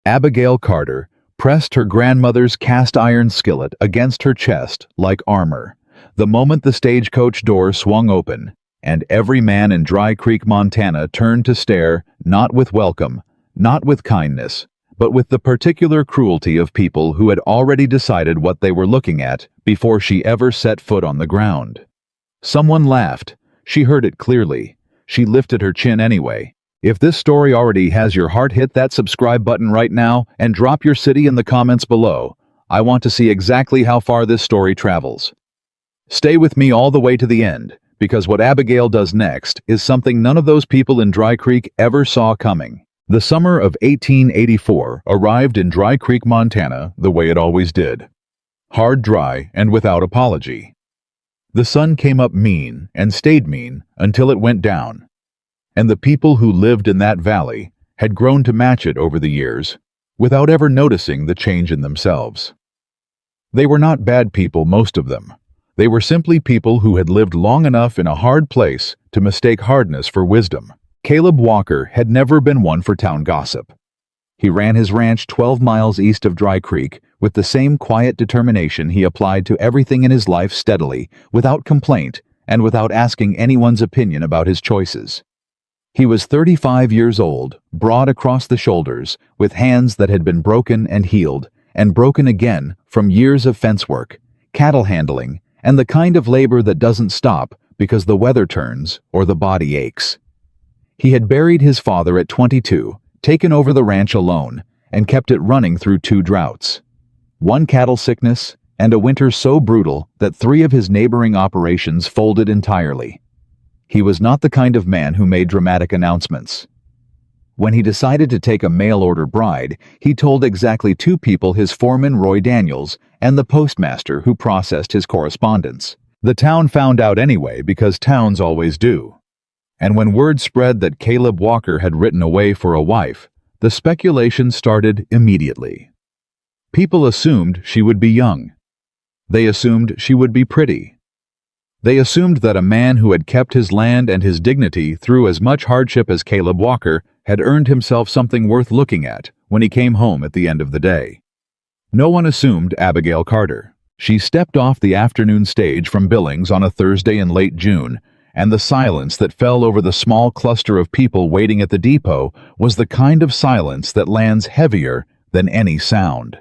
Abigail Carter pressed her grandmother's cast-iron skillet against her chest like armor, the moment the stagecoach door swung open, and every man in Dry Creek, Montana turned to stare, not with welcome, not with kindness, but with the particular cruelty of people who had already decided what they were looking at before she ever set foot on the ground. Someone laughed. She heard it clearly. She lifted her chin anyway. If this story already has your heart, hit that subscribe button right now and drop your city in the comments below. I want to see exactly how far this story travels. Stay with me all the way to the end, because what Abigail does next is something none of those people in Dry Creek ever saw coming. The summer of 1884 arrived in Dry Creek, Montana, the way it always did. Hard, dry, and without apology. The sun came up mean and stayed mean until it went down. And the people who lived in that valley had grown to match it over the years, without ever noticing the change in themselves. They were not bad people, most of them. They were simply people who had lived long enough in a hard place to mistake hardness for wisdom. Caleb Walker had never been one for town gossip. He ran his ranch 12 miles east of Dry Creek with the same quiet determination he applied to everything in his life, steadily, without complaint, and without asking anyone's opinion about his choices. He was 35 years old, broad across the shoulders, with hands that had been broken and healed, and broken again from years of fence work, cattle handling, and the kind of labor that doesn't stop because the weather turns or the body aches. He had buried his father at 22, taken over the ranch alone, and kept it running through 2 droughts. 1 cattle sickness, and a winter so brutal that 3 of his neighboring operations folded entirely. He was not the kind of man who made dramatic announcements. When he decided to take a mail-order bride, he told exactly 2 people, his foreman Roy Daniels and the postmaster who processed his correspondence. The town found out anyway, because towns always do. And when word spread that Caleb Walker had written away for a wife, the speculation started immediately. People assumed she would be young. They assumed she would be pretty. They assumed that a man who had kept his land and his dignity through as much hardship as Caleb Walker had earned himself something worth looking at when he came home at the end of the day. No one assumed Abigail Carter. She stepped off the afternoon stage from Billings on a Thursday in late June, and the silence that fell over the small cluster of people waiting at the depot was the kind of silence that lands heavier than any sound.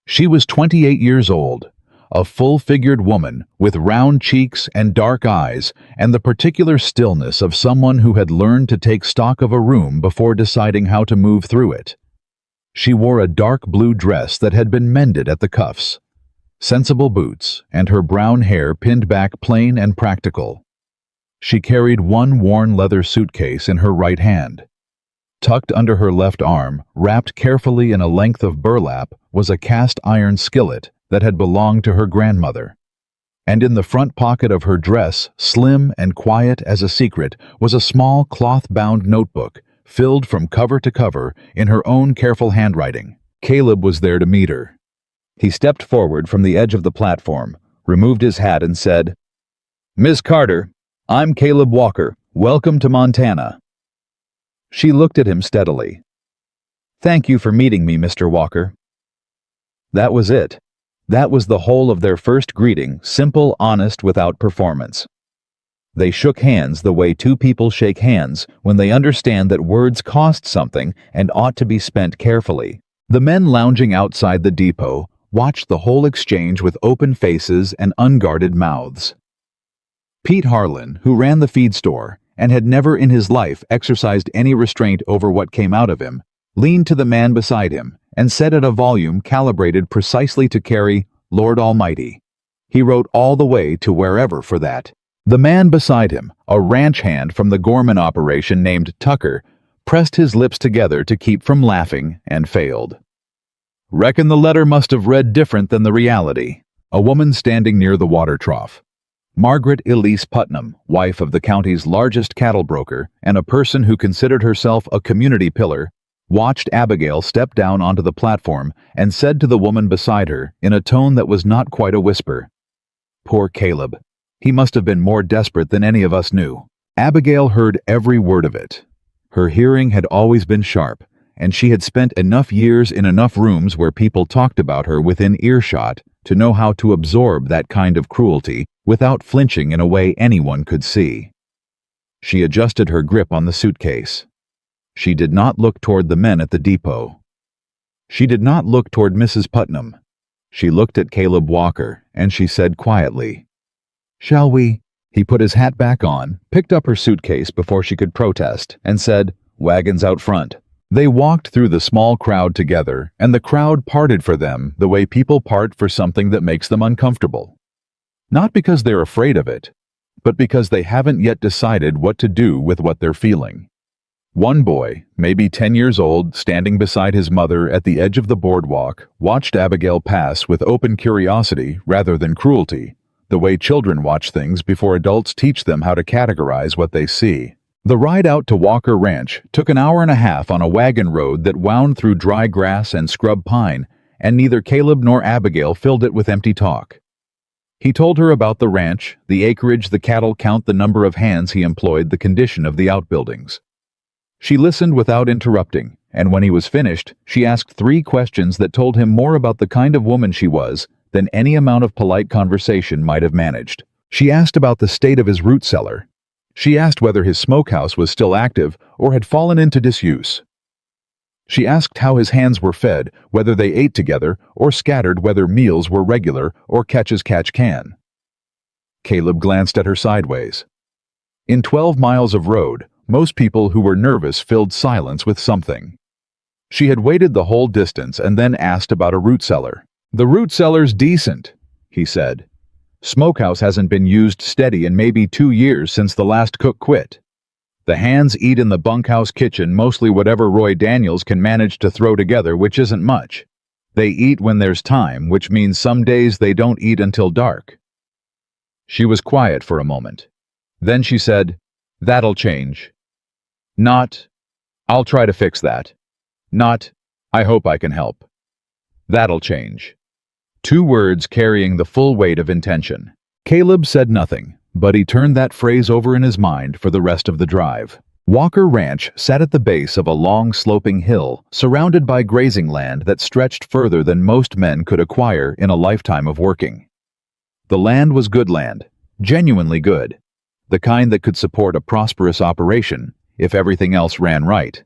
She was 28 years old, a full-figured woman with round cheeks and dark eyes, and the particular stillness of someone who had learned to take stock of a room before deciding how to move through it. She wore a dark blue dress that had been mended at the cuffs, sensible boots, and her brown hair pinned back plain and practical. She carried 1 worn leather suitcase in her right hand. Tucked under her left arm, wrapped carefully in a length of burlap, was a cast-iron skillet that had belonged to her grandmother. And in the front pocket of her dress, slim and quiet as a secret, was a small cloth-bound notebook, filled from cover to cover in her own careful handwriting. Caleb was there to meet her. He stepped forward from the edge of the platform, removed his hat, and said, "Miss Carter, I'm Caleb Walker. Welcome to Montana." She looked at him steadily. "Thank you for meeting me, Mr. Walker." That was it. That was the whole of their first greeting, simple, honest, without performance. They shook hands the way 2 people shake hands when they understand that words cost something and ought to be spent carefully. The men lounging outside the depot watched the whole exchange with open faces and unguarded mouths. Pete Harlan, who ran the feed store and had never in his life exercised any restraint over what came out of him, leaned to the man beside him and said at a volume calibrated precisely to carry "Lord Almighty." He wrote all the way to wherever for that. The man beside him, a ranch hand from the Gorman operation named Tucker, pressed his lips together to keep from laughing and failed. "Reckon the letter must have read different than the reality." A woman standing near the water trough, Margaret Elise Putnam, wife of the county's largest cattle broker and a person who considered herself a community pillar, watched Abigail step down onto the platform and said to the woman beside her in a tone that was not quite a whisper, "Poor Caleb. He must have been more desperate than any of us knew." Abigail heard every word of it. Her hearing had always been sharp, and she had spent enough years in enough rooms where people talked about her within earshot to know how to absorb that kind of cruelty without flinching in a way anyone could see. She adjusted her grip on the suitcase. She did not look toward the men at the depot. She did not look toward Mrs. Putnam. She looked at Caleb Walker, and she said quietly, "Shall we?" He put his hat back on, picked up her suitcase before she could protest, and said, "Wagons out front." They walked through the small crowd together, and the crowd parted for them the way people part for something that makes them uncomfortable. Not because they're afraid of it, but because they haven't yet decided what to do with what they're feeling. One boy, maybe 10 years old, standing beside his mother at the edge of the boardwalk, watched Abigail pass with open curiosity rather than cruelty, the way children watch things before adults teach them how to categorize what they see. The ride out to Walker Ranch took an hour and a half on a wagon road that wound through dry grass and scrub pine, and neither Caleb nor Abigail filled it with empty talk. He told her about the ranch, the acreage, the cattle count, the number of hands he employed, the condition of the outbuildings. She listened without interrupting, and when he was finished, she asked 3 questions that told him more about the kind of woman she was than any amount of polite conversation might have managed. She asked about the state of his root cellar. She asked whether his smokehouse was still active or had fallen into disuse. She asked how his hands were fed, whether they ate together or scattered, whether meals were regular or catch as catch can. Caleb glanced at her sideways. In 12 miles of road, most people who were nervous filled silence with something. She had waited the whole distance and then asked about a root cellar. "The root cellar's decent," he said. "Smokehouse hasn't been used steady in maybe 2 years since the last cook quit. The hands eat in the bunkhouse kitchen mostly whatever Roy Daniels can manage to throw together, which isn't much. They eat when there's time, which means some days they don't eat until dark." She was quiet for a moment. Then she said, "That'll change. Not, I'll try to fix that. Not, I hope I can help. That'll change." 2 words carrying the full weight of intention. Caleb said nothing, but he turned that phrase over in his mind for the rest of the drive. Walker Ranch sat at the base of a long sloping hill, surrounded by grazing land that stretched further than most men could acquire in a lifetime of working. The land was good land, genuinely good, the kind that could support a prosperous operation if everything else ran right.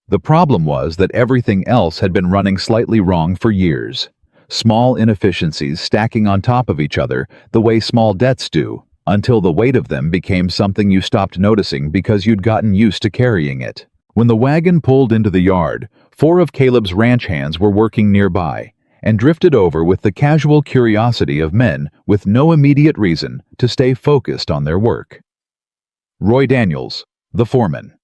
The problem was that everything else had been running slightly wrong for years. Small inefficiencies stacking on top of each other the way small debts do, until the weight of them became something you stopped noticing because you'd gotten used to carrying it. When the wagon pulled into the yard, 4 of Caleb's ranch hands were working nearby, and drifted over with the casual curiosity of men with no immediate reason to stay focused on their work. Roy Daniels, the foreman.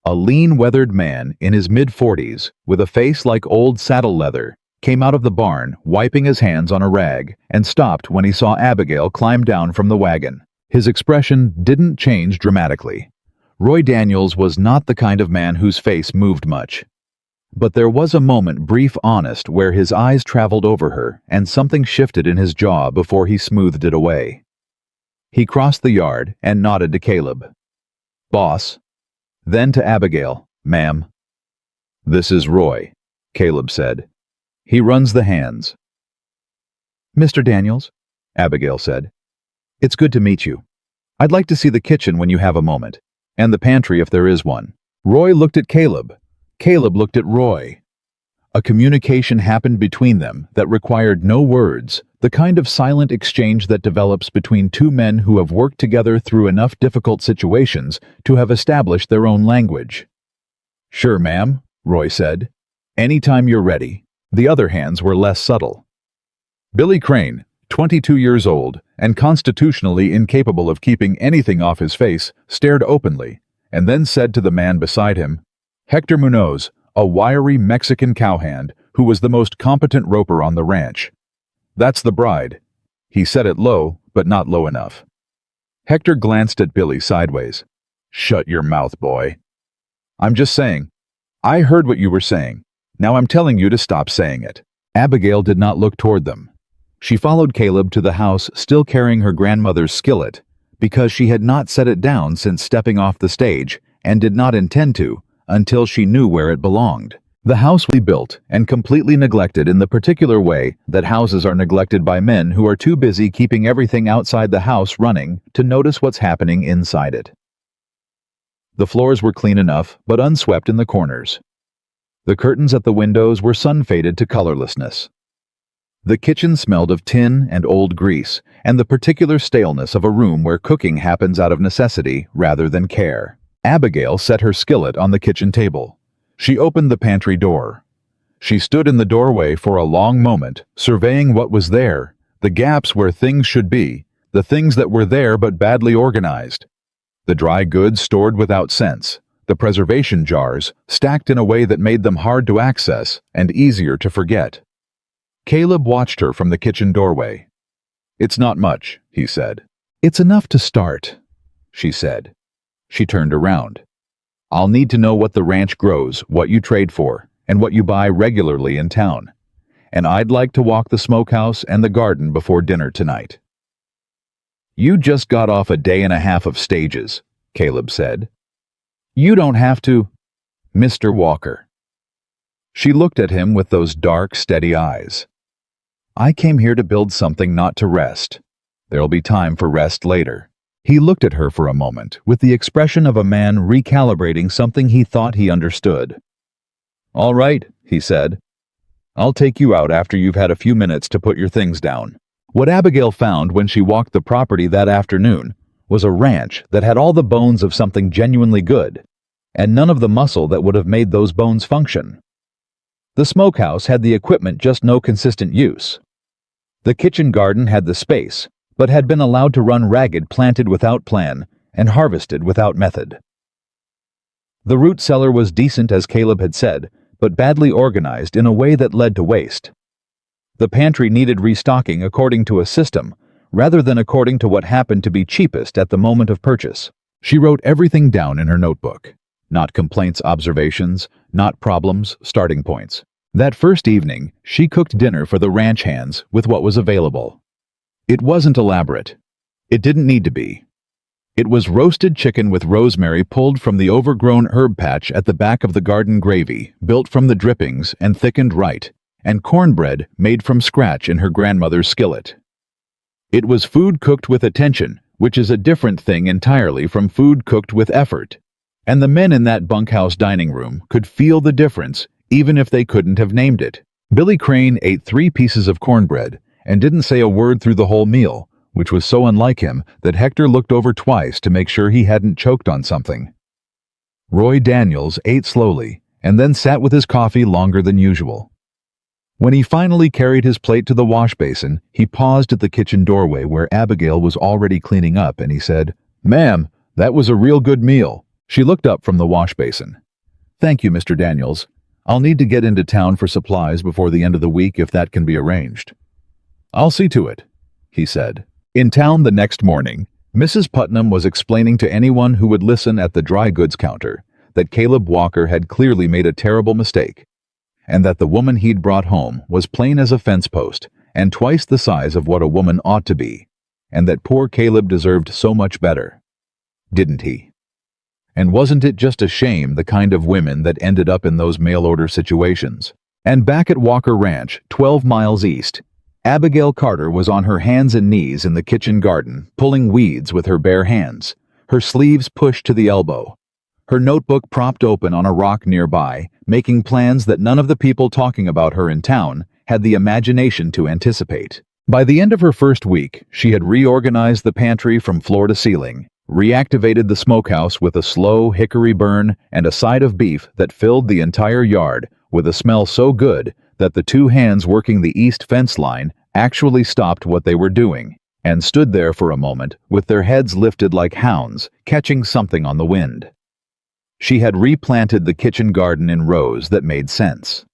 A lean, weathered man in his mid-40s, with a face like old saddle leather, came out of the barn, wiping his hands on a rag, and stopped when he saw Abigail climb down from the wagon. His expression didn't change dramatically. Roy Daniels was not the kind of man whose face moved much. But there was a moment, brief, honest, where his eyes traveled over her, and something shifted in his jaw before he smoothed it away. He crossed the yard and nodded to Caleb. "Boss." Then to Abigail, "Ma'am." "This is Roy," Caleb said. "He runs the hands." "Mr. Daniels," Abigail said. "It's good to meet you. I'd like to see the kitchen when you have a moment, and the pantry if there is one." Roy looked at Caleb. Caleb looked at Roy. A communication happened between them that required no words, the kind of silent exchange that develops between 2 men who have worked together through enough difficult situations to have established their own language. "Sure, ma'am," Roy said. "Anytime you're ready." The other hands were less subtle. Billy Crane, 22 years old, and constitutionally incapable of keeping anything off his face, stared openly, and then said to the man beside him, "Hector Munoz, a wiry Mexican cowhand who was the most competent roper on the ranch. That's the bride." He said it low, but not low enough. Hector glanced at Billy sideways. "Shut your mouth, boy." "I'm just saying. I heard what you were saying. Now I'm telling you to stop saying it." Abigail did not look toward them. She followed Caleb to the house, still carrying her grandmother's skillet, because she had not set it down since stepping off the stage, and did not intend to, until she knew where it belonged. The house we built and completely neglected in the particular way that houses are neglected by men who are too busy keeping everything outside the house running to notice what's happening inside it. The floors were clean enough, but unswept in the corners. The curtains at the windows were sun-faded to colorlessness. The kitchen smelled of tin and old grease, and the particular staleness of a room where cooking happens out of necessity rather than care. Abigail set her skillet on the kitchen table. She opened the pantry door. She stood in the doorway for a long moment, surveying what was there, the gaps where things should be, the things that were there but badly organized. The dry goods stored without sense, the preservation jars stacked in a way that made them hard to access and easier to forget. Caleb watched her from the kitchen doorway. "It's not much," he said. "It's enough to start," she said. She turned around. "I'll need to know what the ranch grows, what you trade for, and what you buy regularly in town. And I'd like to walk the smokehouse and the garden before dinner tonight." "You just got off a day and a half of stages," Caleb said. "You don't have to, Mr. Walker." She looked at him with those dark, steady eyes. "I came here to build something, not to rest. There'll be time for rest later." He looked at her for a moment with the expression of a man recalibrating something he thought he understood. "All right," he said. "I'll take you out after you've had a few minutes to put your things down." What Abigail found when she walked the property that afternoon was a ranch that had all the bones of something genuinely good, and none of the muscle that would have made those bones function. The smokehouse had the equipment, just no consistent use. The kitchen garden had the space, but had been allowed to run ragged, planted without plan, and harvested without method. The root cellar was decent, as Caleb had said, but badly organized in a way that led to waste. The pantry needed restocking according to a system, rather than according to what happened to be cheapest at the moment of purchase. She wrote everything down in her notebook. Not complaints, observations, not problems, starting points. That first evening, she cooked dinner for the ranch hands with what was available. It wasn't elaborate. It didn't need to be. It was roasted chicken with rosemary pulled from the overgrown herb patch at the back of the garden, gravy built from the drippings and thickened right, and cornbread made from scratch in her grandmother's skillet. It was food cooked with attention, which is a different thing entirely from food cooked with effort. And the men in that bunkhouse dining room could feel the difference, even if they couldn't have named it. Billy Crane ate 3 pieces of cornbread and didn't say a word through the whole meal, which was so unlike him that Hector looked over twice to make sure he hadn't choked on something. Roy Daniels ate slowly and then sat with his coffee longer than usual. When he finally carried his plate to the wash basin, he paused at the kitchen doorway where Abigail was already cleaning up, and he said, "Ma'am, that was a real good meal." She looked up from the wash basin. "Thank you, Mr. Daniels. I'll need to get into town for supplies before the end of the week if that can be arranged." "I'll see to it," he said. In town the next morning, Mrs. Putnam was explaining to anyone who would listen at the dry goods counter that Caleb Walker had clearly made a terrible mistake, and that the woman he'd brought home was plain as a fence post and twice the size of what a woman ought to be, and that poor Caleb deserved so much better. Didn't he? And wasn't it just a shame, the kind of women that ended up in those mail-order situations? And back at Walker Ranch, 12 miles east, Abigail Carter was on her hands and knees in the kitchen garden, pulling weeds with her bare hands, her sleeves pushed to the elbow, her notebook propped open on a rock nearby, making plans that none of the people talking about her in town had the imagination to anticipate. By the end of her first week, she had reorganized the pantry from floor to ceiling, reactivated the smokehouse with a slow hickory burn and a side of beef that filled the entire yard with a smell so good that the 2 hands working the east fence line actually stopped what they were doing and stood there for a moment with their heads lifted like hounds, catching something on the wind. She had replanted the kitchen garden in rows that made sense,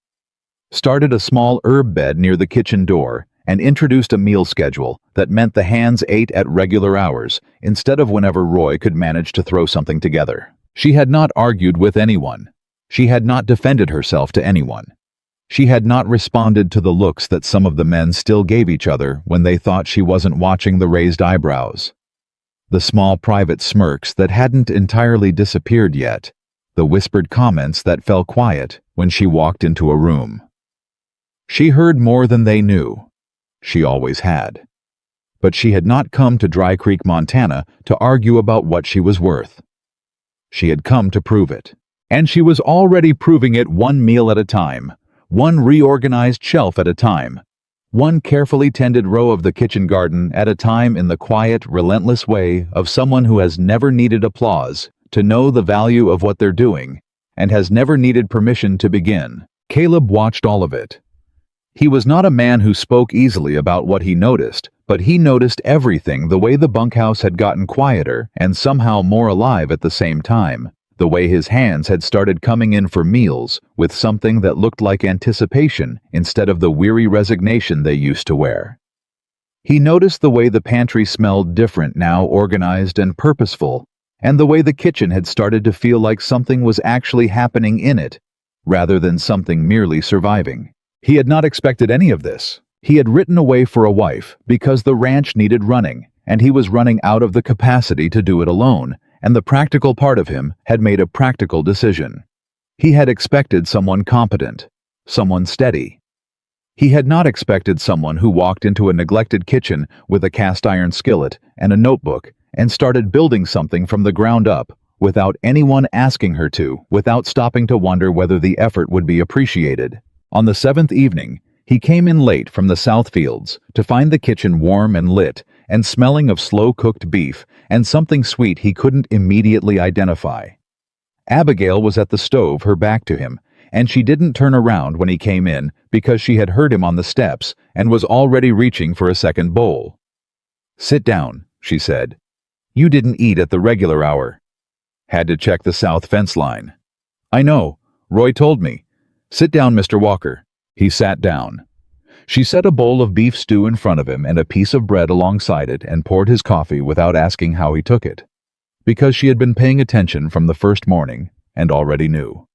started a small herb bed near the kitchen door, and introduced a meal schedule that meant the hands ate at regular hours instead of whenever Roy could manage to throw something together. She had not argued with anyone. She had not defended herself to anyone. She had not responded to the looks that some of the men still gave each other when they thought she wasn't watching the raised eyebrows, the small private smirks that hadn't entirely disappeared yet, the whispered comments that fell quiet when she walked into a room. She heard more than they knew. She always had. But she had not come to Dry Creek, Montana, to argue about what she was worth. She had come to prove it. And she was already proving it one meal at a time, one reorganized shelf at a time, one carefully tended row of the kitchen garden at a time, in the quiet, relentless way of someone who has never needed applause to know the value of what they're doing and has never needed permission to begin. Caleb watched all of it. He was not a man who spoke easily about what he noticed, but he noticed everything: the way the bunkhouse had gotten quieter and somehow more alive at the same time, the way his hands had started coming in for meals with something that looked like anticipation instead of the weary resignation they used to wear. He noticed the way the pantry smelled different now, organized and purposeful, and the way the kitchen had started to feel like something was actually happening in it, rather than something merely surviving. He had not expected any of this. He had written away for a wife because the ranch needed running, and he was running out of the capacity to do it alone, and the practical part of him had made a practical decision. He had expected someone competent, someone steady. He had not expected someone who walked into a neglected kitchen with a cast iron skillet and a notebook and started building something from the ground up without anyone asking her to, without stopping to wonder whether the effort would be appreciated. On the 7th evening, he came in late from the South Fields to find the kitchen warm and lit and smelling of slow-cooked beef and something sweet he couldn't immediately identify. Abigail was at the stove, her back to him, and she didn't turn around when he came in because she had heard him on the steps and was already reaching for a second bowl. "Sit down," she said. "You didn't eat at the regular hour." "Had to check the south fence line." "I know. Roy told me. Sit down, Mr. Walker." He sat down. She set a bowl of beef stew in front of him and a piece of bread alongside it and poured his coffee without asking how he took it, because she had been paying attention from the first morning and already knew.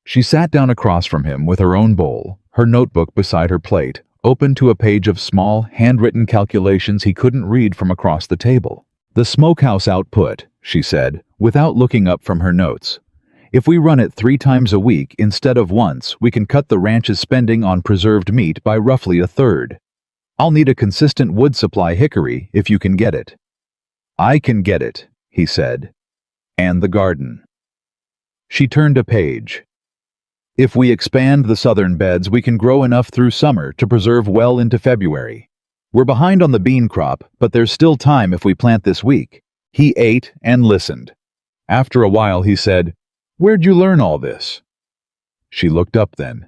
She sat down across from him with her own bowl, her notebook beside her plate, open to a page of small, handwritten calculations he couldn't read from across the table. "The smokehouse output," she said, without looking up from her notes. "If we run it 3 times a week instead of once, we can cut the ranch's spending on preserved meat by roughly a third. I'll need a consistent wood supply, hickory, if you can get it." "I can get it," he said. "And the garden." She turned a page. "If we expand the southern beds, we can grow enough through summer to preserve well into February. We're behind on the bean crop, but there's still time if we plant this week." He ate and listened. After a while he said, "Where'd you learn all this?" She looked up then.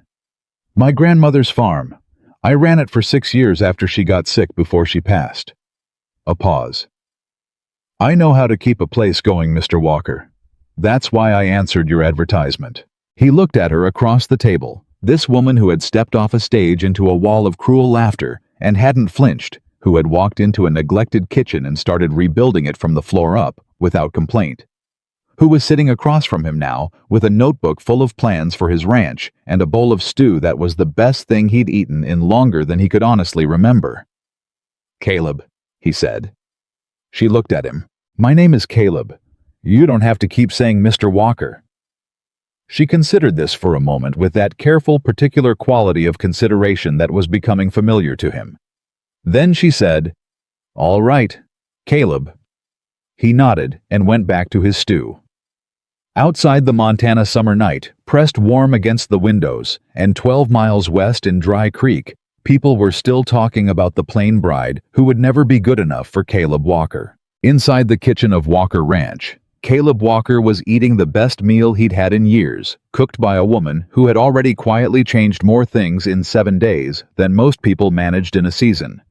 "My grandmother's farm. I ran it for 6 years after she got sick before she passed." A pause. "I know how to keep a place going, Mr. Walker. That's why I answered your advertisement." He looked at her across the table, this woman who had stepped off a stage into a wall of cruel laughter and hadn't flinched, who had walked into a neglected kitchen and started rebuilding it from the floor up without complaint, who was sitting across from him now with a notebook full of plans for his ranch and a bowl of stew that was the best thing he'd eaten in longer than he could honestly remember. "Caleb," he said. She looked at him. "My name is Caleb. You don't have to keep saying Mr. Walker." She considered this for a moment with that careful, particular quality of consideration that was becoming familiar to him. Then she said, "All right, Caleb." He nodded and went back to his stew. Outside, the Montana summer night pressed warm against the windows, and 12 miles west in Dry Creek, people were still talking about the plain bride who would never be good enough for Caleb Walker. Inside the kitchen of Walker Ranch, Caleb Walker was eating the best meal he'd had in years, cooked by a woman who had already quietly changed more things in 7 days than most people managed in a season,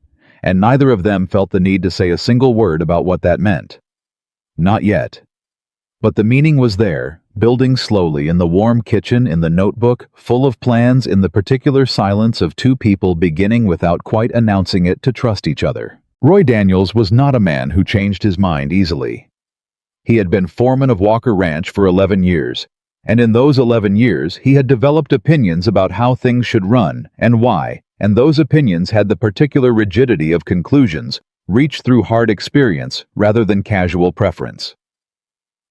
and neither of them felt the need to say a single word about what that meant. Not yet. But the meaning was there, building slowly in the warm kitchen, in the notebook, full of plans, in the particular silence of 2 people beginning without quite announcing it to trust each other. Roy Daniels was not a man who changed his mind easily. He had been foreman of Walker Ranch for 11 years, and in those 11 years he had developed opinions about how things should run and why, and those opinions had the particular rigidity of conclusions reached through hard experience rather than casual preference.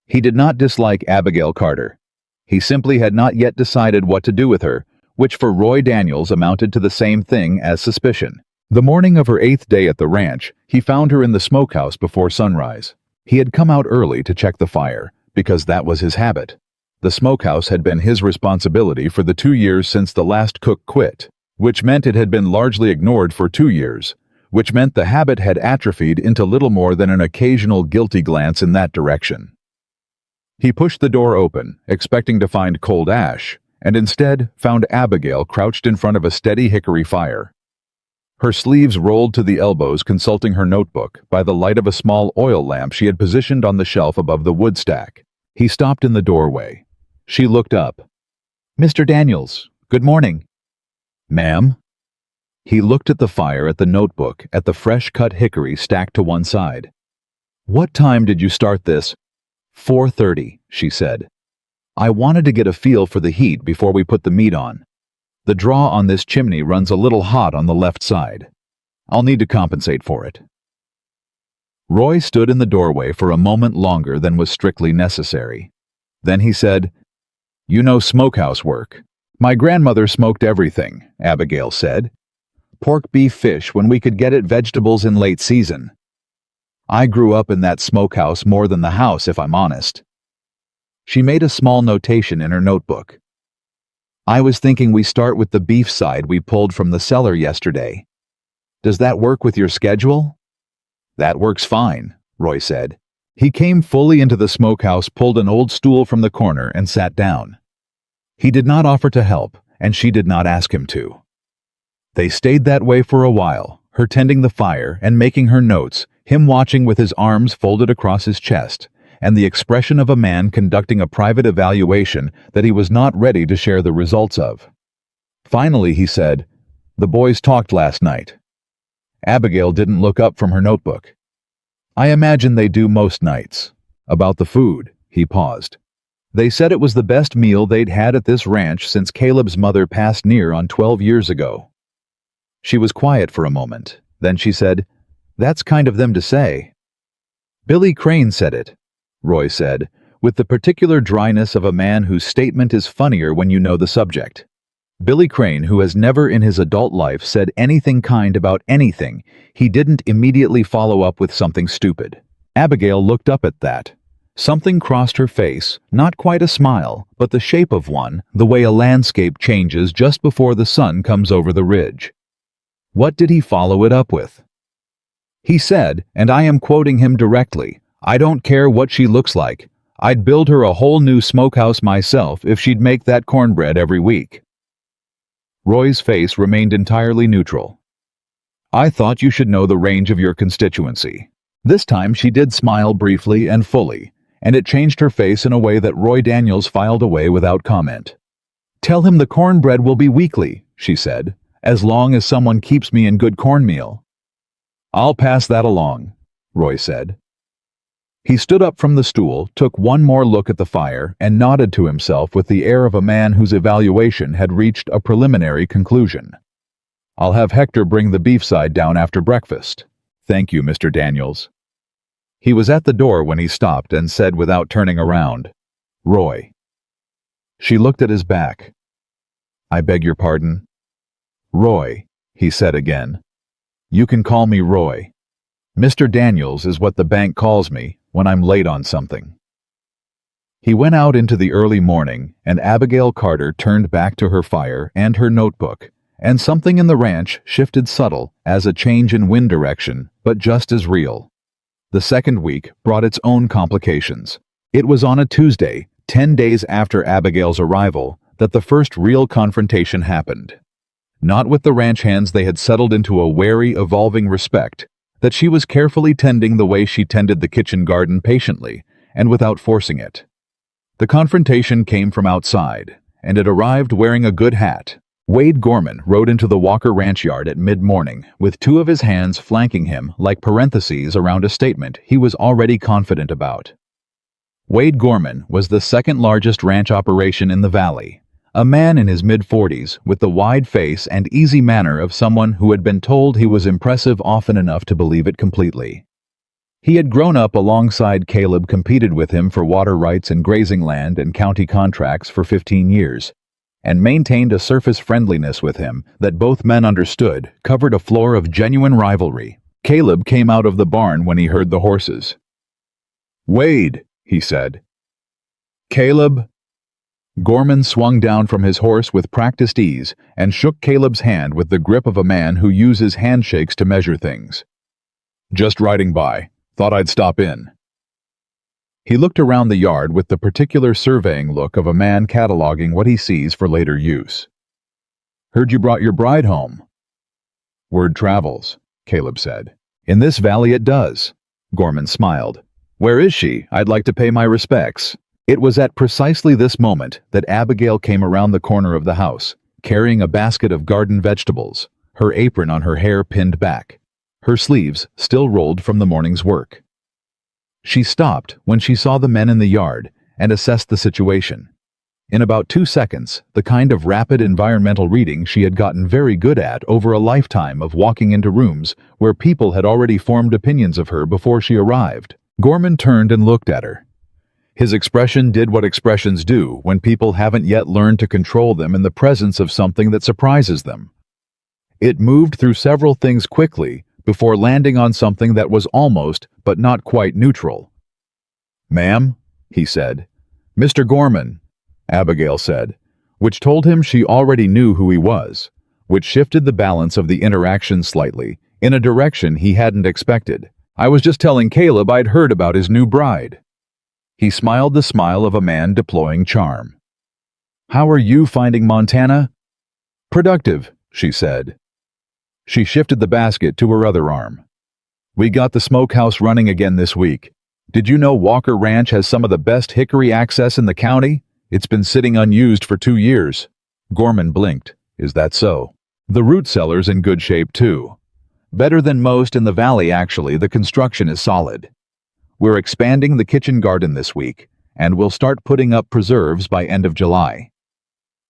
He did not dislike Abigail Carter, He simply had not yet decided what to do with her, which for Roy Daniels amounted to the same thing as suspicion. The morning of her 8th day at the ranch, he found her in the smokehouse before sunrise. He had come out early to check the fire, because that was his habit. The smokehouse had been his responsibility for the 2 years since the last cook quit, which meant it had been largely ignored for 2 years, which meant the habit had atrophied into little more than an occasional guilty glance in that direction. He pushed the door open, expecting to find cold ash, and instead found Abigail crouched in front of a steady hickory fire. Her sleeves rolled to the elbows, consulting her notebook by the light of a small oil lamp she had positioned on the shelf above the wood stack. He stopped in the doorway. She looked up. "Mr. Daniels, good morning." "Ma'am?" He looked at the fire, at the notebook, at the fresh-cut hickory stacked to one side. "What time did you start this?" 4:30, she said. "I wanted to get a feel for the heat before we put the meat on. The draw on this chimney runs a little hot on the left side. I'll need to compensate for it." Roy stood in the doorway for a moment longer than was strictly necessary. Then he said, "You know smokehouse work." "My grandmother smoked everything," Abigail said. "Pork, beef, fish when we could get it, vegetables in late season. I grew up in that smokehouse more than the house, if I'm honest." She made a small notation in her notebook. "I was thinking we start with the beef side we pulled from the cellar yesterday. Does that work with your schedule?" "That works fine," Roy said. He came fully into the smokehouse, pulled an old stool from the corner, and sat down. He did not offer to help, and she did not ask him to. They stayed that way for a while, her tending the fire and making her notes, him watching with his arms folded across his chest, and the expression of a man conducting a private evaluation that he was not ready to share the results of. Finally, he said, "The boys talked last night." Abigail didn't look up from her notebook. "I imagine they do most nights." "About the food," he paused. "They said it was the best meal they'd had at this ranch since Caleb's mother passed near on 12 years ago. She was quiet for a moment. Then she said, "That's kind of them to say." "Billy Crane said it," Roy said, with the particular dryness of a man whose statement is funnier when you know the subject. Billy Crane, who has never in his adult life said anything kind about anything, he didn't immediately follow up with something stupid. Abigail looked up at that. Something crossed her face, not quite a smile, but the shape of one, the way a landscape changes just before the sun comes over the ridge. What did he follow it up with? He said, and I am quoting him directly, "I don't care what she looks like. I'd build her a whole new smokehouse myself if she'd make that cornbread every week." Roy's face remained entirely neutral. "I thought you should know the range of your constituency." This time she did smile briefly and fully, and it changed her face in a way that Roy Daniels filed away without comment. "Tell him the cornbread will be weekly," she said, "as long as someone keeps me in good cornmeal." "I'll pass that along," Roy said. He stood up from the stool, took one more look at the fire, and nodded to himself with the air of a man whose evaluation had reached a preliminary conclusion. "I'll have Hector bring the beef side down after breakfast. Thank you, Mr. Daniels." He was at the door when he stopped and said without turning around, "Roy." She looked at his back. "I beg your pardon?" "Roy," he said again. "You can call me Roy. Mr. Daniels is what the bank calls me when I'm late on something." He went out into the early morning, and Abigail Carter turned back to her fire and her notebook, and something in the ranch shifted subtle as a change in wind direction, but just as real. The second week brought its own complications. It was on a Tuesday, 10 days after Abigail's arrival, that the first real confrontation happened. Not with the ranch hands they had settled into a wary, evolving respect, that she was carefully tending the way she tended the kitchen garden, patiently and without forcing it. The confrontation came from outside, and it arrived wearing a good hat. Wade Gorman rode into the Walker Ranch yard at mid-morning, with two of his hands flanking him like parentheses around a statement he was already confident about. Wade Gorman was the second largest ranch operation in the valley, a man in his mid-40s with the wide face and easy manner of someone who had been told he was impressive often enough to believe it completely. He had grown up alongside Caleb, competed with him for water rights and grazing land and county contracts for 15 years, and maintained a surface friendliness with him that both men understood covered a floor of genuine rivalry. Caleb came out of the barn when he heard the horses. "Wade," he said. "Caleb." Gorman swung down from his horse with practiced ease and shook Caleb's hand with the grip of a man who uses handshakes to measure things. "Just riding by. Thought I'd stop in." He looked around the yard with the particular surveying look of a man cataloging what he sees for later use. "Heard you brought your bride home." "Word travels," Caleb said. "In this valley it does." Gorman smiled. "Where is she? I'd like to pay my respects." It was at precisely this moment that Abigail came around the corner of the house, carrying a basket of garden vegetables, her apron on her hair pinned back, her sleeves still rolled from the morning's work. She stopped when she saw the men in the yard and assessed the situation. In about 2 seconds, the kind of rapid environmental reading she had gotten very good at over a lifetime of walking into rooms where people had already formed opinions of her before she arrived. Gorman turned and looked at her. His expression did what expressions do when people haven't yet learned to control them in the presence of something that surprises them. It moved through several things quickly before landing on something that was almost, but not quite neutral. "Ma'am," he said. "Mr. Gorman," Abigail said, which told him she already knew who he was, which shifted the balance of the interaction slightly, in a direction he hadn't expected. "I was just telling Caleb I'd heard about his new bride." He smiled the smile of a man deploying charm. "How are you finding Montana?" "Productive," she said. She shifted the basket to her other arm. "We got the smokehouse running again this week. Did you know Walker Ranch has some of the best hickory access in the county? It's been sitting unused for 2 years. Gorman blinked. "Is that so?" "The root cellar's in good shape too. Better than most in the valley, actually. The construction is solid. We're expanding the kitchen garden this week, and we'll start putting up preserves by end of July."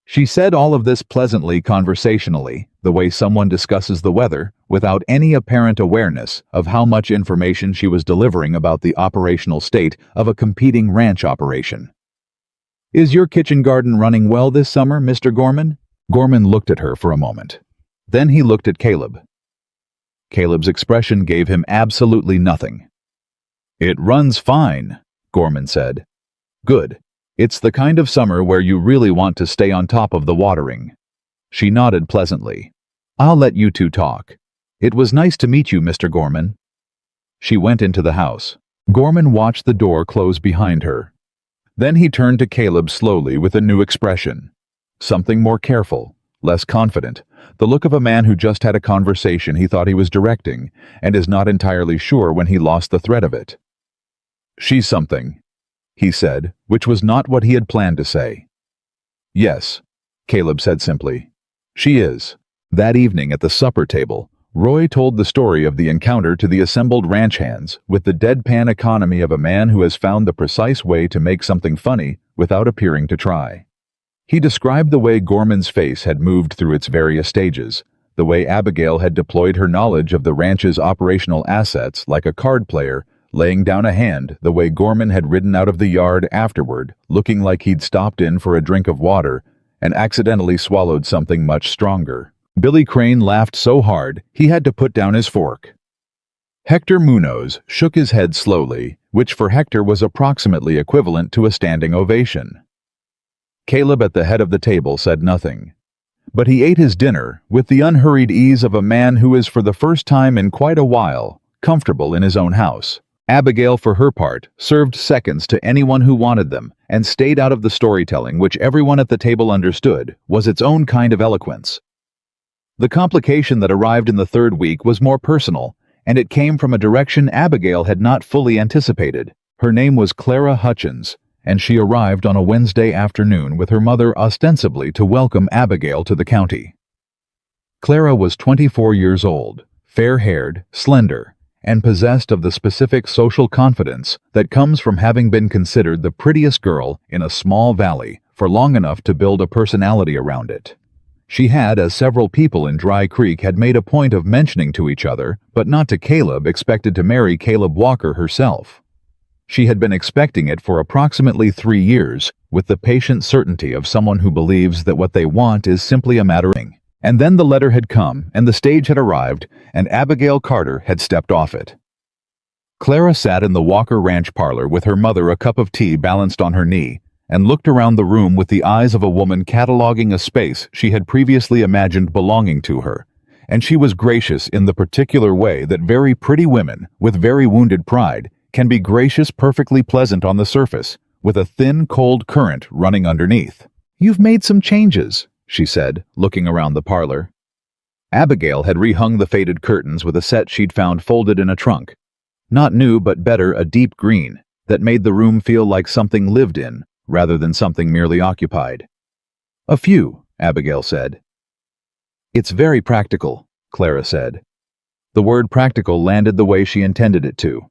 She said all of this pleasantly conversationally, the way someone discusses the weather, without any apparent awareness of how much information she was delivering about the operational state of a competing ranch operation. "Is your kitchen garden running well this summer, Mr. Gorman?" Gorman looked at her for a moment. Then he looked at Caleb. Caleb's expression gave him absolutely nothing. "It runs fine," Gorman said. "Good. It's the kind of summer where you really want to stay on top of the watering." She nodded pleasantly. "I'll let you two talk. It was nice to meet you, Mr. Gorman." She went into the house. Gorman watched the door close behind her. Then he turned to Caleb slowly with a new expression. Something more careful, less confident, the look of a man who just had a conversation he thought he was directing and is not entirely sure when he lost the thread of it. "She's something," he said, which was not what he had planned to say. "Yes," Caleb said simply. "She is." That evening at the supper table, Roy told the story of the encounter to the assembled ranch hands with the deadpan economy of a man who has found the precise way to make something funny without appearing to try. He described the way Gorman's face had moved through its various stages, the way Abigail had deployed her knowledge of the ranch's operational assets like a card player, laying down a hand, the way Gorman had ridden out of the yard afterward, looking like he'd stopped in for a drink of water and accidentally swallowed something much stronger. Billy Crane laughed so hard he had to put down his fork. Hector Munoz shook his head slowly, which for Hector was approximately equivalent to a standing ovation. Caleb at the head of the table said nothing, but he ate his dinner with the unhurried ease of a man who is for the first time in quite a while comfortable in his own house. Abigail, for her part, served seconds to anyone who wanted them and stayed out of the storytelling which everyone at the table understood was its own kind of eloquence. The complication that arrived in the third week was more personal, and it came from a direction Abigail had not fully anticipated. Her name was Clara Hutchins, and she arrived on a Wednesday afternoon with her mother ostensibly to welcome Abigail to the county. Clara was 24 years old, fair-haired, slender, and possessed of the specific social confidence that comes from having been considered the prettiest girl in a small valley for long enough to build a personality around it. She had, as several people in Dry Creek had made a point of mentioning to each other, but not to Caleb, expected to marry Caleb Walker herself. She had been expecting it for approximately 3 years, with the patient certainty of someone who believes that what they want is simply a matter of. And then the letter had come, and the stage had arrived, and Abigail Carter had stepped off it. Clara sat in the Walker Ranch parlor with her mother, a cup of tea balanced on her knee, and looked around the room with the eyes of a woman cataloging a space she had previously imagined belonging to her, and she was gracious in the particular way that very pretty women, with very wounded pride, can be gracious, perfectly pleasant on the surface, with a thin, cold current running underneath. "You've made some changes," she said, looking around the parlor. Abigail had rehung the faded curtains with a set she'd found folded in a trunk. Not new, but better, a deep green, that made the room feel like something lived in, rather than something merely occupied. "A few," Abigail said. "It's very practical," Clara said. The word practical landed the way she intended it to.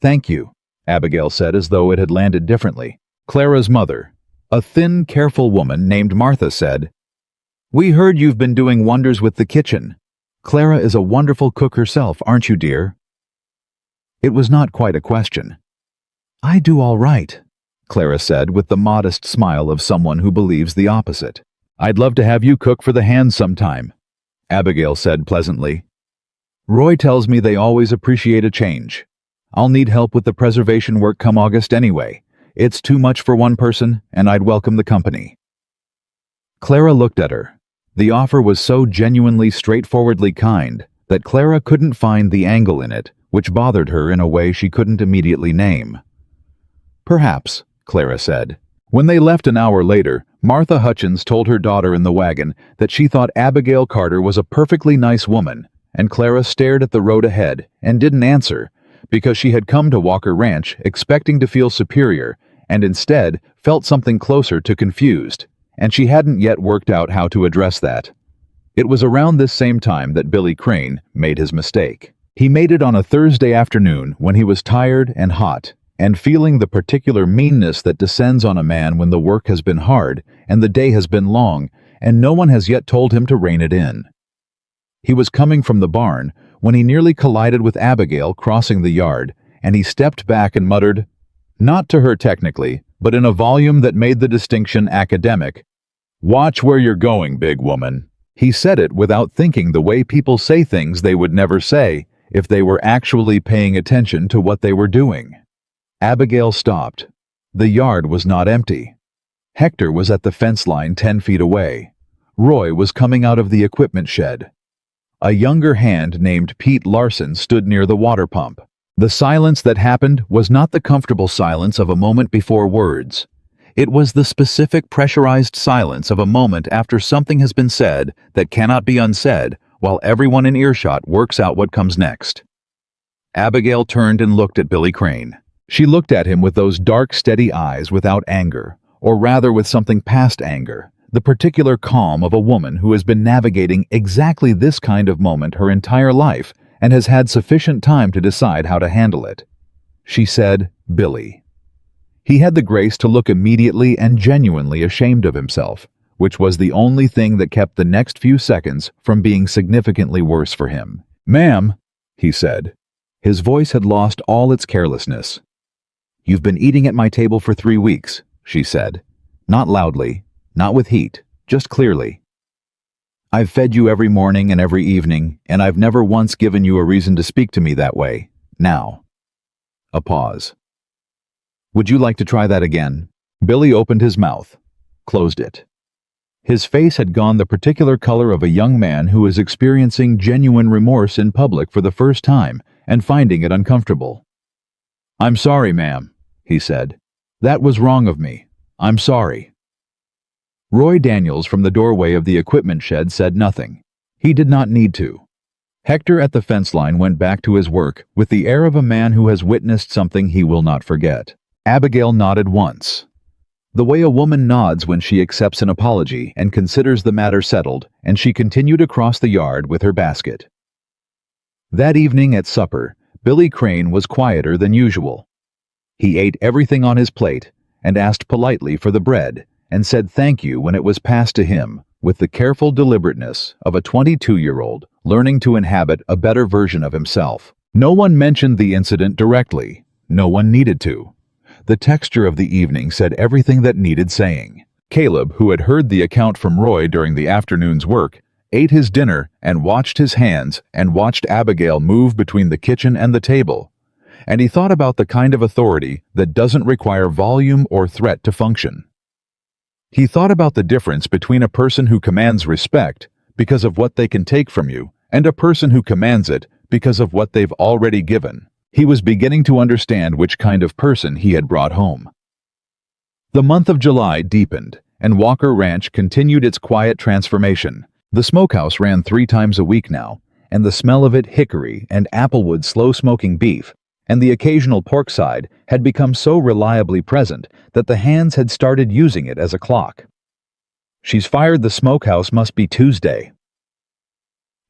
"Thank you," Abigail said, as though it had landed differently. Clara's mother, a thin, careful woman named Martha, said, "We heard you've been doing wonders with the kitchen. Clara is a wonderful cook herself, aren't you, dear?" It was not quite a question. "I do all right," Clara said with the modest smile of someone who believes the opposite. "I'd love to have you cook for the hands sometime," Abigail said pleasantly. "Roy tells me they always appreciate a change. I'll need help with the preservation work come August anyway. It's too much for one person, and I'd welcome the company." Clara looked at her. The offer was so genuinely, straightforwardly kind that Clara couldn't find the angle in it, which bothered her in a way she couldn't immediately name. "Perhaps," Clara said. When they left an hour later, Martha Hutchins told her daughter in the wagon that she thought Abigail Carter was a perfectly nice woman, and Clara stared at the road ahead and didn't answer, because she had come to Walker Ranch expecting to feel superior and instead felt something closer to confused, and she hadn't yet worked out how to address that. It was around this same time that Billy Crane made his mistake. He made it on a Thursday afternoon when he was tired and hot, and feeling the particular meanness that descends on a man when the work has been hard and the day has been long and no one has yet told him to rein it in. He was coming from the barn when he nearly collided with Abigail crossing the yard, and he stepped back and muttered, not to her technically, but in a volume that made the distinction academic, "Watch where you're going, big woman." He said it without thinking, the way people say things they would never say if they were actually paying attention to what they were doing. Abigail stopped. The yard was not empty. Hector was at the fence line 10 feet away. Roy was coming out of the equipment shed. A younger hand named Pete Larson stood near the water pump. The silence that happened was not the comfortable silence of a moment before words. It was the specific pressurized silence of a moment after something has been said that cannot be unsaid, while everyone in earshot works out what comes next. Abigail turned and looked at Billy Crane. She looked at him with those dark, steady eyes without anger, or rather with something past anger, the particular calm of a woman who has been navigating exactly this kind of moment her entire life and has had sufficient time to decide how to handle it. She said, "Billy." He had the grace to look immediately and genuinely ashamed of himself, which was the only thing that kept the next few seconds from being significantly worse for him. "Ma'am," he said. His voice had lost all its carelessness. "You've been eating at my table for 3 weeks, she said. Not loudly, not with heat, just clearly. I've fed you every morning and every evening, and I've never once given you a reason to speak to me that way. Now." A pause. "Would you like to try that again?" Billy opened his mouth, closed it. His face had gone the particular color of a young man who is experiencing genuine remorse in public for the first time and finding it uncomfortable. "I'm sorry, ma'am," he said. "That was wrong of me. I'm sorry." Roy Daniels from the doorway of the equipment shed said nothing. He did not need to. Hector at the fence line went back to his work with the air of a man who has witnessed something he will not forget. Abigail nodded once. The way a woman nods when she accepts an apology and considers the matter settled, and she continued across the yard with her basket. That evening at supper, Billy Crane was quieter than usual. He ate everything on his plate and asked politely for the bread and said thank you when it was passed to him, with the careful deliberateness of a 22-year-old learning to inhabit a better version of himself. No one mentioned the incident directly. No one needed to. The texture of the evening said everything that needed saying. Caleb, who had heard the account from Roy during the afternoon's work, ate his dinner and watched his hands and watched Abigail move between the kitchen and the table. And he thought about the kind of authority that doesn't require volume or threat to function. He thought about the difference between a person who commands respect because of what they can take from you and a person who commands it because of what they've already given. He was beginning to understand which kind of person he had brought home. The month of July deepened, and Walker Ranch continued its quiet transformation. The smokehouse ran 3 times a week now, and the smell of it, hickory and applewood slow-smoking beef, and the occasional pork side had become so reliably present that the hands had started using it as a clock. "She's fired the smokehouse must be Tuesday."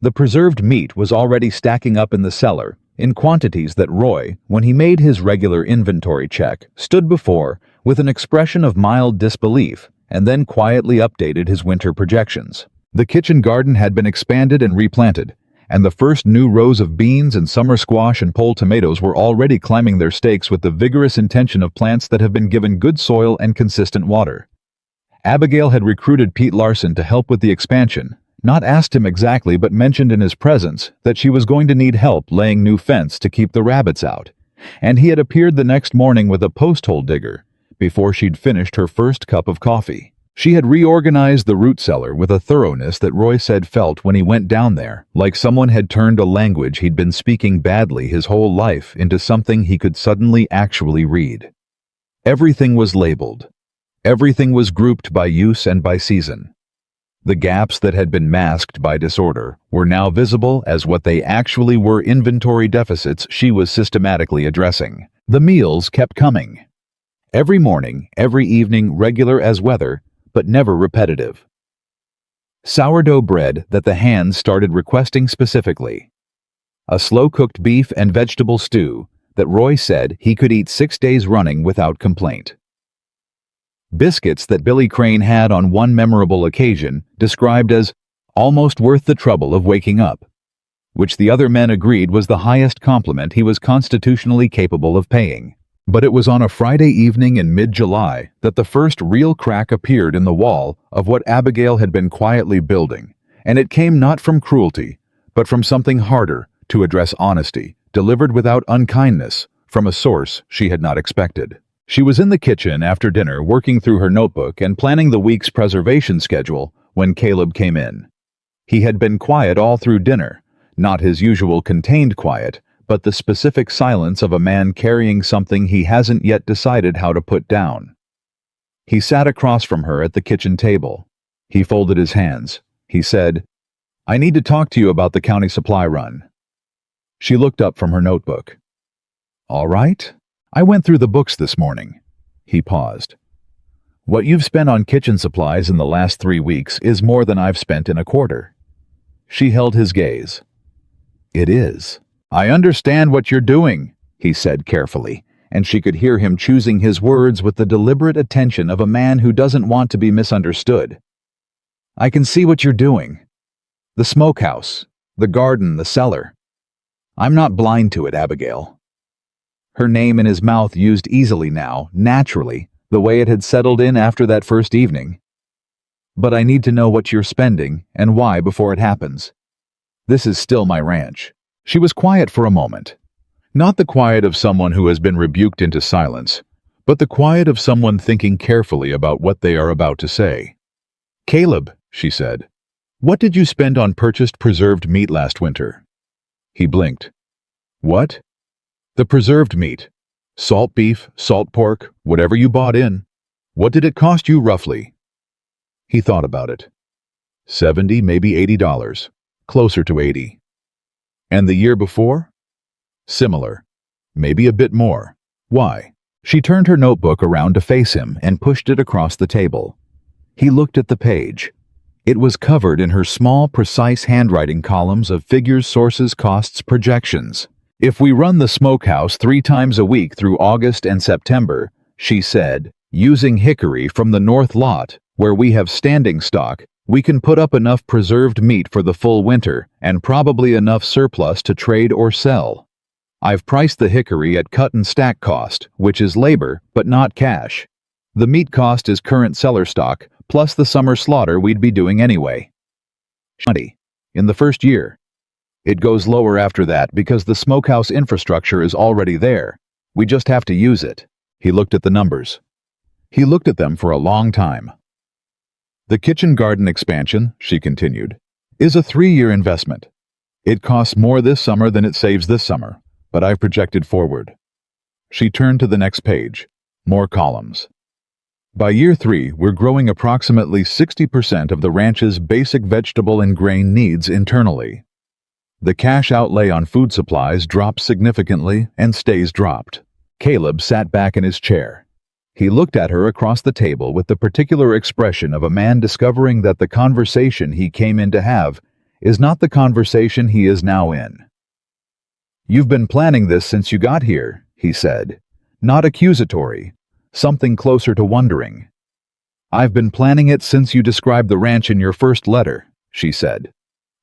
The preserved meat was already stacking up in the cellar in quantities that Roy, when he made his regular inventory check, stood before with an expression of mild disbelief and then quietly updated his winter projections. The kitchen garden had been expanded and replanted, and the first new rows of beans and summer squash and pole tomatoes were already climbing their stakes with the vigorous intention of plants that have been given good soil and consistent water. Abigail had recruited Pete Larson to help with the expansion, not asked him exactly but mentioned in his presence that she was going to need help laying new fence to keep the rabbits out, and he had appeared the next morning with a post-hole digger before she'd finished her first cup of coffee. She had reorganized the root cellar with a thoroughness that Roy said felt when he went down there, like someone had turned a language he'd been speaking badly his whole life into something he could suddenly actually read. Everything was labeled. Everything was grouped by use and by season. The gaps that had been masked by disorder were now visible as what they actually were: inventory deficits she was systematically addressing. The meals kept coming. Every morning, every evening, regular as weather, but never repetitive. Sourdough bread that the hands started requesting specifically. A slow-cooked beef and vegetable stew that Roy said he could eat 6 days running without complaint. Biscuits that Billy Crane had on one memorable occasion described as almost worth the trouble of waking up, which the other men agreed was the highest compliment he was constitutionally capable of paying. But it was on a Friday evening in mid-July that the first real crack appeared in the wall of what Abigail had been quietly building, and it came not from cruelty, but from something harder to address: honesty, delivered without unkindness, from a source she had not expected. She was in the kitchen after dinner working through her notebook and planning the week's preservation schedule when Caleb came in. He had been quiet all through dinner, not his usual contained quiet, but the specific silence of a man carrying something he hasn't yet decided how to put down. He sat across from her at the kitchen table. He folded his hands. He said, "I need to talk to you about the county supply run." She looked up from her notebook. "All right. I went through the books this morning." He paused. "What you've spent on kitchen supplies in the last 3 weeks is more than I've spent in a quarter." She held his gaze. "It is. I understand what you're doing," he said carefully, and she could hear him choosing his words with the deliberate attention of a man who doesn't want to be misunderstood. "I can see what you're doing. The smokehouse, the garden, the cellar. I'm not blind to it, Abigail." Her name in his mouth used easily now, naturally, the way it had settled in after that first evening. "But I need to know what you're spending and why before it happens. This is still my ranch." She was quiet for a moment. Not the quiet of someone who has been rebuked into silence, but the quiet of someone thinking carefully about what they are about to say. "Caleb," she said, "what did you spend on purchased preserved meat last winter?" He blinked. "What?" "The preserved meat. Salt beef, salt pork, whatever you bought in. What did it cost you roughly?" He thought about it. $70, maybe $80. Closer to 80. "And the year before?" "Similar. Maybe a bit more. Why?" She turned her notebook around to face him and pushed it across the table. He looked at the page. It was covered in her small, precise handwriting columns of figures, sources, costs, projections. "If we run the smokehouse 3 times a week through August and September," she said, "using hickory from the north lot, where we have standing stock, We can put up enough preserved meat for the full winter and probably enough surplus to trade or sell. I've priced the hickory at cut and stack cost, which is labor, but not cash. The meat cost is current cellar stock, plus the summer slaughter we'd be doing anyway. Money. In the first year. It goes lower after that because the smokehouse infrastructure is already there. We just have to use it. He looked at the numbers. He looked at them for a long time. The kitchen garden expansion, she continued, is a 3-year investment. It costs more this summer than it saves this summer, but I've projected forward. She turned to the next page. More columns. By year 3, we're growing approximately 60% of the ranch's basic vegetable and grain needs internally. The cash outlay on food supplies drops significantly and stays dropped. Caleb sat back in his chair. He looked at her across the table with the particular expression of a man discovering that the conversation he came in to have is not the conversation he is now in. "You've been planning this since you got here," he said. Not accusatory, something closer to wondering. "I've been planning it since you described the ranch in your first letter," she said.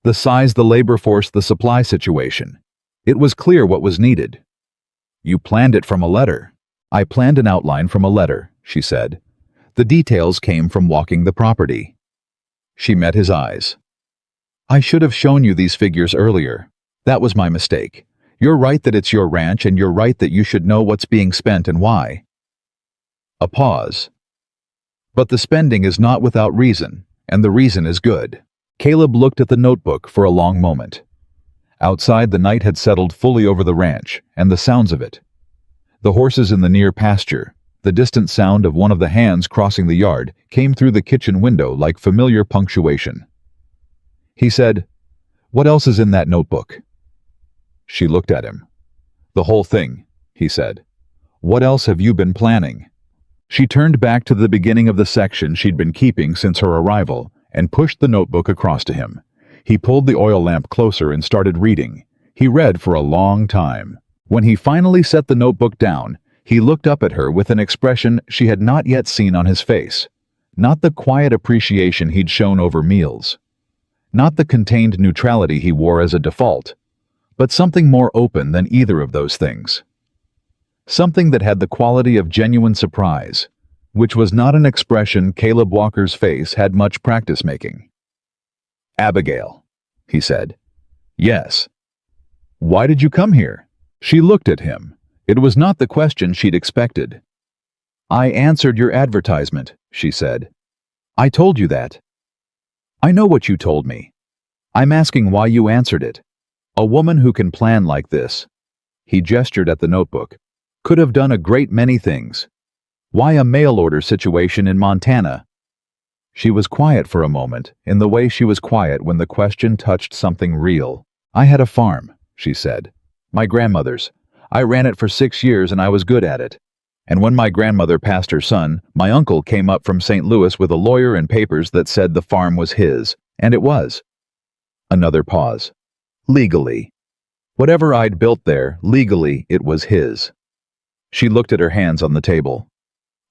The size, the labor force, the supply situation. It was clear what was needed. "You planned it from a letter." "I planned an outline from a letter," she said. "The details came from walking the property." She met his eyes. "I should have shown you these figures earlier. That was my mistake. You're right that it's your ranch, and you're right that you should know what's being spent and why." A pause. "But the spending is not without reason, and the reason is good." Caleb looked at the notebook for a long moment. Outside, the night had settled fully over the ranch, and the sounds of it. The horses in the near pasture, the distant sound of one of the hands crossing the yard, came through the kitchen window like familiar punctuation. He said, "What else is in that notebook?" She looked at him. "The whole thing," he said. "What else have you been planning?" She turned back to the beginning of the section she'd been keeping since her arrival and pushed the notebook across to him. He pulled the oil lamp closer and started reading. He read for a long time. When he finally set the notebook down, he looked up at her with an expression she had not yet seen on his face. Not the quiet appreciation he'd shown over meals. Not the contained neutrality he wore as a default, but something more open than either of those things. Something that had the quality of genuine surprise, which was not an expression Caleb Walker's face had much practice making. "Abigail," he said. "Yes." "Why did you come here?" She looked at him. It was not the question she'd expected. "I answered your advertisement," she said. "I told you that." "I know what you told me. I'm asking why you answered it. A woman who can plan like this," he gestured at the notebook, "could have done a great many things. Why a mail order situation in Montana?" She was quiet for a moment, in the way she was quiet when the question touched something real. "I had a farm," she said. "My grandmother's. I ran it for 6 years and I was good at it. And when my grandmother passed her son, my uncle came up from St. Louis with a lawyer and papers that said the farm was his, and it was." Another pause. "Legally. Whatever I'd built there, legally it was his." She looked at her hands on the table.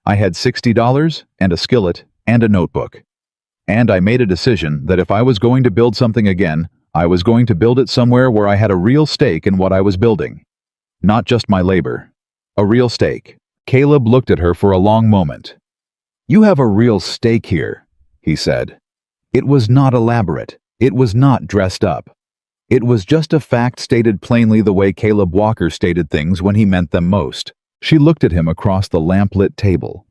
"I had $60 and a skillet and a notebook. And I made a decision that if I was going to build something again, I was going to build it somewhere where I had a real stake in what I was building. Not just my labor. A real stake." Caleb looked at her for a long moment. "You have a real stake here," he said. It was not elaborate. It was not dressed up. It was just a fact stated plainly the way Caleb Walker stated things when he meant them most. She looked at him across the lamp-lit table.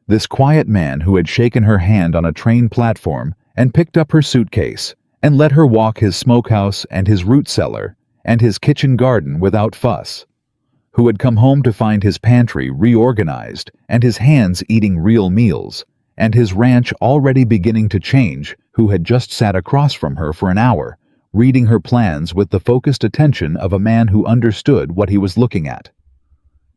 This quiet man who had shaken her hand on a train platform and picked up her suitcase and let her walk his smokehouse and his root cellar and his kitchen garden without fuss. Who had come home to find his pantry reorganized and his hands eating real meals and his ranch already beginning to change, who had just sat across from her for an hour, reading her plans with the focused attention of a man who understood what he was looking at.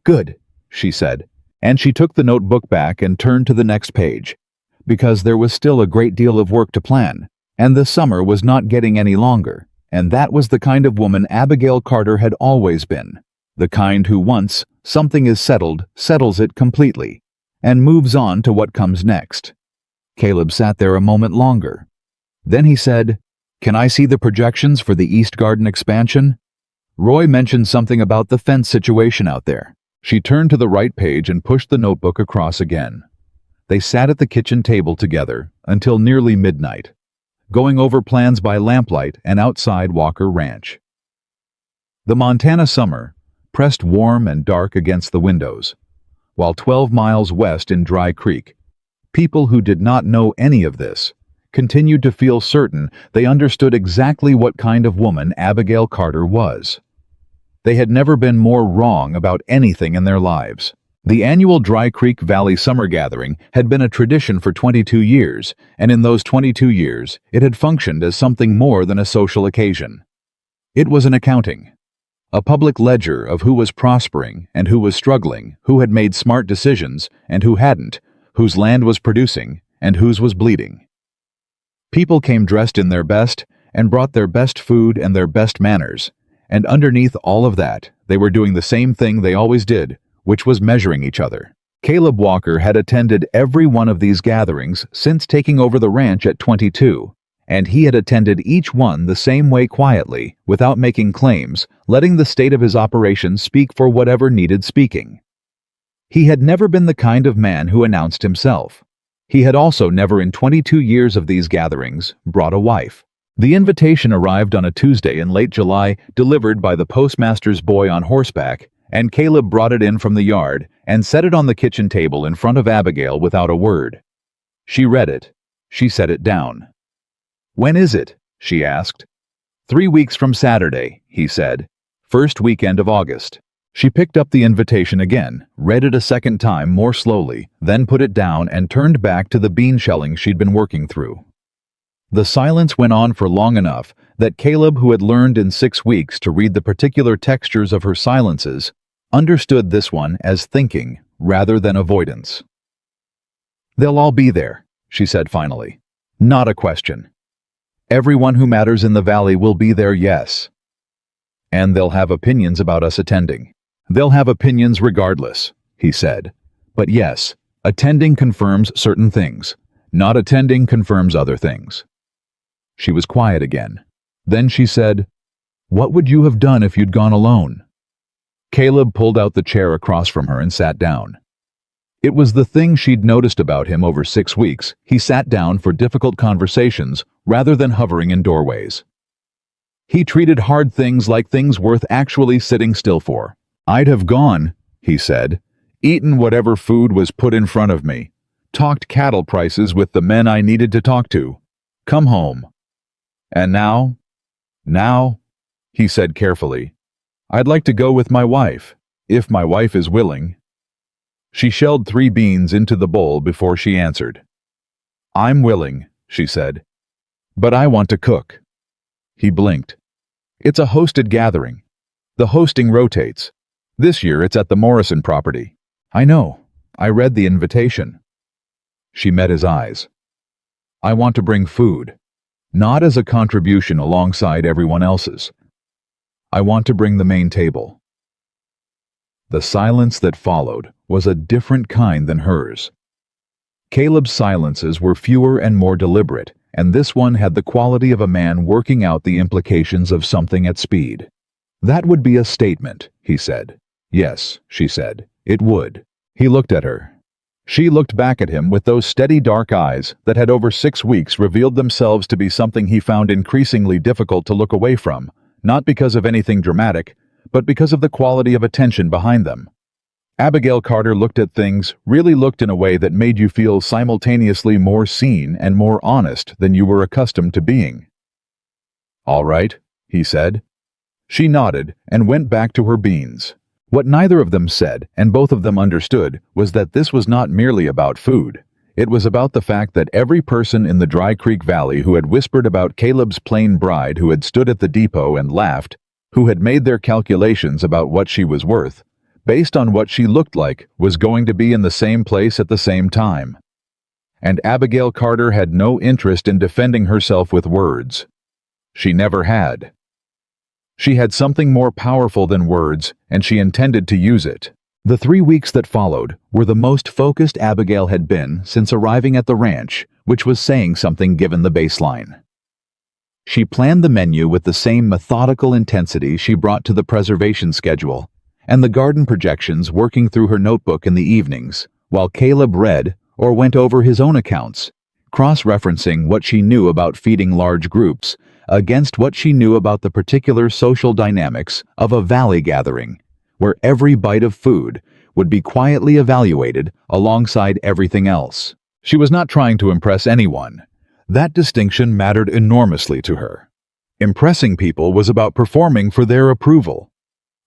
"Good," she said, and she took the notebook back and turned to the next page, because there was still a great deal of work to plan, and the summer was not getting any longer, and that was the kind of woman Abigail Carter had always been, the kind who once something is settled, settles it completely, and moves on to what comes next. Caleb sat there a moment longer. Then he said, "Can I see the projections for the East Garden expansion?" Roy mentioned something about the fence situation out there. She turned to the right page and pushed the notebook across again. They sat at the kitchen table together until nearly midnight, going over plans by lamplight and outside Walker Ranch. The Montana summer pressed warm and dark against the windows, while 12 miles west in Dry Creek, people who did not know any of this continued to feel certain they understood exactly what kind of woman Abigail Carter was. They had never been more wrong about anything in their lives. The annual Dry Creek Valley Summer Gathering had been a tradition for 22 years, and in those 22 years, it had functioned as something more than a social occasion. It was an accounting, a public ledger of who was prospering and who was struggling, who had made smart decisions and who hadn't, whose land was producing and whose was bleeding. People came dressed in their best and brought their best food and their best manners, and underneath all of that, they were doing the same thing they always did, which was measuring each other. Caleb Walker had attended every one of these gatherings since taking over the ranch at 22, and he had attended each one the same way quietly, without making claims, letting the state of his operations speak for whatever needed speaking. He had never been the kind of man who announced himself. He had also never in 22 years of these gatherings brought a wife. The invitation arrived on a Tuesday in late July, delivered by the postmaster's boy on horseback, and Caleb brought it in from the yard and set it on the kitchen table in front of Abigail without a word. She read it. She set it down. "When is it?" she asked. 3 weeks from Saturday," he said. "First weekend of August." She picked up the invitation again, read it a second time more slowly, then put it down and turned back to the bean shelling she'd been working through. The silence went on for long enough that Caleb, who had learned in 6 weeks to read the particular textures of her silences, understood this one as thinking rather than avoidance. "They'll all be there," she said finally. "Not a question. Everyone who matters in the valley will be there, yes. And they'll have opinions about us attending." "They'll have opinions regardless," he said. "But yes, attending confirms certain things. Not attending confirms other things." She was quiet again. Then she said, "What would you have done if you'd gone alone?" Caleb pulled out the chair across from her and sat down. It was the thing she'd noticed about him over 6 weeks. He sat down for difficult conversations rather than hovering in doorways. He treated hard things like things worth actually sitting still for. "I'd have gone," he said, "eaten whatever food was put in front of me, talked cattle prices with the men I needed to talk to, come home. And now, he said carefully, "I'd like to go with my wife, if my wife is willing." She shelled 3 beans into the bowl before she answered. "I'm willing," she said, "but I want to cook." He blinked. "It's a hosted gathering. The hosting rotates. This year it's at the Morrison property." "I know. I read the invitation." She met his eyes. "I want to bring food, not as a contribution alongside everyone else's. I want to bring the main table." The silence that followed was a different kind than hers. Caleb's silences were fewer and more deliberate, and this one had the quality of a man working out the implications of something at speed. "That would be a statement," he said. "Yes," she said, "it would." He looked at her. She looked back at him with those steady dark eyes that had over 6 weeks revealed themselves to be something he found increasingly difficult to look away from, not because of anything dramatic, but because of the quality of attention behind them. Abigail Carter looked at things, really looked in a way that made you feel simultaneously more seen and more honest than you were accustomed to being. "All right," he said. She nodded and went back to her beans. What neither of them said, and both of them understood, was that this was not merely about food. It was about the fact that every person in the Dry Creek Valley who had whispered about Caleb's plain bride who had stood at the depot and laughed, who had made their calculations about what she was worth, based on what she looked like, was going to be in the same place at the same time. And Abigail Carter had no interest in defending herself with words. She never had. She had something more powerful than words, and she intended to use it. The 3 weeks that followed were the most focused Abigail had been since arriving at the ranch, which was saying something given the baseline. She planned the menu with the same methodical intensity she brought to the preservation schedule, and the garden projections working through her notebook in the evenings, while Caleb read or went over his own accounts, cross-referencing what she knew about feeding large groups against what she knew about the particular social dynamics of a valley gathering, where every bite of food would be quietly evaluated alongside everything else. She was not trying to impress anyone. That distinction mattered enormously to her. Impressing people was about performing for their approval.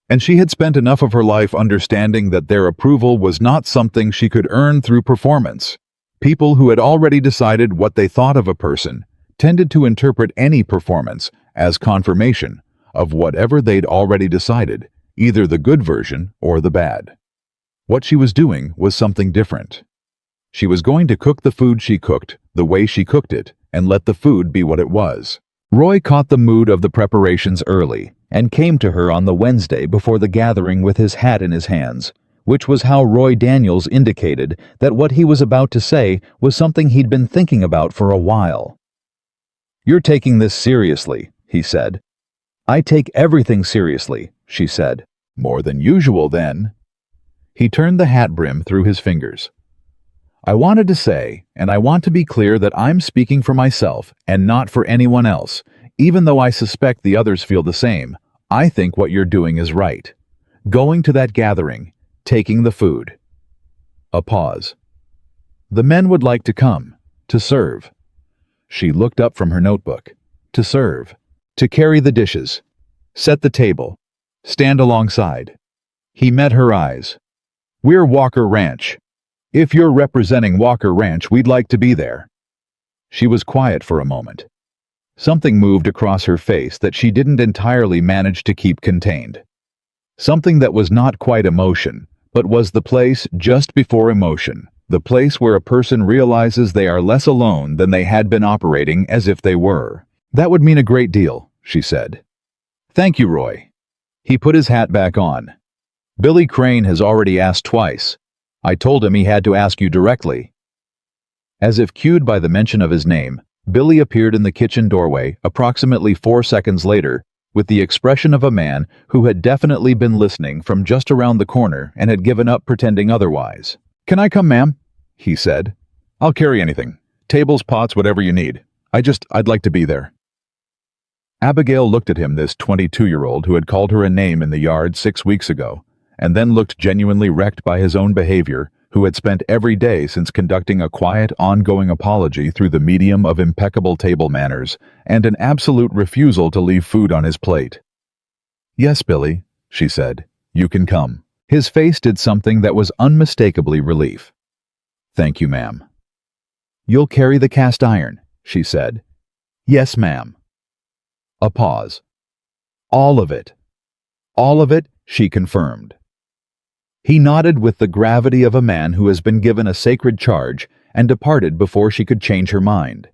And she had spent enough of her life understanding that their approval was not something she could earn through performance. People who had already decided what they thought of a person tended to interpret any performance as confirmation of whatever they'd already decided, either the good version or the bad. What she was doing was something different. She was going to cook the food she cooked the way she cooked it and let the food be what it was. Roy caught the mood of the preparations early and came to her on the Wednesday before the gathering with his hat in his hands, which was how Roy Daniels indicated that what he was about to say was something he'd been thinking about for a while. "You're taking this seriously," he said. "I take everything seriously," she said. "More than usual, then." He turned the hat brim through his fingers. "I wanted to say, and I want to be clear that I'm speaking for myself and not for anyone else, even though I suspect the others feel the same. I think what you're doing is right. Going to that gathering, taking the food." A pause. "The men would like to come, to serve." She looked up from her notebook. "To serve, to carry the dishes, set the table, stand alongside." He met her eyes. "We're Walker Ranch. If you're representing Walker Ranch, we'd like to be there." She was quiet for a moment. Something moved across her face that she didn't entirely manage to keep contained. Something that was not quite emotion, but was the place just before emotion, the place where a person realizes they are less alone than they had been operating as if they were. "That would mean a great deal," she said. "Thank you, Roy." He put his hat back on. "Billy Crane has already asked twice. I told him he had to ask you directly." As if cued by the mention of his name, Billy appeared in the kitchen doorway approximately 4 seconds later with the expression of a man who had definitely been listening from just around the corner and had given up pretending otherwise. "Can I come, ma'am?" he said. "I'll carry anything. Tables, pots, whatever you need. I'd like to be there." Abigail looked at him, this 22-year-old who had called her a name in the yard 6 weeks ago, and then looked genuinely wrecked by his own behavior, who had spent every day since conducting a quiet, ongoing apology through the medium of impeccable table manners and an absolute refusal to leave food on his plate. "Yes, Billy," she said, "you can come." His face did something that was unmistakably relief. "Thank you, ma'am." "You'll carry the cast iron," she said. "Yes, ma'am." A pause. "All of it." "All of it," she confirmed. He nodded with the gravity of a man who has been given a sacred charge and departed before she could change her mind.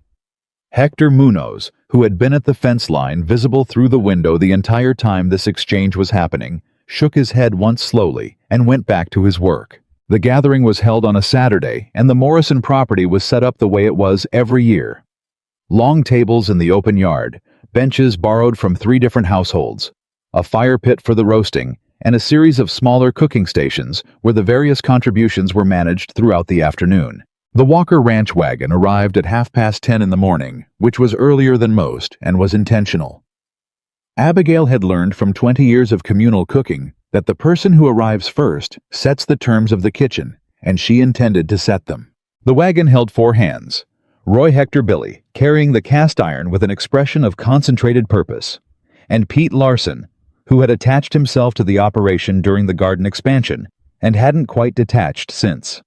Hector Munoz, who had been at the fence line visible through the window the entire time this exchange was happening, shook his head once slowly and went back to his work. The gathering was held on a Saturday, and the Morrison property was set up the way it was every year. Long tables in the open yard, benches borrowed from 3 different households, a fire pit for the roasting, and a series of smaller cooking stations where the various contributions were managed throughout the afternoon. The Walker Ranch wagon arrived at 10:30 in the morning, which was earlier than most and was intentional. Abigail had learned from 20 years of communal cooking that the person who arrives first sets the terms of the kitchen, and she intended to set them. The wagon held 4 hands. Roy Hector Billy, carrying the cast iron with an expression of concentrated purpose, and Pete Larson, who had attached himself to the operation during the garden expansion and hadn't quite detached since.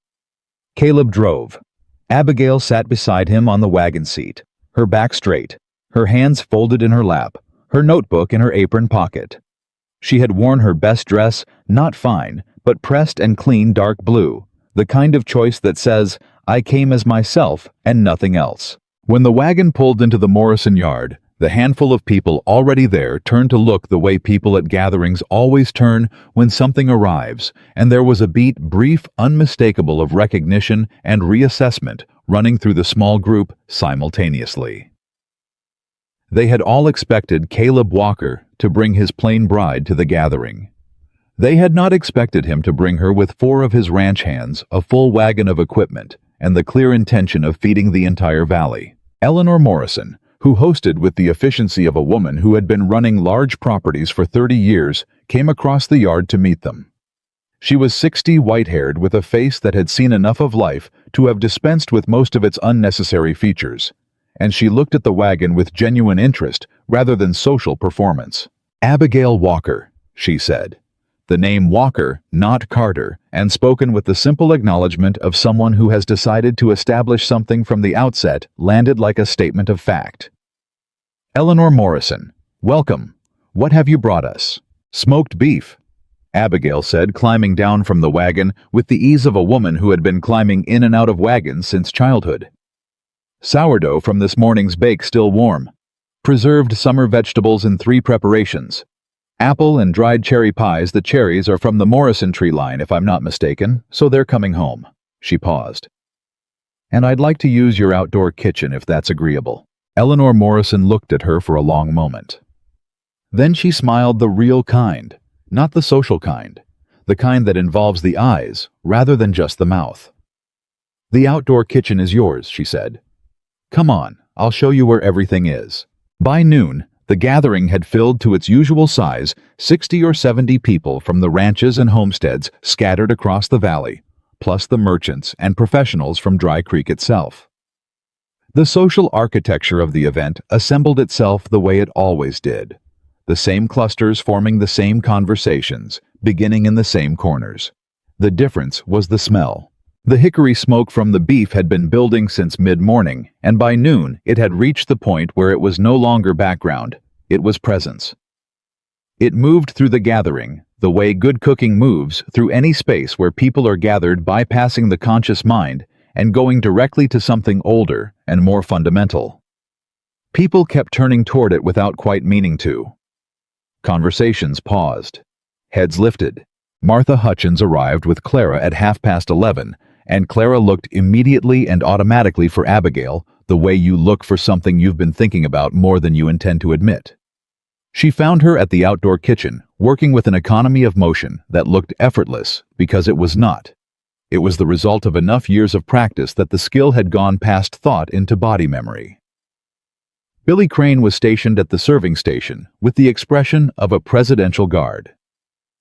Caleb drove. Abigail sat beside him on the wagon seat, her back straight, her hands folded in her lap, her notebook in her apron pocket. She had worn her best dress, not fine, but pressed and clean dark blue, the kind of choice that says, "I came as myself and nothing else." When the wagon pulled into the Morrison yard, the handful of people already there turned to look the way people at gatherings always turn when something arrives, and there was a beat brief, unmistakable of recognition and reassessment running through the small group simultaneously. They had all expected Caleb Walker to bring his plain bride to the gathering. They had not expected him to bring her with 4 of his ranch hands, a full wagon of equipment, and the clear intention of feeding the entire valley. Eleanor Morrison, who hosted with the efficiency of a woman who had been running large properties for 30 years, came across the yard to meet them. She was 60, white-haired, with a face that had seen enough of life to have dispensed with most of its unnecessary features, and she looked at the wagon with genuine interest rather than social performance. "Abigail Walker," she said. The name Walker, not Carter, and spoken with the simple acknowledgement of someone who has decided to establish something from the outset, landed like a statement of fact. "Eleanor Morrison, welcome. What have you brought us?" "Smoked beef," Abigail said, climbing down from the wagon with the ease of a woman who had been climbing in and out of wagons since childhood. "Sourdough from this morning's bake still warm. Preserved summer vegetables in 3 preparations. Apple and dried cherry pies. The cherries are from the Morrison tree line, if I'm not mistaken, so they're coming home." She paused. "And I'd like to use your outdoor kitchen if that's agreeable." Eleanor Morrison looked at her for a long moment. Then she smiled, the real kind, not the social kind, the kind that involves the eyes rather than just the mouth. "The outdoor kitchen is yours," she said. "Come on, I'll show you where everything is." By noon, the gathering had filled to its usual size, 60 or 70 people from the ranches and homesteads scattered across the valley, plus the merchants and professionals from Dry Creek itself. The social architecture of the event assembled itself the way it always did, the same clusters forming the same conversations, beginning in the same corners. The difference was the smell. The hickory smoke from the beef had been building since mid-morning, and by noon it had reached the point where it was no longer background, it was presence. It moved through the gathering, the way good cooking moves through any space where people are gathered, bypassing the conscious mind and going directly to something older and more fundamental. People kept turning toward it without quite meaning to. Conversations paused. Heads lifted. Martha Hutchins arrived with Clara at 11:30, and Clara looked immediately and automatically for Abigail, the way you look for something you've been thinking about more than you intend to admit. She found her at the outdoor kitchen, working with an economy of motion that looked effortless because it was not. It was the result of enough years of practice that the skill had gone past thought into body memory. Billy Crane was stationed at the serving station with the expression of a presidential guard.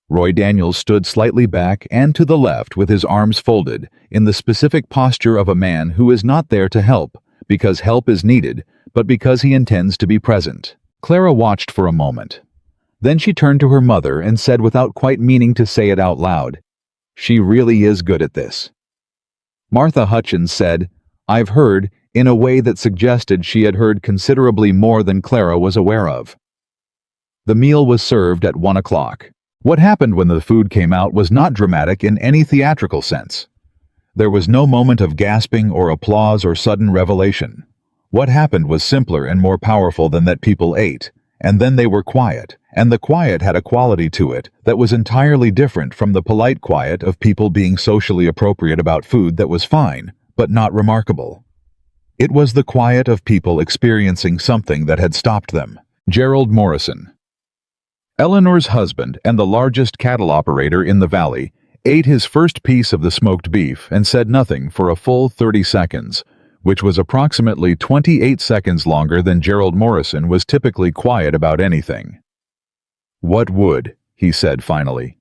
Roy Daniels stood slightly back and to the left with his arms folded, in the specific posture of a man who is not there to help because help is needed, but because he intends to be present. Clara watched for a moment. Then she turned to her mother and said, without quite meaning to say it out loud, "She really is good at this." Martha Hutchins said, "I've heard," in a way that suggested she had heard considerably more than Clara was aware of. The meal was served at 1 o'clock. What happened when the food came out was not dramatic in any theatrical sense. There was no moment of gasping or applause or sudden revelation. What happened was simpler and more powerful than that. People ate, and then they were quiet, and the quiet had a quality to it that was entirely different from the polite quiet of people being socially appropriate about food that was fine, but not remarkable. It was the quiet of people experiencing something that had stopped them. Gerald Morrison, Eleanor's husband and the largest cattle operator in the valley, ate his first piece of the smoked beef and said nothing for a full 30 seconds, which was approximately 28 seconds longer than Gerald Morrison was typically quiet about anything. "What wood?" he said finally.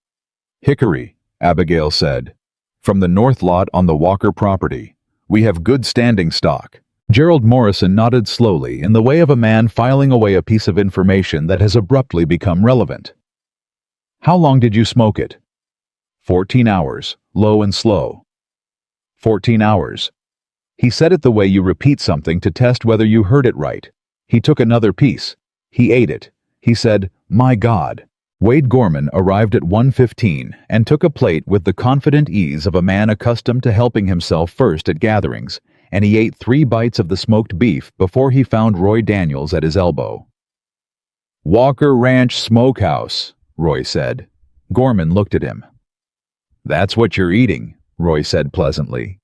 "Hickory," Abigail said. "From the north lot on the Walker property. We have good standing stock." Gerald Morrison nodded slowly in the way of a man filing away a piece of information that has abruptly become relevant. "How long did you smoke it?" 14 hours, low and slow." 14 hours. He said it the way you repeat something to test whether you heard it right. He took another piece. He ate it. He said, "My God." Wade Gorman arrived at 1:15 and took a plate with the confident ease of a man accustomed to helping himself first at gatherings, and he ate 3 bites of the smoked beef before he found Roy Daniels at his elbow. "Walker Ranch Smokehouse," Roy said. Gorman looked at him. "That's what you're eating," Roy said pleasantly.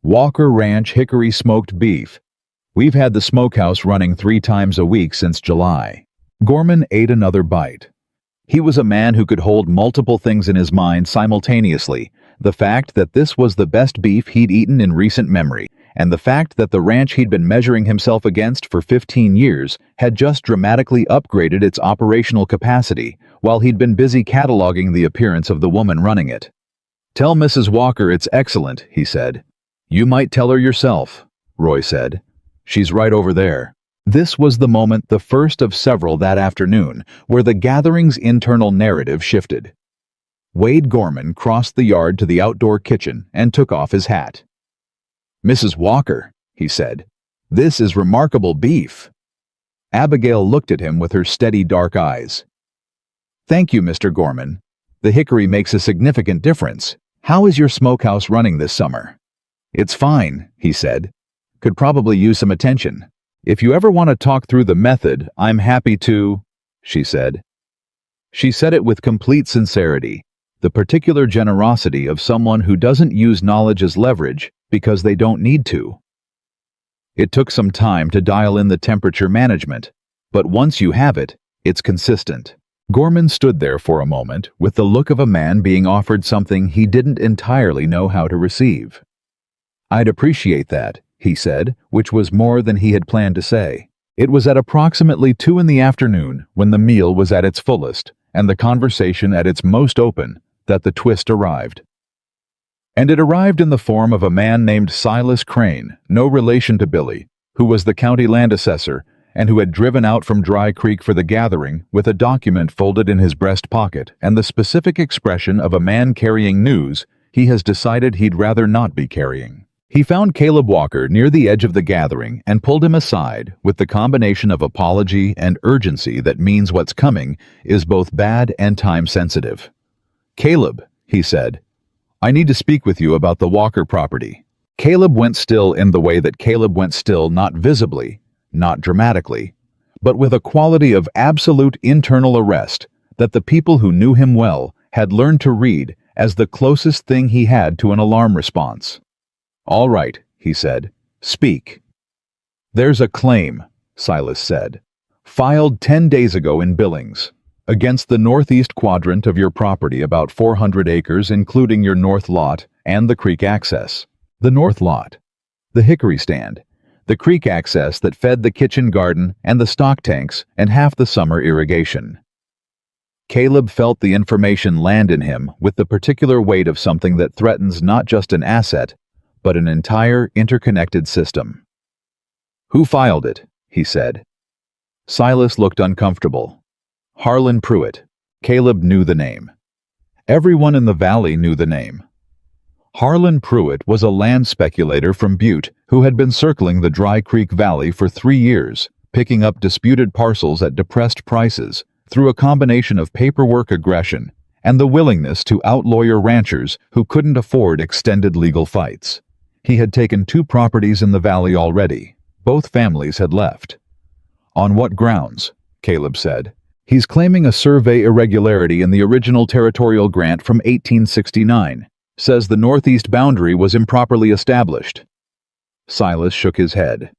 "Walker Ranch hickory smoked beef. We've had the smokehouse running 3 times a week since July. Gorman ate another bite. He was a man who could hold multiple things in his mind simultaneously. The fact that this was the best beef he'd eaten in recent memory, and the fact that the ranch he'd been measuring himself against for 15 years had just dramatically upgraded its operational capacity while he'd been busy cataloging the appearance of the woman running it. "Tell Mrs. Walker it's excellent," he said. "You might tell her yourself," Roy said. "She's right over there." This was the moment, the first of several that afternoon, where the gathering's internal narrative shifted. Wade Gorman crossed the yard to the outdoor kitchen and took off his hat. "Mrs. Walker," he said, "this is remarkable beef." Abigail looked at him with her steady dark eyes. "Thank you, Mr. Gorman. The hickory makes a significant difference. How is your smokehouse running this summer?" "It's fine," he said. "Could probably use some attention. If you ever want to talk through the method, I'm happy to," she said. She said it with complete sincerity, the particular generosity of someone who doesn't use knowledge as leverage because they don't need to. It took some time to dial in the temperature management, but once you have it, it's consistent. Gorman stood there for a moment with the look of a man being offered something he didn't entirely know how to receive. "I'd appreciate that," he said, which was more than he had planned to say. It was at approximately 2 in the afternoon, when the meal was at its fullest and the conversation at its most open, that the twist arrived. And it arrived in the form of a man named Silas Crane, no relation to Billy, who was the county land assessor and who had driven out from Dry Creek for the gathering with a document folded in his breast pocket and the specific expression of a man carrying news he has decided he'd rather not be carrying. He found Caleb Walker near the edge of the gathering and pulled him aside with the combination of apology and urgency that means what's coming is both bad and time-sensitive. "Caleb," he said, "I need to speak with you about the Walker property." Caleb went still in the way that Caleb went still, not visibly, not dramatically, but with a quality of absolute internal arrest that the people who knew him well had learned to read as the closest thing he had to an alarm response. "All right," he said, "speak." "There's a claim," Silas said, "filed 10 days ago in Billings, against the northeast quadrant of your property, about 400 acres, including your north lot and the creek access. The north lot, the hickory stand, the creek access that fed the kitchen garden and the stock tanks and half the summer irrigation." Caleb felt the information land in him with the particular weight of something that threatens not just an asset, but an entire interconnected system. "Who filed it?" he said. Silas looked uncomfortable. Harlan Pruitt. Caleb knew the name. Everyone in the valley knew the name. Harlan Pruitt was a land speculator from Butte who had been circling the Dry Creek Valley for 3 years, picking up disputed parcels at depressed prices through a combination of paperwork aggression and the willingness to outlawyer ranchers who couldn't afford extended legal fights. He had taken 2 properties in the valley already. Both families had left. "On what grounds?" Caleb said. "He's claiming a survey irregularity in the original territorial grant from 1869. Says the northeast boundary was improperly established." Silas shook his head.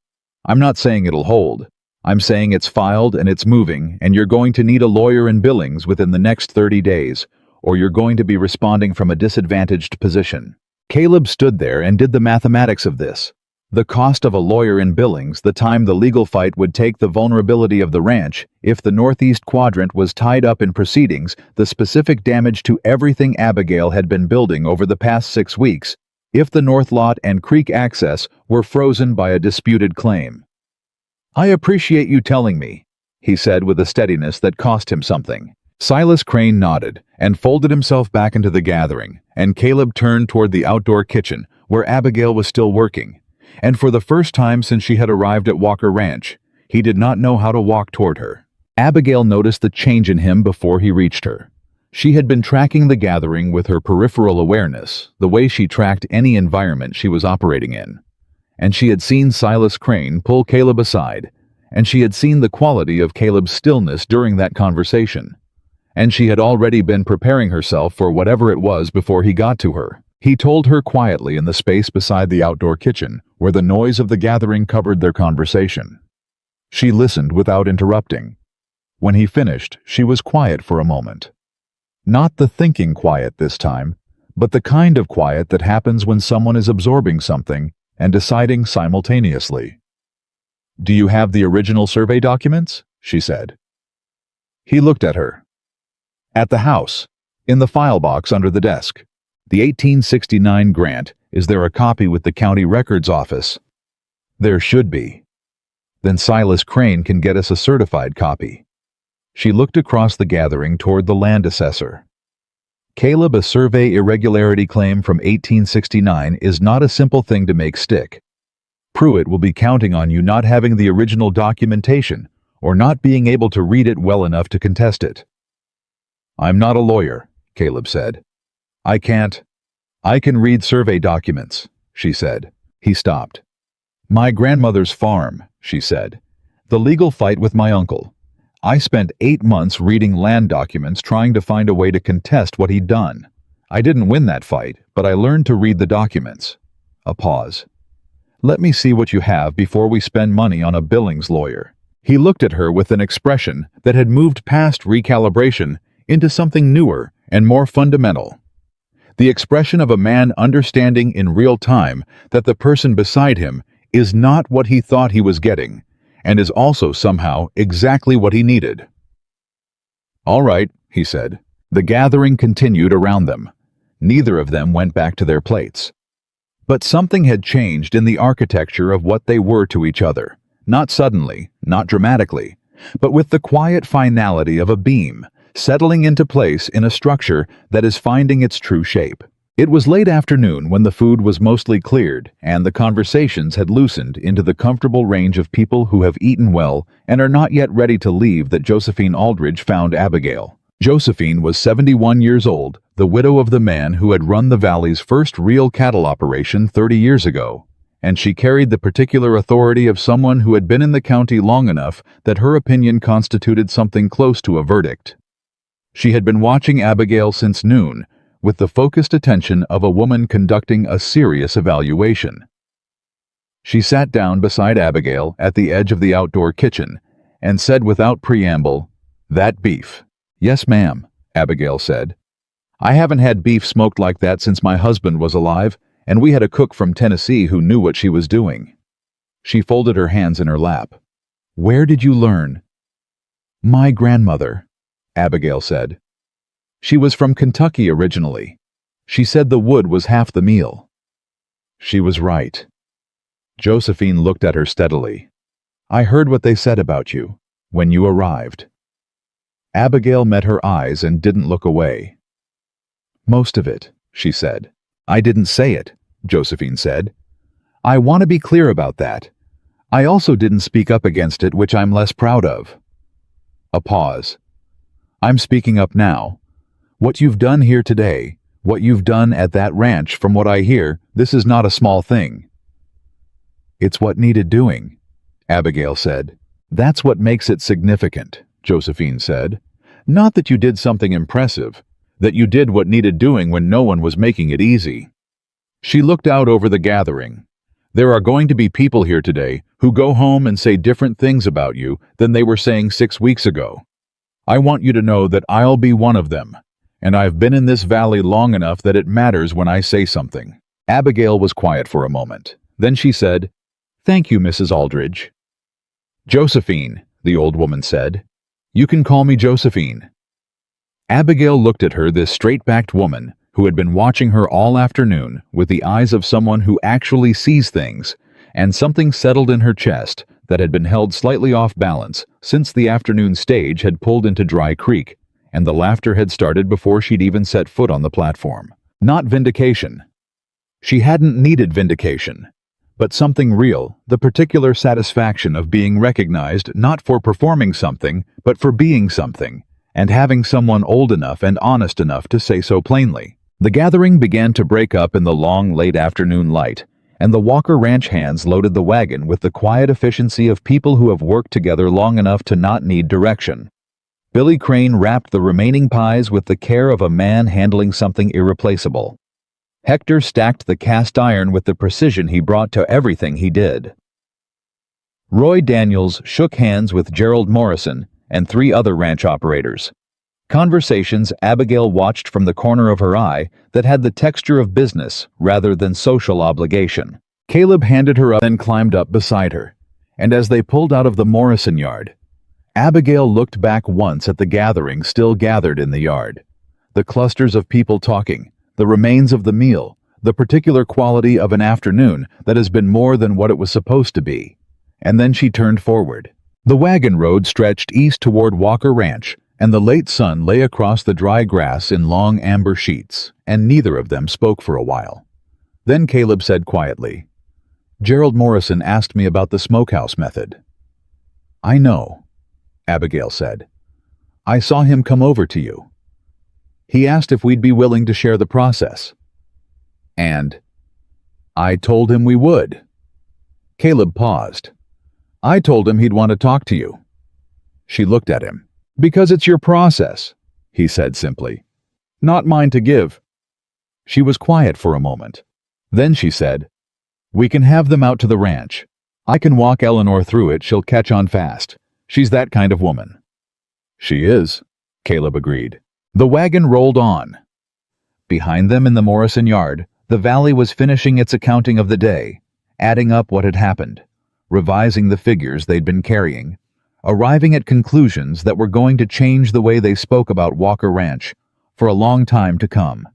"I'm not saying it'll hold. I'm saying it's filed and it's moving, and you're going to need a lawyer in Billings within the next 30 days, or you're going to be responding from a disadvantaged position." Caleb stood there and did the mathematics of this. The cost of a lawyer in Billings, the time the legal fight would take, the vulnerability of the ranch, if the northeast quadrant was tied up in proceedings, the specific damage to everything Abigail had been building over the past 6 weeks, if the north lot and creek access were frozen by a disputed claim. "I appreciate you telling me," he said with a steadiness that cost him something. Silas Crane nodded and folded himself back into the gathering, and Caleb turned toward the outdoor kitchen where Abigail was still working. And for the first time since she had arrived at Walker Ranch, he did not know how to walk toward her. Abigail noticed the change in him before he reached her. She had been tracking the gathering with her peripheral awareness, the way she tracked any environment she was operating in. And she had seen Silas Crane pull Caleb aside, and she had seen the quality of Caleb's stillness during that conversation. And she had already been preparing herself for whatever it was before he got to her. He told her quietly in the space beside the outdoor kitchen, where the noise of the gathering covered their conversation. She listened without interrupting. When he finished, she was quiet for a moment. Not the thinking quiet this time, but the kind of quiet that happens when someone is absorbing something and deciding simultaneously. "Do you have the original survey documents?" she said. He looked at her. "At the house, in the file box under the desk. The 1869 grant, is there a copy with the county records office?" "There should be." "Then Silas Crane can get us a certified copy." She looked across the gathering toward the land assessor. "Caleb, a survey irregularity claim from 1869 is not a simple thing to make stick. Pruitt will be counting on you not having the original documentation or not being able to read it well enough to contest it." "I'm not a lawyer," Caleb said. I can read survey documents," she said. He stopped. "My grandmother's farm," she said. "The legal fight with my uncle. I spent 8 months reading land documents trying to find a way to contest what he'd done. I didn't win that fight, but I learned to read the documents." A pause. "Let me see what you have before we spend money on a Billings lawyer." He looked at her with an expression that had moved past recalibration into something newer and more fundamental. The expression of a man understanding in real time that the person beside him is not what he thought he was getting, and is also somehow exactly what he needed. "All right," he said. The gathering continued around them. Neither of them went back to their plates. But something had changed in the architecture of what they were to each other, not suddenly, not dramatically, but with the quiet finality of a beam, settling into place in a structure that is finding its true shape. It was late afternoon when the food was mostly cleared and the conversations had loosened into the comfortable range of people who have eaten well and are not yet ready to leave that Josephine Aldridge found Abigail. Josephine was 71 years old, the widow of the man who had run the valley's first real cattle operation 30 years ago, and she carried the particular authority of someone who had been in the county long enough that her opinion constituted something close to a verdict. She had been watching Abigail since noon, with the focused attention of a woman conducting a serious evaluation. She sat down beside Abigail at the edge of the outdoor kitchen and said without preamble, "That beef." "Yes, ma'am," Abigail said. "I haven't had beef smoked like that since my husband was alive, and we had a cook from Tennessee who knew what she was doing." She folded her hands in her lap. "Where did you learn?" "My grandmother," Abigail said. "She was from Kentucky originally. She said the wood was half the meal." She was right. Josephine looked at her steadily. "I heard what they said about you when you arrived." Abigail met her eyes and didn't look away. "Most of it," she said. "I didn't say it," Josephine said. "I want to be clear about that. I also didn't speak up against it, which I'm less proud of." A pause. "I'm speaking up now. What you've done here today, what you've done at that ranch, from what I hear, this is not a small thing." "It's what needed doing," Abigail said. "That's what makes it significant," Josephine said. "Not that you did something impressive, that you did what needed doing when no one was making it easy." She looked out over the gathering. "There are going to be people here today who go home and say different things about you than they were saying 6 weeks ago. I want you to know that I'll be one of them, and I've been in this valley long enough that it matters when I say something." Abigail was quiet for a moment. Then she said, "Thank you, Mrs. Aldridge." "Josephine," the old woman said. "You can call me Josephine." Abigail looked at her, this straight-backed woman who had been watching her all afternoon with the eyes of someone who actually sees things, and something settled in her chest that had been held slightly off balance since the afternoon stage had pulled into Dry Creek, and the laughter had started before she'd even set foot on the platform. Not vindication. She hadn't needed vindication, but something real, the particular satisfaction of being recognized not for performing something, but for being something, and having someone old enough and honest enough to say so plainly. The gathering began to break up in the long, late afternoon light, and the Walker Ranch hands loaded the wagon with the quiet efficiency of people who have worked together long enough to not need direction. Billy Crane wrapped the remaining pies with the care of a man handling something irreplaceable. Hector stacked the cast iron with the precision he brought to everything he did. Roy Daniels shook hands with Gerald Morrison and 3 other ranch operators. Conversations Abigail watched from the corner of her eye that had the texture of business rather than social obligation. Caleb handed her up and climbed up beside her, and as they pulled out of the Morrison yard, Abigail looked back once at the gathering still gathered in the yard. The clusters of people talking, the remains of the meal, the particular quality of an afternoon that has been more than what it was supposed to be. And then she turned forward. The wagon road stretched east toward Walker Ranch, and the late sun lay across the dry grass in long amber sheets, and neither of them spoke for a while. Then Caleb said quietly, "Gerald Morrison asked me about the smokehouse method." "I know," Abigail said. "I saw him come over to you. He asked if we'd be willing to share the process. And I told him we would." Caleb paused. "I told him he'd want to talk to you." She looked at him. "Because it's your process," he said simply. "Not mine to give." She was quiet for a moment. Then she said, "We can have them out to the ranch. I can walk Eleanor through it. She'll catch on fast. She's that kind of woman." "She is," Caleb agreed. The wagon rolled on. Behind them in the Morrison yard, the valley was finishing its accounting of the day, adding up what had happened, revising the figures they'd been carrying, arriving at conclusions that were going to change the way they spoke about Walker Ranch for a long time to come.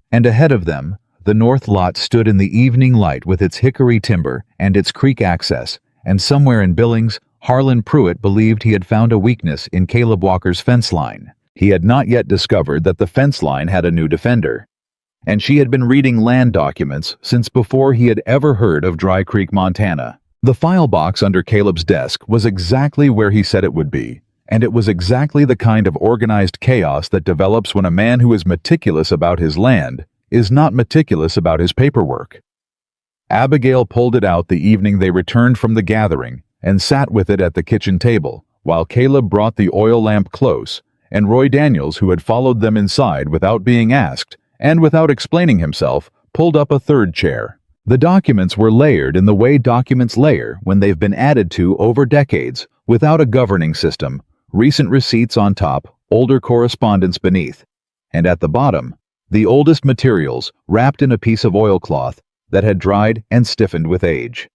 And ahead of them, the north lot stood in the evening light with its hickory timber and its creek access, and somewhere in Billings, Harlan Pruitt believed he had found a weakness in Caleb Walker's fence line. He had not yet discovered that the fence line had a new defender, and she had been reading land documents since before he had ever heard of Dry Creek, Montana. The file box under Caleb's desk was exactly where he said it would be, and it was exactly the kind of organized chaos that develops when a man who is meticulous about his land is not meticulous about his paperwork. Abigail pulled it out the evening they returned from the gathering and sat with it at the kitchen table, while Caleb brought the oil lamp close, and Roy Daniels, who had followed them inside without being asked and without explaining himself, pulled up a third chair. The documents were layered in the way documents layer when they've been added to over decades without a governing system, recent receipts on top, older correspondence beneath, and at the bottom, the oldest materials wrapped in a piece of oilcloth that had dried and stiffened with age.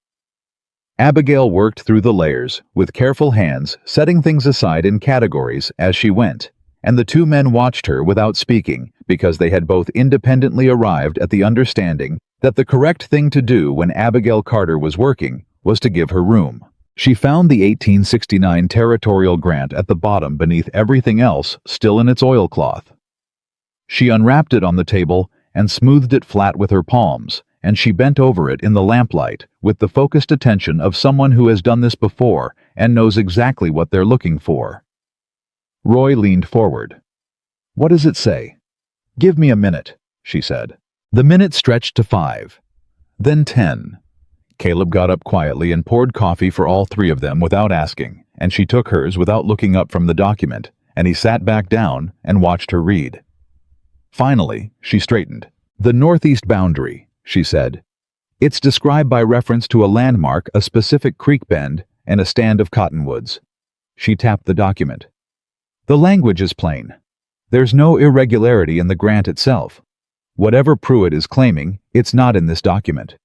Abigail worked through the layers with careful hands, setting things aside in categories as she went, and the 2 men watched her without speaking because they had both independently arrived at the understanding that the correct thing to do when Abigail Carter was working was to give her room. She found the 1869 territorial grant at the bottom beneath everything else still in its oilcloth. She unwrapped it on the table and smoothed it flat with her palms, and she bent over it in the lamplight with the focused attention of someone who has done this before and knows exactly what they're looking for. Roy leaned forward. "What does it say?" "Give me a minute," she said. The minute stretched to 5, then 10. Caleb got up quietly and poured coffee for all 3 of them without asking, and she took hers without looking up from the document, and he sat back down and watched her read. Finally, she straightened. "The northeast boundary," she said. "It's described by reference to a landmark, a specific creek bend, and a stand of cottonwoods." She tapped the document. "The language is plain. There's no irregularity in the grant itself. Whatever Pruitt is claiming, it's not in this document."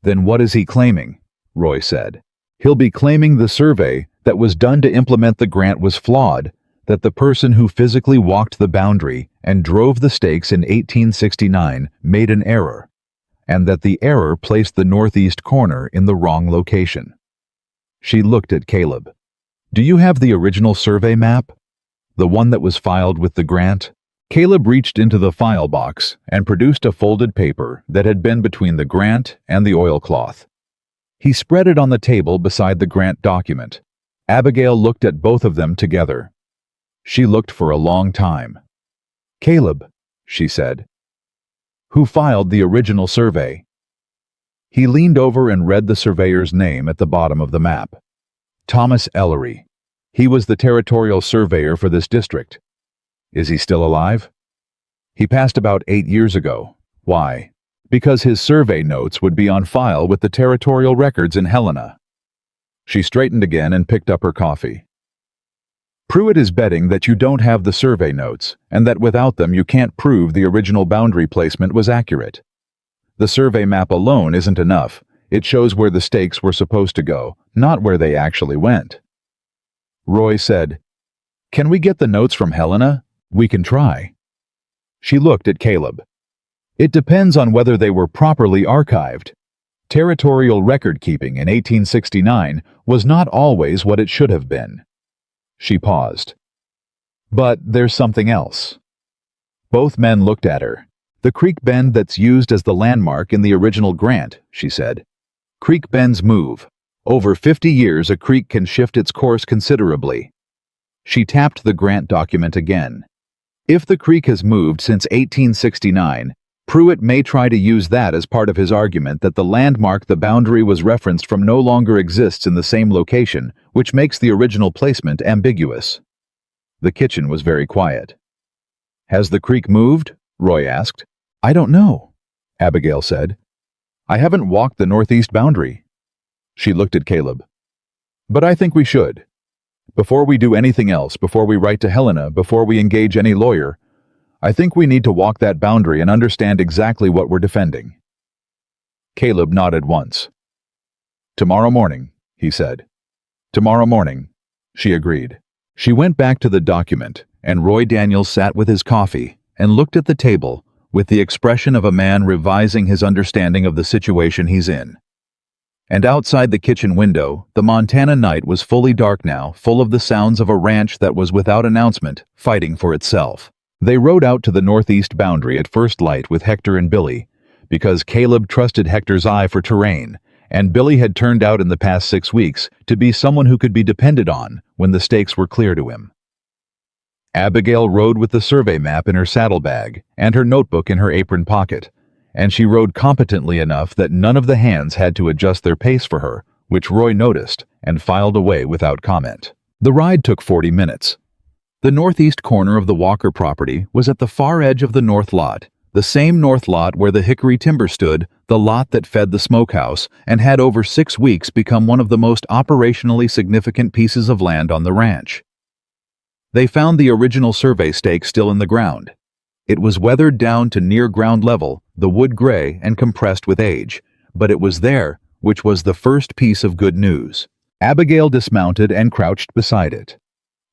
"Then what is he claiming?" Roy said. "He'll be claiming the survey that was done to implement the grant was flawed, that the person who physically walked the boundary and drove the stakes in 1869 made an error, and that the error placed the northeast corner in the wrong location." She looked at Caleb. "Do you have the original survey map? The one that was filed with the grant?" Caleb reached into the file box and produced a folded paper that had been between the grant and the oilcloth. He spread it on the table beside the grant document. Abigail looked at both of them together. She looked for a long time. "Caleb," she said, "who filed the original survey?" He leaned over and read the surveyor's name at the bottom of the map. Thomas Ellery. He was the territorial surveyor for this district. "Is he still alive?" "He passed about 8 years ago," Why? Because his survey notes would be on file with the territorial records in Helena. She straightened again and picked up her coffee. Pruitt is betting that you don't have the survey notes, and that without them you can't prove the original boundary placement was accurate. The survey map alone isn't enough. It shows where the stakes were supposed to go, not where they actually went. Roy said, "Can we get the notes from Helena? We can try." She looked at Caleb. "It depends on whether they were properly archived. Territorial record-keeping in 1869 was not always what it should have been." She paused. "But there's something else." Both men looked at her. "The creek bend that's used as the landmark in the original grant," she said. "Creek bends move. Over 50 years a creek can shift its course considerably." She tapped the grant document again. "If the creek has moved since 1869, Pruitt may try to use that as part of his argument that the landmark the boundary was referenced from no longer exists in the same location, which makes the original placement ambiguous." The kitchen was very quiet. "Has the creek moved?" Roy asked. "I don't know," Abigail said. "I haven't walked the northeast boundary." She looked at Caleb. "But I think we should. Before we do anything else, before we write to Helena, before we engage any lawyer, I think we need to walk that boundary and understand exactly what we're defending." Caleb nodded once. "Tomorrow morning," he said. "Tomorrow morning," she agreed. She went back to the document, and Roy Daniels sat with his coffee and looked at the table with the expression of a man revising his understanding of the situation he's in. And outside the kitchen window, the Montana night was fully dark now, full of the sounds of a ranch that was without announcement, fighting for itself. They rode out to the northeast boundary at first light with Hector and Billy, because Caleb trusted Hector's eye for terrain, and Billy had turned out in the past 6 weeks to be someone who could be depended on when the stakes were clear to him. Abigail rode with the survey map in her saddlebag and her notebook in her apron pocket, and she rode competently enough that none of the hands had to adjust their pace for her, which Roy noticed and filed away without comment. The ride took 40 minutes. The northeast corner of the Walker property was at the far edge of the north lot, the same north lot where the hickory timber stood, the lot that fed the smokehouse, and had over 6 weeks become one of the most operationally significant pieces of land on the ranch. They found the original survey stake still in the ground. It was weathered down to near ground level, the wood gray and compressed with age, but it was there, which was the first piece of good news. Abigail dismounted and crouched beside it.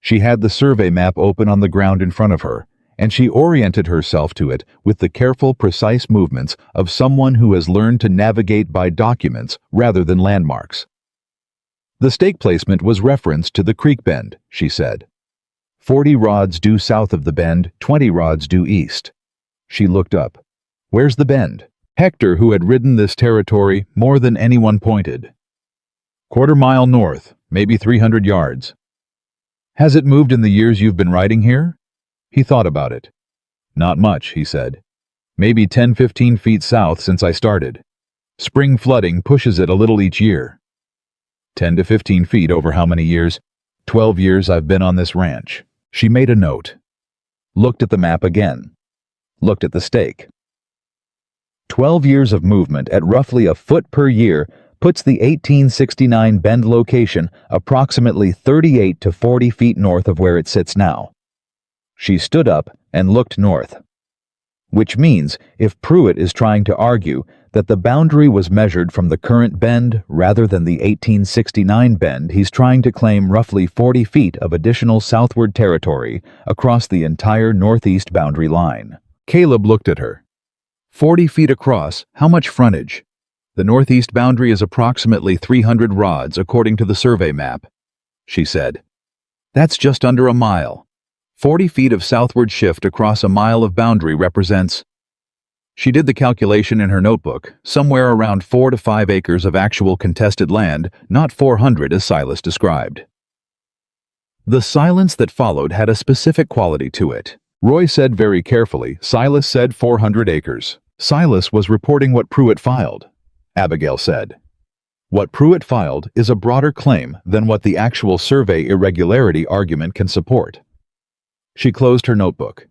She had the survey map open on the ground in front of her, and she oriented herself to it with the careful, precise movements of someone who has learned to navigate by documents rather than landmarks. The stake placement was referenced to the creek bend, she said. 40 rods due south of the bend, 20 rods due east. She looked up. "Where's the bend?" Hector, who had ridden this territory more than anyone, pointed. "Quarter mile north, maybe 300 yards. "Has it moved in the years you've been riding here?" He thought about it. "Not much," he said. "Maybe 10-15 feet south since I started. Spring flooding pushes it a little each year." 10 to 15 feet over how many years? 12 years I've been on this ranch. She made a note. Looked at the map again. Looked at the stake. 12 years of movement at roughly a foot per year puts the 1869 bend location approximately 38 to 40 feet north of where it sits now. She stood up and looked north. Which means, if Pruitt is trying to argue that the boundary was measured from the current bend rather than the 1869 bend, he's trying to claim roughly 40 feet of additional southward territory across the entire northeast boundary line. Caleb looked at her. 40 feet across, how much frontage? The northeast boundary is approximately 300 rods according to the survey map, she said. That's just under a mile. 40 feet of southward shift across a mile of boundary represents... She did the calculation in her notebook, somewhere around 4 to 5 acres of actual contested land, not 400 as Silas described. The silence that followed had a specific quality to it. Roy said very carefully, Silas said 400 acres. Silas was reporting what Pruitt filed, Abigail said. What Pruitt filed is a broader claim than what the actual survey irregularity argument can support. She closed her notebook.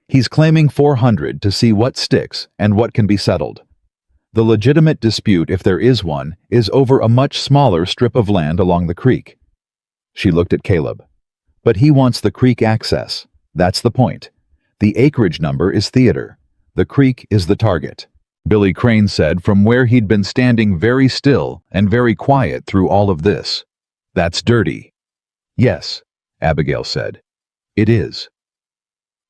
He's claiming 400 to see what sticks and what can be settled. The legitimate dispute, if there is one, is over a much smaller strip of land along the creek. She looked at Caleb. But he wants the creek access. That's the point. The acreage number is theater. The creek is the target. Billy Crane said from where he'd been standing very still and very quiet through all of this. That's dirty. Yes, Abigail said. It is.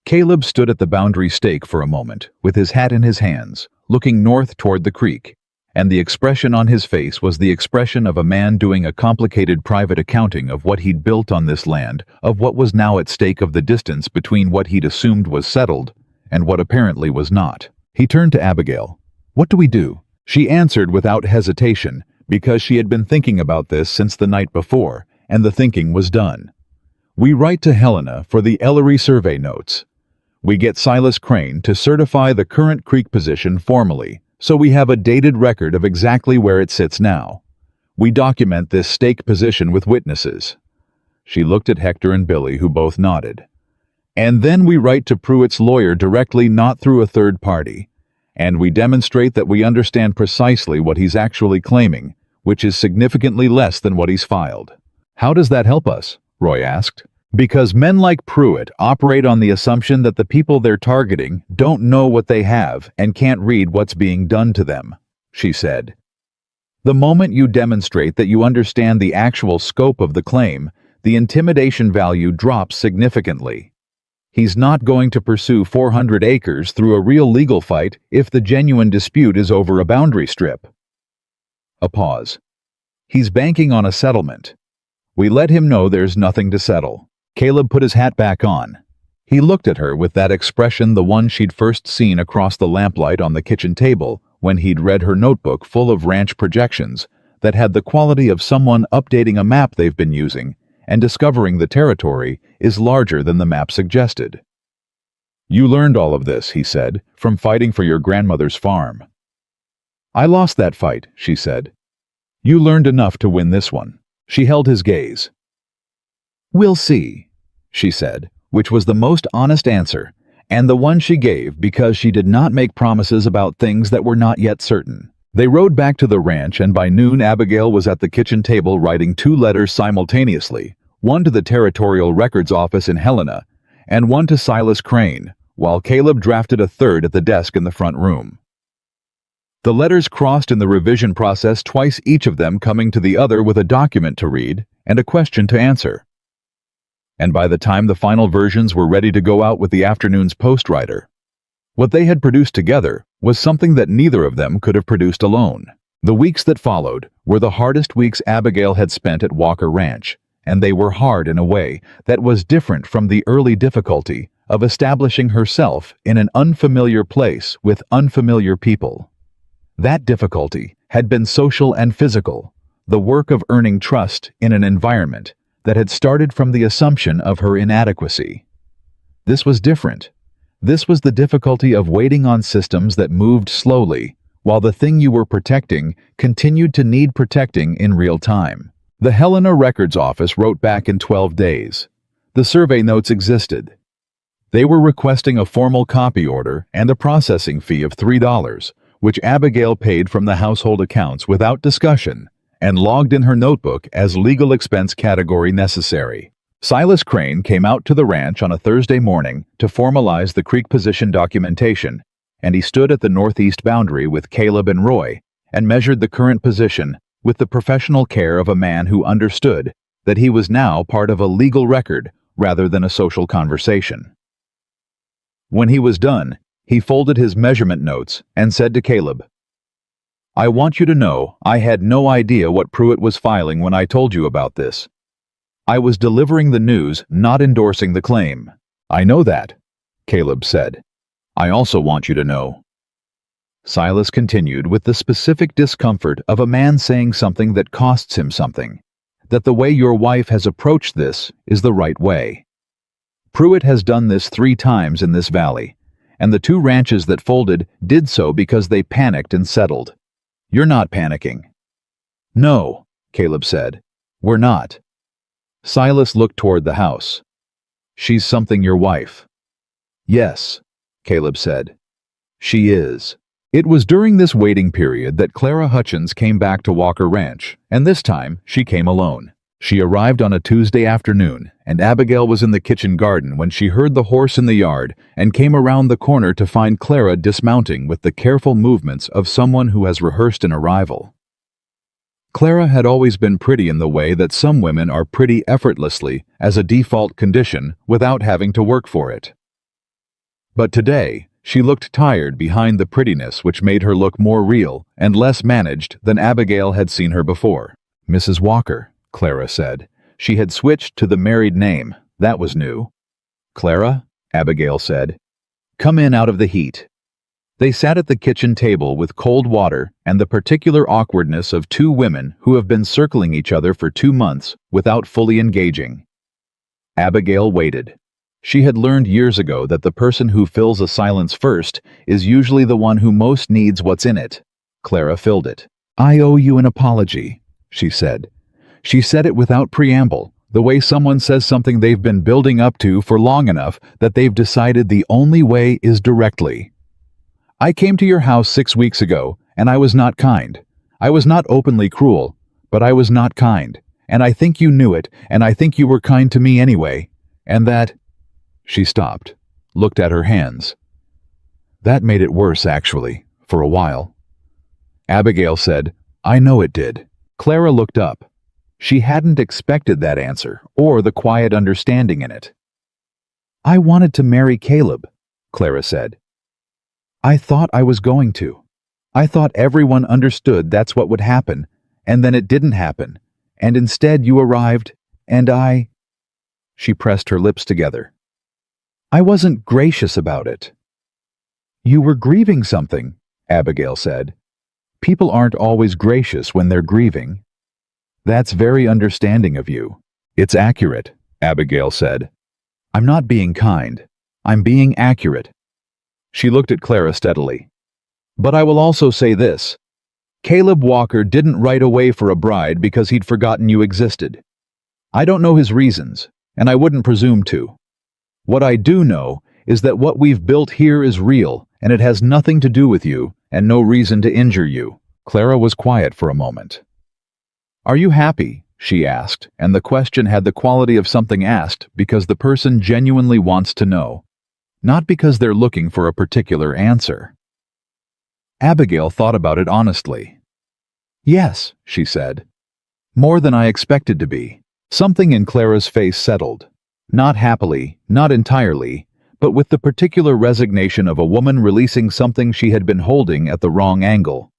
Caleb stood at the boundary stake for a moment, with his hat in his hands, looking north toward the creek, and the expression on his face was the expression of a man doing a complicated private accounting of what he'd built on this land, of what was now at stake, of the distance between what he'd assumed was settled and what apparently was not. He turned to Abigail. What do we do? She answered without hesitation, because she had been thinking about this since the night before, and the thinking was done. We write to Helena for the Ellery survey notes. We get Silas Crane to certify the current creek position formally, so we have a dated record of exactly where it sits now. We document this stake position with witnesses. She looked at Hector and Billy, who both nodded. And then we write to Pruitt's lawyer directly, not through a third party. And we demonstrate that we understand precisely what he's actually claiming, which is significantly less than what he's filed. How does that help us? Roy asked. Because men like Pruitt operate on the assumption that the people they're targeting don't know what they have and can't read what's being done to them, she said. The moment you demonstrate that you understand the actual scope of the claim, the intimidation value drops significantly. He's not going to pursue 400 acres through a real legal fight if the genuine dispute is over a boundary strip. A pause. He's banking on a settlement. We let him know there's nothing to settle. Caleb put his hat back on. He looked at her with that expression, the one she'd first seen across the lamplight on the kitchen table when he'd read her notebook full of ranch projections that had the quality of someone updating a map they've been using and discovering the territory is larger than the map suggested. You learned all of this, he said, from fighting for your grandmother's farm. I lost that fight, she said. You learned enough to win this one. She held his gaze. We'll see, she said, which was the most honest answer, and the one she gave because she did not make promises about things that were not yet certain. They rode back to the ranch, and by noon Abigail was at the kitchen table writing 2 letters simultaneously, one to the Territorial Records Office in Helena, and one to Silas Crane, while Caleb drafted a third at the desk in the front room. The letters crossed in the revision process twice, each of them coming to the other with a document to read and a question to answer. And by the time the final versions were ready to go out with the afternoon's postwriter, what they had produced together was something that neither of them could have produced alone. The weeks that followed were the hardest weeks Abigail had spent at Walker Ranch, and they were hard in a way that was different from the early difficulty of establishing herself in an unfamiliar place with unfamiliar people. That difficulty had been social and physical, the work of earning trust in an environment that had started from the assumption of her inadequacy. This was different. This was the difficulty of waiting on systems that moved slowly, while the thing you were protecting continued to need protecting in real time. The Helena Records Office wrote back in 12 days. The survey notes existed. They were requesting a formal copy order and a processing fee of $3, which Abigail paid from the household accounts without discussion and logged in her notebook as legal expense category necessary. Silas Crane came out to the ranch on a Thursday morning to formalize the creek position documentation, and he stood at the northeast boundary with Caleb and Roy and measured the current position with the professional care of a man who understood that he was now part of a legal record rather than a social conversation. When he was done, he folded his measurement notes and said to Caleb, I want you to know I had no idea what Pruitt was filing when I told you about this. I was delivering the news, not endorsing the claim. I know that, Caleb said. I also want you to know. Silas continued with the specific discomfort of a man saying something that costs him something, that the way your wife has approached this is the right way. Pruitt has done this 3 times in this valley, and the 2 ranches that folded did so because they panicked and settled. You're not panicking. No, Caleb said. We're not. Silas looked toward the house. She's something your wife. Yes, Caleb said. She is. It was during this waiting period that Clara Hutchins came back to Walker Ranch, and this time she came alone. She arrived on a Tuesday afternoon, and Abigail was in the kitchen garden when she heard the horse in the yard and came around the corner to find Clara dismounting with the careful movements of someone who has rehearsed an arrival. Clara had always been pretty in the way that some women are pretty effortlessly as a default condition without having to work for it. But today, she looked tired behind the prettiness which made her look more real and less managed than Abigail had seen her before. Mrs. Walker, Clara said. She had switched to the married name. That was new. Clara, Abigail said. Come in out of the heat. They sat at the kitchen table with cold water and the particular awkwardness of two women who have been circling each other for 2 months without fully engaging. Abigail waited. She had learned years ago that the person who fills a silence first is usually the one who most needs what's in it. Clara filled it. I owe you an apology, she said. She said it without preamble, the way someone says something they've been building up to for long enough that they've decided the only way is directly. I came to your house 6 weeks ago, and I was not kind. I was not openly cruel, but I was not kind, and I think you knew it, and I think you were kind to me anyway, and that... She stopped, looked at her hands. That made it worse, actually, for a while. Abigail said, I know it did. Clara looked up. She hadn't expected that answer, or the quiet understanding in it. I wanted to marry Caleb, Clara said. I thought I was going to. I thought everyone understood that's what would happen, and then it didn't happen, and instead you arrived, and I... She pressed her lips together. I wasn't gracious about it. You were grieving something, Abigail said. People aren't always gracious when they're grieving. That's very understanding of you. It's accurate, Abigail said. I'm not being kind. I'm being accurate. She looked at Clara steadily. But I will also say this. Caleb Walker didn't write away for a bride because he'd forgotten you existed. I don't know his reasons, and I wouldn't presume to. What I do know is that what we've built here is real, and it has nothing to do with you, and no reason to injure you. Clara was quiet for a moment. Are you happy? She asked, and the question had the quality of something asked because the person genuinely wants to know, not because they're looking for a particular answer. Abigail thought about it honestly. Yes, she said. More than I expected to be. Something in Clara's face settled. Not happily, not entirely, but with the particular resignation of a woman releasing something she had been holding at the wrong angle.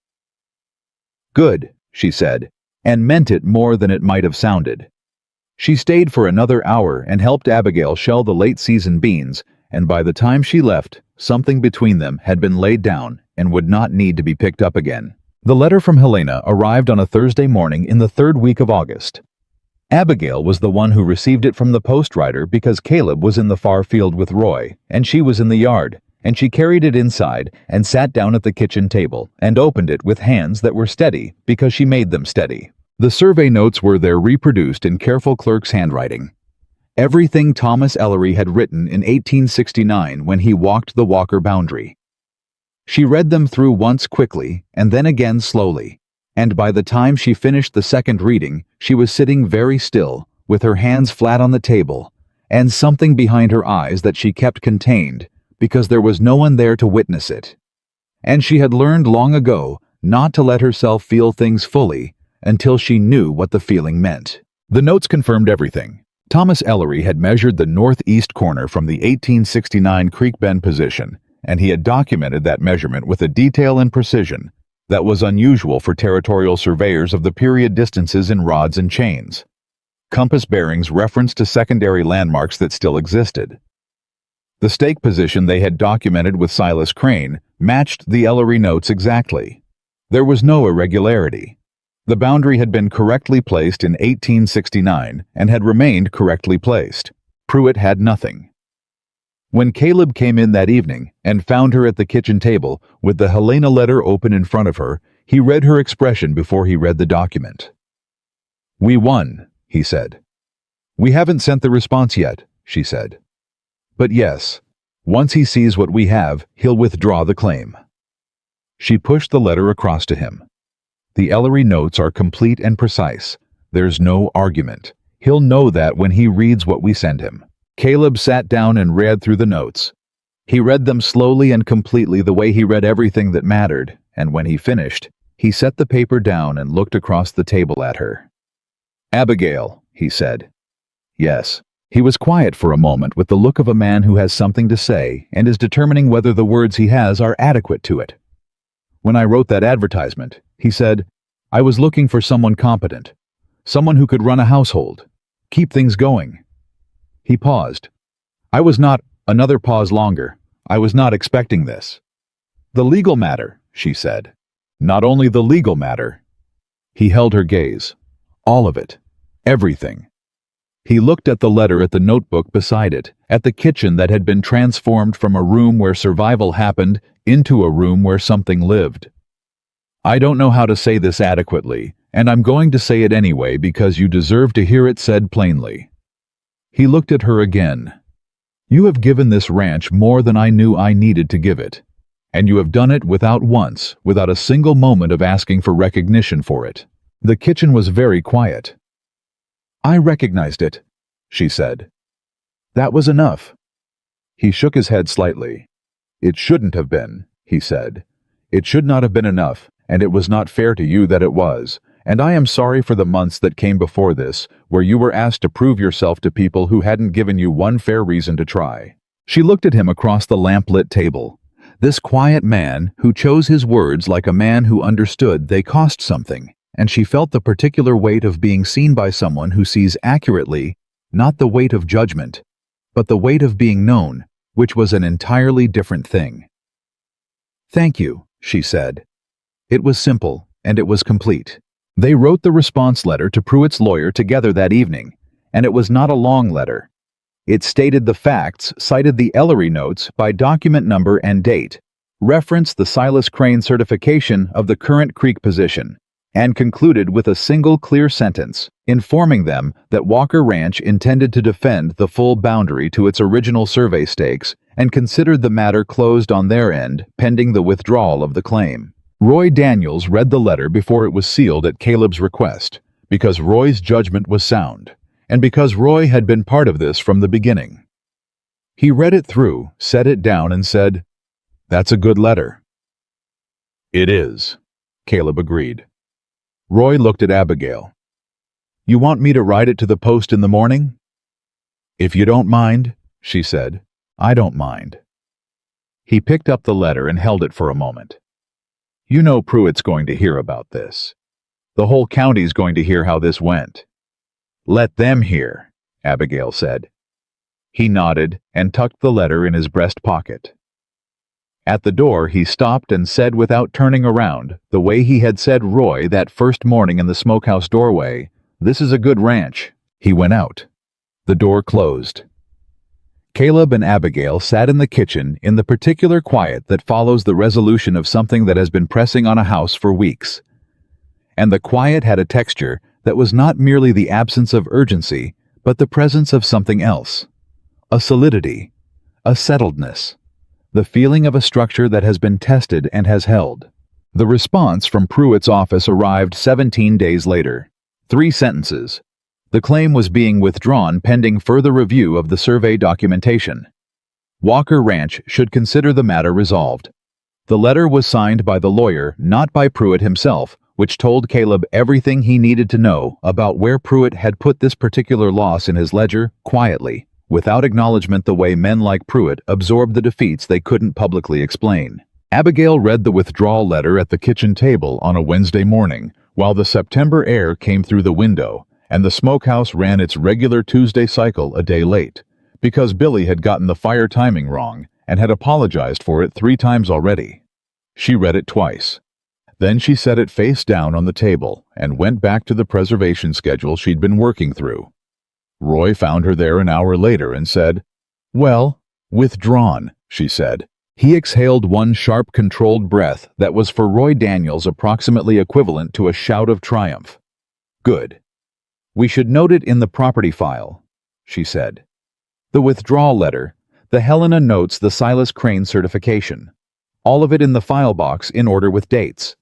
Good, she said, and meant it more than it might have sounded. She stayed for another hour and helped Abigail shell the late-season beans, and by the time she left, something between them had been laid down and would not need to be picked up again. The letter from Helena arrived on a Thursday morning in the 3rd week of August. Abigail was the one who received it from the postwriter because Caleb was in the far field with Roy, and she was in the yard, and she carried it inside and sat down at the kitchen table and opened it with hands that were steady because she made them steady. The survey notes were there reproduced in careful clerk's handwriting. Everything Thomas Ellery had written in 1869 when he walked the Walker boundary. She read them through once quickly and then again slowly, and by the time she finished the second reading, she was sitting very still, with her hands flat on the table, and something behind her eyes that she kept contained, because there was no one there to witness it. And she had learned long ago not to let herself feel things fully until she knew what the feeling meant. The notes confirmed everything. Thomas Ellery had measured the northeast corner from the 1869 Creek Bend position, and he had documented that measurement with a detail and precision that was unusual for territorial surveyors of the period distances in rods and chains. Compass bearings referenced to secondary landmarks that still existed. The stake position they had documented with Silas Crane matched the Ellery notes exactly. There was no irregularity. The boundary had been correctly placed in 1869 and had remained correctly placed. Pruitt had nothing. When Caleb came in that evening and found her at the kitchen table with the Helena letter open in front of her, he read her expression before he read the document. We won, he said. We haven't sent the response yet, she said. But yes, Once he sees what we have, he'll withdraw the claim." She pushed the letter across to him. "The Ellery notes are complete and precise. There's no argument. He'll know that when he reads what we send him." Caleb sat down and read through the notes. He read them slowly and completely, the way he read everything that mattered, and when he finished, he set the paper down and looked across the table at her. "Abigail," he said. "Yes." He was quiet for a moment, with the look of a man who has something to say and is determining whether the words he has are adequate to it. "When I wrote that advertisement," he said, "I was looking for someone competent, someone who could run a household, keep things going." He paused. "I was not—" Another pause longer. "I was not expecting this." "The legal matter," she said. "Not only the legal matter." He held her gaze. "All of it. Everything." He looked at the letter, at the notebook beside it, at the kitchen that had been transformed from a room where survival happened into a room where something lived. "I don't know how to say this adequately, and I'm going to say it anyway because you deserve to hear it said plainly." He looked at her again. "You have given this ranch more than I knew I needed to give it, and you have done it without a single moment of asking for recognition for it." The kitchen was very quiet. "I recognized it," she said. "That was enough." He shook his head slightly. "It shouldn't have been," he said. "It should not have been enough, and it was not fair to you that it was, and I am sorry for the months that came before this, where you were asked to prove yourself to people who hadn't given you one fair reason to try." She looked at him across the lamp-lit table. This quiet man who chose his words like a man who understood they cost something, and she felt the particular weight of being seen by someone who sees accurately, not the weight of judgment, but the weight of being known, which was an entirely different thing. "Thank you," she said. It was simple, and it was complete. They wrote the response letter to Pruitt's lawyer together that evening, and it was not a long letter. It stated the facts, cited the Ellery notes by document number and date, referenced the Silas Crane certification of the current creek position, and concluded with a single clear sentence, informing them that Walker Ranch intended to defend the full boundary to its original survey stakes and considered the matter closed on their end pending the withdrawal of the claim. Roy Daniels read the letter before it was sealed at Caleb's request, because Roy's judgment was sound, and because Roy had been part of this from the beginning. He read it through, set it down, and said, "That's a good letter." "It is," Caleb agreed. Roy looked at Abigail. "You want me to write it to the Post in the morning?" "If you don't mind," she said. "I don't mind." He picked up the letter and held it for a moment. "You know Pruitt's going to hear about this. The whole county's going to hear how this went." "Let them hear," Abigail said. He nodded and tucked the letter in his breast pocket. At the door, he stopped and said without turning around, the way he had said Roy that first morning in the smokehouse doorway, "This is a good ranch." He went out. The door closed. Caleb and Abigail sat in the kitchen in the particular quiet that follows the resolution of something that has been pressing on a house for weeks. And the quiet had a texture that was not merely the absence of urgency, but the presence of something else. A solidity, a settledness, the feeling of a structure that has been tested and has held. The response from Pruitt's office arrived 17 days later. 3 sentences. The claim was being withdrawn pending further review of the survey documentation. Walker Ranch should consider the matter resolved. The letter was signed by the lawyer, not by Pruitt himself, which told Caleb everything he needed to know about where Pruitt had put this particular loss in his ledger, quietly, without acknowledgement, the way men like Pruitt absorbed the defeats they couldn't publicly explain. Abigail read the withdrawal letter at the kitchen table on a Wednesday morning, while the September air came through the window, and the smokehouse ran its regular Tuesday cycle a day late, because Billy had gotten the fire timing wrong and had apologized for it 3 times already. She read it twice. Then she set it face down on the table and went back to the preservation schedule she'd been working through. Roy found her there an hour later and said, "Well, withdrawn," she said. He exhaled one sharp, controlled breath that was for Roy Daniels approximately equivalent to a shout of triumph. "Good. We should note it in the property file," she said. The withdrawal letter, the Helena notes, the Silas Crane certification. All of it in the file box in order with dates.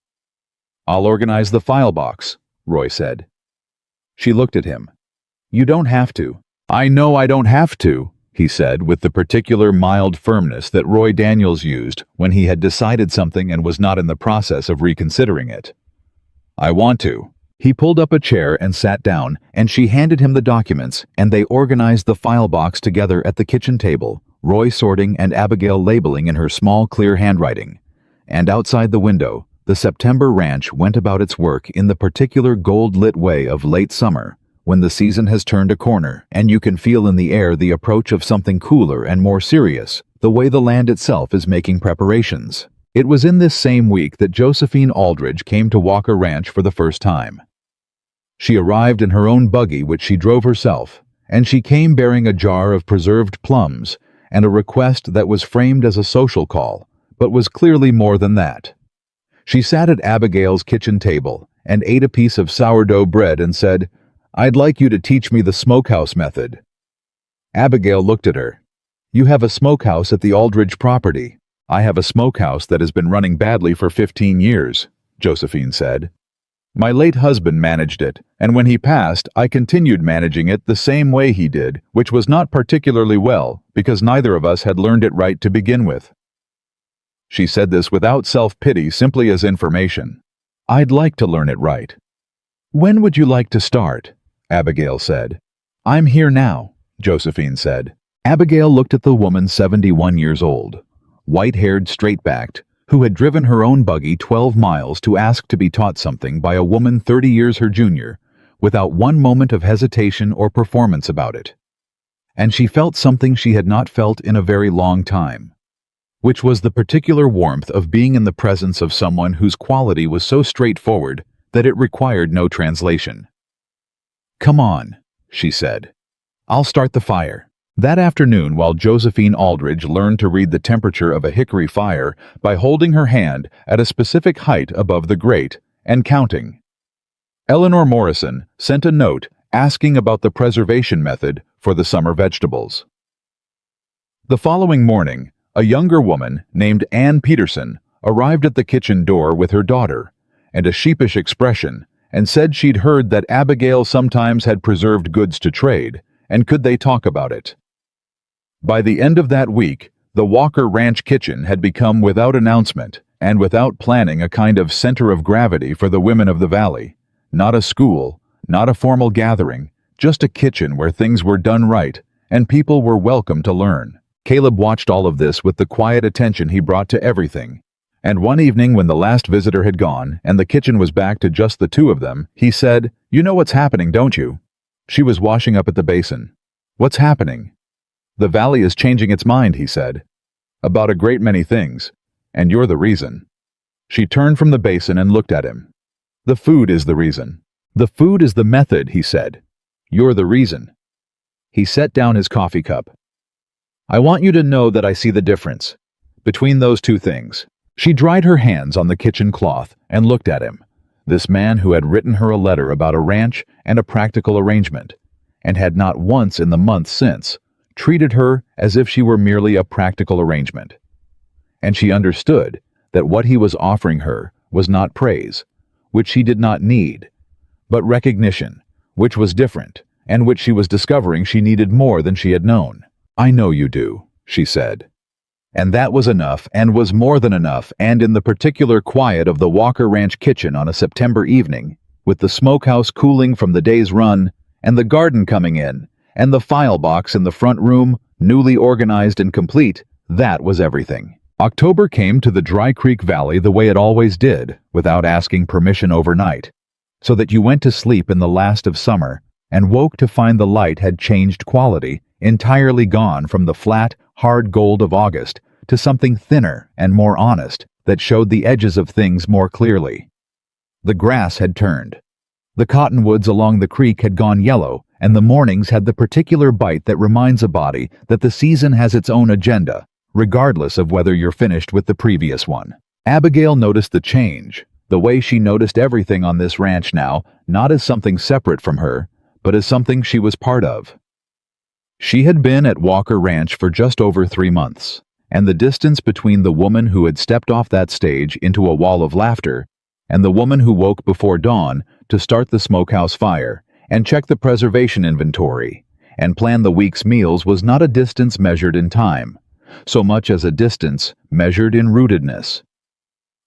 "I'll organize the file box," Roy said. She looked at him. "You don't have to." "I know I don't have to," he said with the particular mild firmness that Roy Daniels used when he had decided something and was not in the process of reconsidering it. "I want to." He pulled up a chair and sat down, and she handed him the documents, and they organized the file box together at the kitchen table, Roy sorting and Abigail labeling in her small, clear handwriting. And outside the window, the September ranch went about its work in the particular gold-lit way of late summer, when the season has turned a corner and you can feel in the air the approach of something cooler and more serious, the way the land itself is making preparations. It was in this same week that Josephine Aldridge came to Walker Ranch for the first time. She arrived in her own buggy, which she drove herself, and she came bearing a jar of preserved plums and a request that was framed as a social call, but was clearly more than that. She sat at Abigail's kitchen table and ate a piece of sourdough bread and said, "I'd like you to teach me the smokehouse method." Abigail looked at her. "You have a smokehouse at the Aldridge property." "I have a smokehouse that has been running badly for 15 years, Josephine said. "My late husband managed it, and when he passed, I continued managing it the same way he did, which was not particularly well, because neither of us had learned it right to begin with." She said this without self-pity, simply as information. "I'd like to learn it right." "When would you like to start?" Abigail said. "I'm here now," Josephine said. Abigail looked at the woman 71 years old, white-haired, straight-backed, who had driven her own buggy 12 miles to ask to be taught something by a woman 30 years her junior, without one moment of hesitation or performance about it. And she felt something she had not felt in a very long time, which was the particular warmth of being in the presence of someone whose quality was so straightforward that it required no translation. "Come on," she said. "I'll start the fire." That afternoon, while Josephine Aldridge learned to read the temperature of a hickory fire by holding her hand at a specific height above the grate and counting, Eleanor Morrison sent a note asking about the preservation method for the summer vegetables. The following morning, a younger woman named Ann Peterson arrived at the kitchen door with her daughter and a sheepish expression and said she'd heard that Abigail sometimes had preserved goods to trade, and could they talk about it. By the end of that week, the Walker Ranch kitchen had become, without announcement and without planning, a kind of center of gravity for the women of the valley. Not a school, not a formal gathering, just a kitchen where things were done right and people were welcome to learn. Caleb watched all of this with the quiet attention he brought to everything, and one evening when the last visitor had gone and the kitchen was back to just the two of them, he said, "You know what's happening, don't you?" She was washing up at the basin. "What's happening?" "The valley is changing its mind," he said. "About a great many things, and you're the reason." She turned from the basin and looked at him. "The food is the reason." "The food is the method," he said. "You're the reason." He set down his coffee cup. "I want you to know that I see the difference between those two things." She dried her hands on the kitchen cloth and looked at him, this man who had written her a letter about a ranch and a practical arrangement, and had not once in the month since treated her as if she were merely a practical arrangement. And she understood that what he was offering her was not praise, which she did not need, but recognition, which was different, and which she was discovering she needed more than she had known. "I know you do," she said. And that was enough, and was more than enough, and in the particular quiet of the Walker Ranch kitchen on a September evening, with the smokehouse cooling from the day's run, and the garden coming in, and the file box in the front room, newly organized and complete, that was everything. October came to the Dry Creek Valley the way it always did, without asking permission overnight, so that you went to sleep in the last of summer and woke to find the light had changed quality, entirely gone from the flat, hard gold of August to something thinner and more honest that showed the edges of things more clearly. The grass had turned. The cottonwoods along the creek had gone yellow, and the mornings had the particular bite that reminds a body that the season has its own agenda, regardless of whether you're finished with the previous one. Abigail noticed the change, the way she noticed everything on this ranch now, not as something separate from her, but as something she was part of. She had been at Walker Ranch for just over 3 months, and the distance between the woman who had stepped off that stage into a wall of laughter and the woman who woke before dawn to start the smokehouse fire and check the preservation inventory and plan the week's meals was not a distance measured in time, so much as a distance measured in rootedness.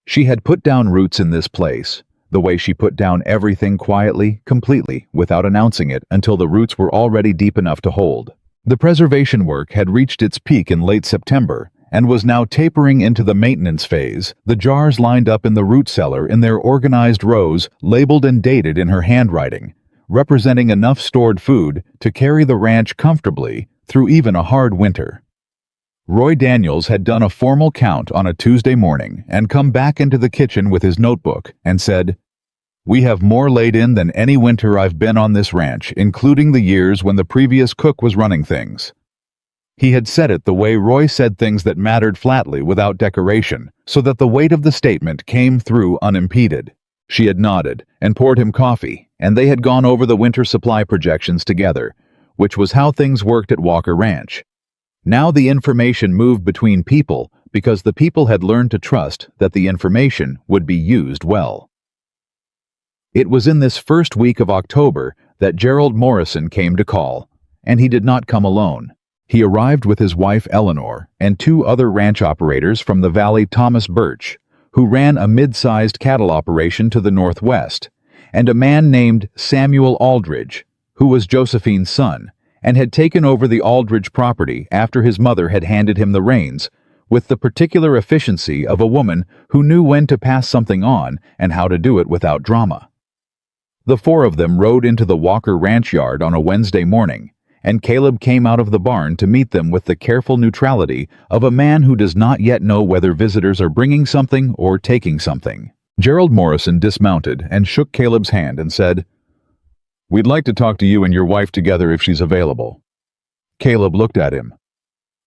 She had put down roots in this place, the way she put down everything quietly, completely, without announcing it until the roots were already deep enough to hold. The preservation work had reached its peak in late September and was now tapering into the maintenance phase, the jars lined up in the root cellar in their organized rows, labeled and dated in her handwriting, representing enough stored food to carry the ranch comfortably through even a hard winter. Roy Daniels had done a formal count on a Tuesday morning and come back into the kitchen with his notebook and said, "We have more laid in than any winter I've been on this ranch, including the years when the previous cook was running things." He had said it the way Roy said things that mattered, flatly, without decoration, so that the weight of the statement came through unimpeded. She had nodded and poured him coffee, and they had gone over the winter supply projections together, which was how things worked at Walker Ranch. Now the information moved between people because the people had learned to trust that the information would be used well. It was in this first week of October that Gerald Morrison came to call, and he did not come alone. He arrived with his wife Eleanor and 2 other ranch operators from the valley, Thomas Birch, who ran a mid-sized cattle operation to the northwest, and a man named Samuel Aldridge, who was Josephine's son, and had taken over the Aldridge property after his mother had handed him the reins, with the particular efficiency of a woman who knew when to pass something on and how to do it without drama. The 4 of them rode into the Walker Ranch yard on a Wednesday morning, and Caleb came out of the barn to meet them with the careful neutrality of a man who does not yet know whether visitors are bringing something or taking something. Gerald Morrison dismounted and shook Caleb's hand and said, "We'd like to talk to you and your wife together if she's available." Caleb looked at him.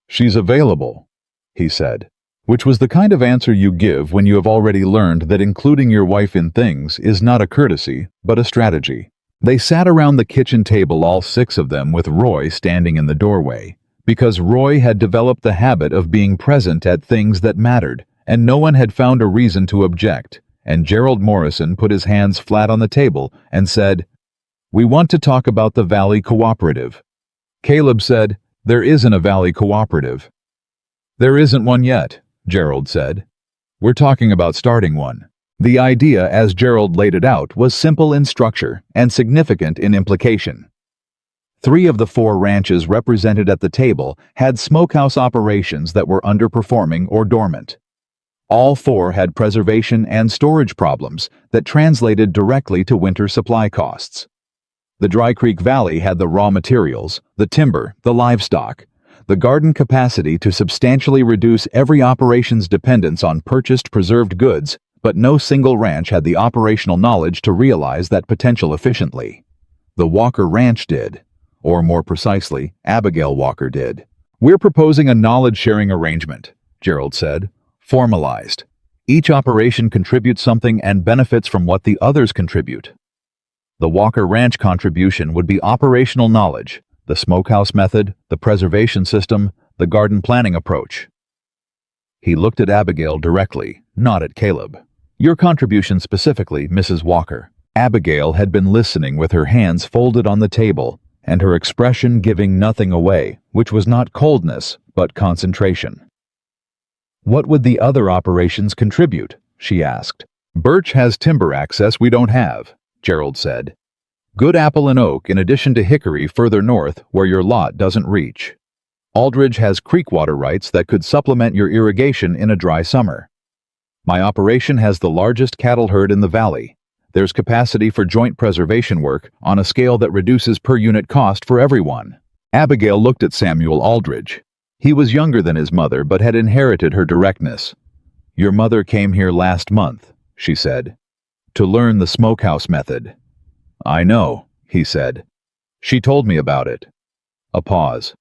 "She's available," he said, which was the kind of answer you give when you have already learned that including your wife in things is not a courtesy, but a strategy. They sat around the kitchen table, all 6 of them, with Roy standing in the doorway, because Roy had developed the habit of being present at things that mattered, and no one had found a reason to object, and Gerald Morrison put his hands flat on the table and said, "We want to talk about the Valley Cooperative." Caleb said, "There isn't a Valley Cooperative." "There isn't one yet," Gerald said. "We're talking about starting one." The idea, as Gerald laid it out, was simple in structure and significant in implication. 3 of the 4 ranches represented at the table had smokehouse operations that were underperforming or dormant. All 4 had preservation and storage problems that translated directly to winter supply costs. The Dry Creek Valley had the raw materials, the timber, the livestock, the garden capacity to substantially reduce every operation's dependence on purchased preserved goods, but no single ranch had the operational knowledge to realize that potential efficiently. The Walker Ranch did, or more precisely, Abigail Walker did. "We're proposing a knowledge-sharing arrangement," Gerald said, "formalized. Each operation contributes something and benefits from what the others contribute. The Walker Ranch contribution would be operational knowledge, the smokehouse method, the preservation system, the garden planning approach." He looked at Abigail directly, not at Caleb. "Your contribution specifically, Mrs. Walker." Abigail had been listening with her hands folded on the table, and her expression giving nothing away, which was not coldness, but concentration. "What would the other operations contribute?" she asked. "Birch has timber access we don't have," Gerald said. "Good apple and oak in addition to hickory further north where your lot doesn't reach. Aldridge has creek water rights that could supplement your irrigation in a dry summer. My operation has the largest cattle herd in the valley. There's capacity for joint preservation work on a scale that reduces per unit cost for everyone." Abigail looked at Samuel Aldridge. He was younger than his mother but had inherited her directness. "Your mother came here last month," she said, "to learn the smokehouse method." "I know," he said. "She told me about it." A pause.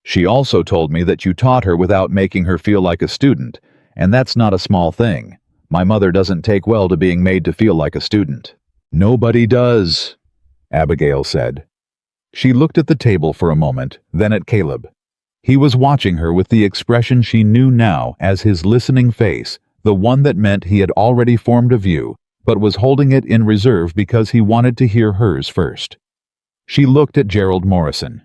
"She also told me that you taught her without making her feel like a student, and that's not a small thing. My mother doesn't take well to being made to feel like a student." "Nobody does," Abigail said. She looked at the table for a moment, then at Caleb. He was watching her with the expression she knew now as his listening face, the one that meant he had already formed a view, but was holding it in reserve because he wanted to hear hers first. She looked at Gerald Morrison.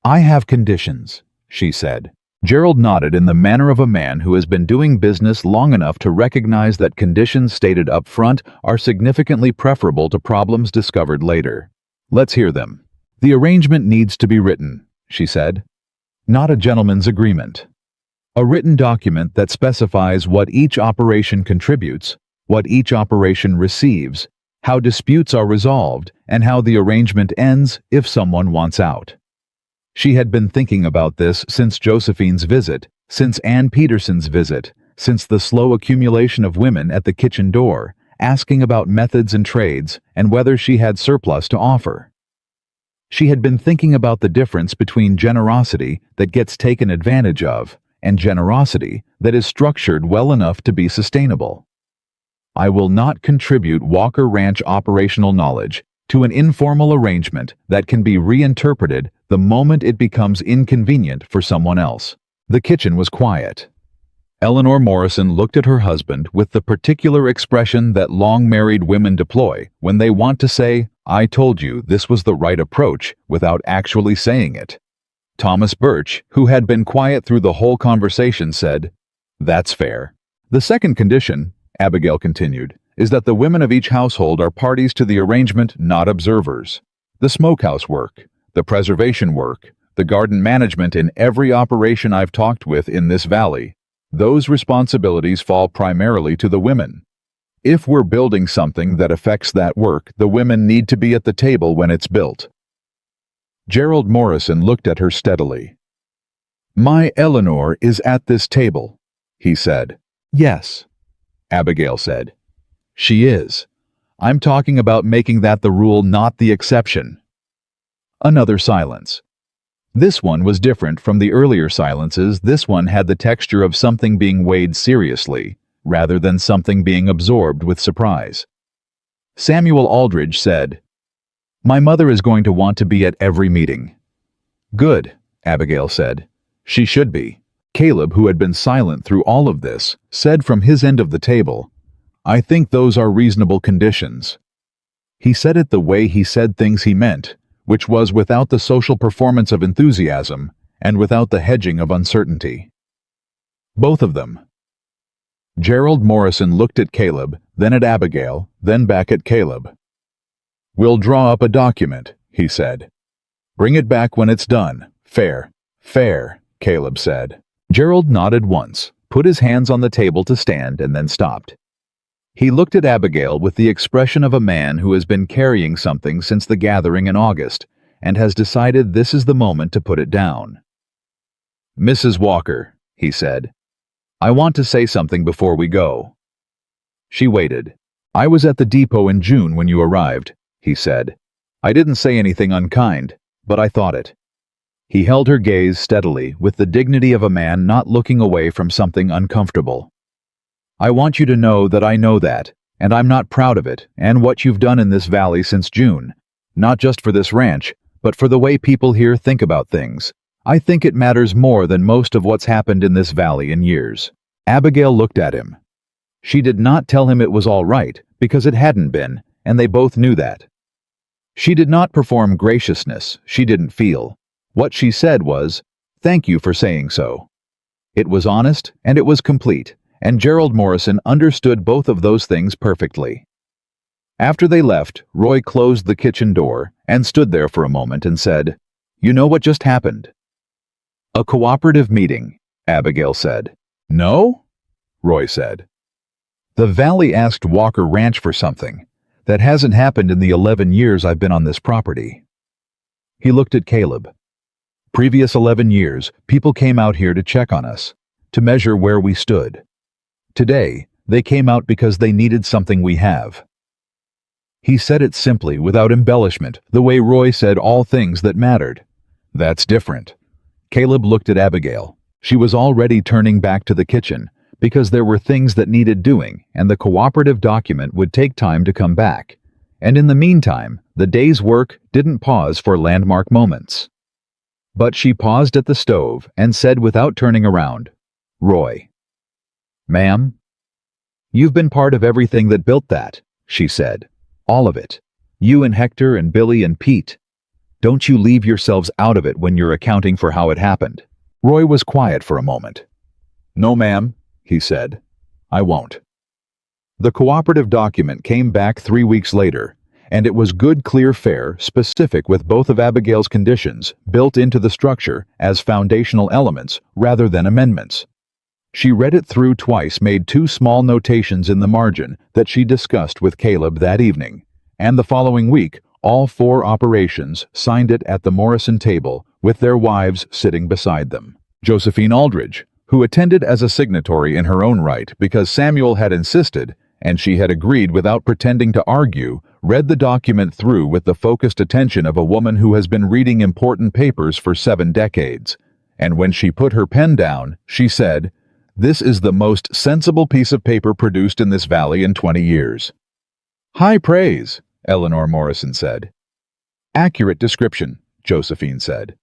"I have conditions," she said. Gerald nodded in the manner of a man who has been doing business long enough to recognize that conditions stated up front are significantly preferable to problems discovered later. "Let's hear them." "The arrangement needs to be written," she said. "Not a gentleman's agreement. A written document that specifies what each operation contributes, what each operation receives, how disputes are resolved, and how the arrangement ends if someone wants out." She had been thinking about this since Josephine's visit, since Ann Peterson's visit, since the slow accumulation of women at the kitchen door, asking about methods and trades and whether she had surplus to offer. She had been thinking about the difference between generosity that gets taken advantage of and generosity that is structured well enough to be sustainable. "I will not contribute Walker Ranch operational knowledge to an informal arrangement that can be reinterpreted the moment it becomes inconvenient for someone else." The kitchen was quiet. Eleanor Morrison looked at her husband with the particular expression that long-married women deploy when they want to say, "I told you this was the right approach," without actually saying it. Thomas Birch, who had been quiet through the whole conversation, said, "That's fair." "The second condition," Abigail continued, "is that the women of each household are parties to the arrangement, not observers. The smokehouse work, the preservation work, the garden management in every operation I've talked with in this valley, those responsibilities fall primarily to the women. If we're building something that affects that work, the women need to be at the table when it's built." Gerald Morrison looked at her steadily. "My Eleanor is at this table," he said. "Yes," Abigail said. "She is. I'm talking about making that the rule, not the exception." Another silence. This one was different from the earlier silences. This one had the texture of something being weighed seriously, rather than something being absorbed with surprise. Samuel Aldridge said, "My mother is going to want to be at every meeting." "Good," Abigail said. "She should be." Caleb, who had been silent through all of this, said from his end of the table, "I think those are reasonable conditions." He said it the way he said things he meant, which was without the social performance of enthusiasm and without the hedging of uncertainty. Both of them. Gerald Morrison looked at Caleb, then at Abigail, then back at Caleb. "We'll draw up a document," he said. "Bring it back when it's done. Fair." "Fair," Caleb said. Gerald nodded once, put his hands on the table to stand, and then stopped. He looked at Abigail with the expression of a man who has been carrying something since the gathering in August and has decided this is the moment to put it down. "Mrs. Walker," he said, "I want to say something before we go." She waited. "I was at the depot in June when you arrived," he said. "I didn't say anything unkind, but I thought it." He held her gaze steadily with the dignity of a man not looking away from something uncomfortable. "I want you to know that I know that, and I'm not proud of it and what you've done in this valley since June, not just for this ranch, but for the way people here think about things. I think it matters more than most of what's happened in this valley in years." Abigail looked at him. She did not tell him it was all right, because it hadn't been, and they both knew that. She did not perform graciousness she didn't feel. What she said was, "Thank you for saying so." It was honest, and it was complete, and Gerald Morrison understood both of those things perfectly. After they left, Roy closed the kitchen door and stood there for a moment and said, "You know what just happened?" "A cooperative meeting," Abigail said. "No?" Roy said. "The Valley asked Walker Ranch for something. That hasn't happened in the 11 years I've been on this property." He looked at Caleb. "Previous 11 years, people came out here to check on us, to measure where we stood. Today, they came out because they needed something we have." He said it simply, without embellishment, the way Roy said all things that mattered. "That's different." Caleb looked at Abigail. She was already turning back to the kitchen, because there were things that needed doing, and the cooperative document would take time to come back. and in the meantime, the day's work didn't pause for landmark moments. But she paused at the stove and said without turning around, "Roy." "Ma'am?" "You've been part of everything that built that," she said. "All of it. You and Hector and Billy and Pete. Don't you leave yourselves out of it when you're accounting for how it happened." Roy was quiet for a moment. "No, ma'am," he said. "I won't." The cooperative document came back 3 weeks later, and it was good, clear, fair, specific with both of Abigail's conditions built into the structure as foundational elements rather than amendments. She read it through twice, made 2 small notations in the margin that she discussed with Caleb that evening, and the following week, all 4 operations signed it at the Morrison table with their wives sitting beside them. Josephine Aldridge, who attended as a signatory in her own right because Samuel had insisted, and she had agreed without pretending to argue, read the document through with the focused attention of a woman who has been reading important papers for 7 decades. And when she put her pen down, she said, "This is the most sensible piece of paper produced in this valley in 20 years. "High praise," Eleanor Morrison said. "Accurate description," Josephine said.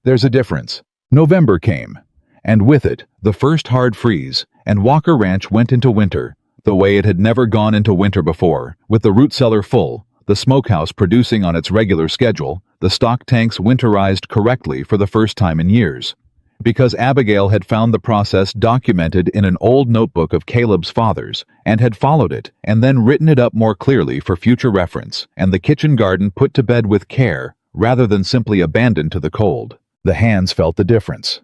"There's a difference." November came, and with it, the first hard freeze, and Walker Ranch went into winter, the way it had never gone into winter before, with the root cellar full, the smokehouse producing on its regular schedule, the stock tanks winterized correctly for the first time in years. Because Abigail had found the process documented in an old notebook of Caleb's father's, and had followed it, and then written it up more clearly for future reference, and the kitchen garden put to bed with care, rather than simply abandoned to the cold. The hands felt the difference.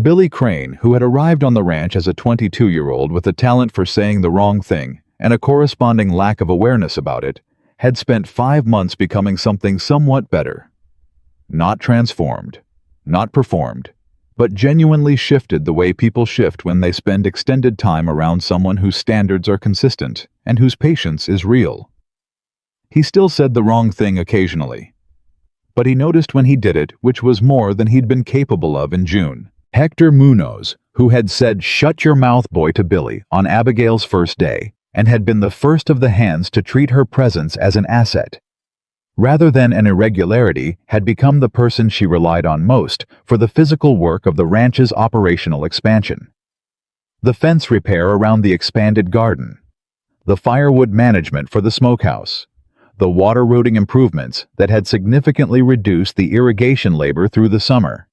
Billy Crane, who had arrived on the ranch as a 22-year-old with a talent for saying the wrong thing, and a corresponding lack of awareness about it, had spent 5 months becoming something somewhat better. Not transformed, not performed, but genuinely shifted the way people shift when they spend extended time around someone whose standards are consistent and whose patience is real. He still said the wrong thing occasionally, but he noticed when he did it, which was more than he'd been capable of in June. Hector Munoz, who had said "shut your mouth, boy" to Billy on Abigail's first day, and had been the first of the hands to treat her presence as an asset, rather than an irregularity, had become the person she relied on most for the physical work of the ranch's operational expansion. The fence repair around the expanded garden, the firewood management for the smokehouse, the water routing improvements that had significantly reduced the irrigation labor through the summer.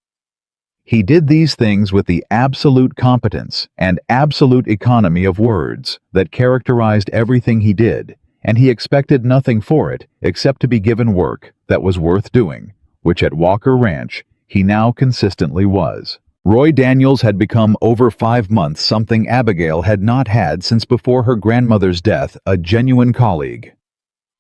He did these things with the absolute competence and absolute economy of words that characterized everything he did, and he expected nothing for it except to be given work that was worth doing, which at Walker Ranch he now consistently was. Roy Daniels had become over 5 months something Abigail had not had since before her grandmother's death, a genuine colleague.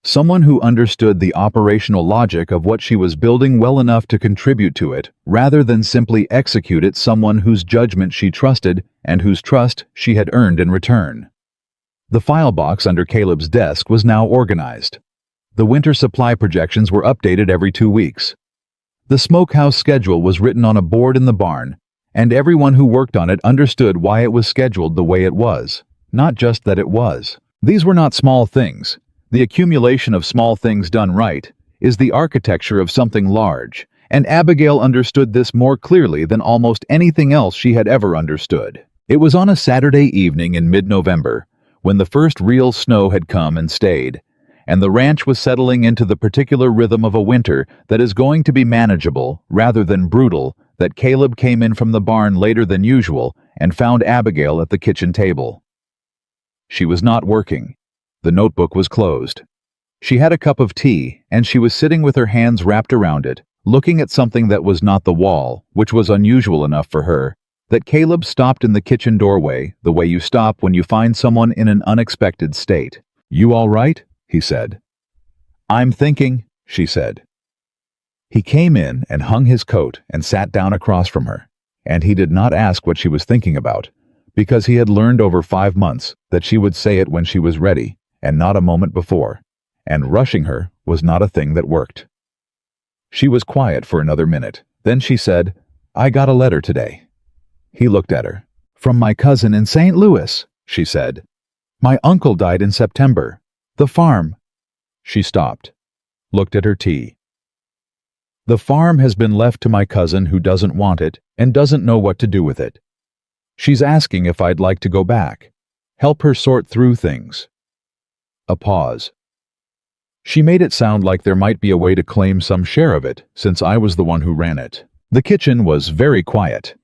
Someone who understood the operational logic of what she was building well enough to contribute to it, rather than simply execute it, someone whose judgment she trusted and whose trust she had earned in return. The file box under Caleb's desk was now organized. The winter supply projections were updated every 2 weeks. The smokehouse schedule was written on a board in the barn, and everyone who worked on it understood why it was scheduled the way it was, not just that it was. These were not small things. The accumulation of small things done right is the architecture of something large, and Abigail understood this more clearly than almost anything else she had ever understood. It was on a Saturday evening in mid-November, when the first real snow had come and stayed, and the ranch was settling into the particular rhythm of a winter that is going to be manageable rather than brutal, that Caleb came in from the barn later than usual and found Abigail at the kitchen table. She was not working. The notebook was closed. She had a cup of tea, and she was sitting with her hands wrapped around it, looking at something that was not the wall, which was unusual enough for her, that Caleb stopped in the kitchen doorway, the way you stop when you find someone in an unexpected state. "You all right?" he said. "I'm thinking," she said. He came in and hung his coat and sat down across from her, and he did not ask what she was thinking about, because he had learned over 5 months that she would say it when she was ready, and not a moment before, and rushing her was not a thing that worked. She was quiet for another minute. Then she said, "I got a letter today." He looked at her. "From my cousin in St. Louis," she said. "My uncle died in September. The farm." She stopped, looked at her tea. The farm has been left to my cousin who doesn't want it and doesn't know what to do with it. She's asking if I'd like to go back, help her sort through things. A pause. She made it sound like there might be a way to claim some share of it, since I was the one who ran it. The kitchen was very quiet.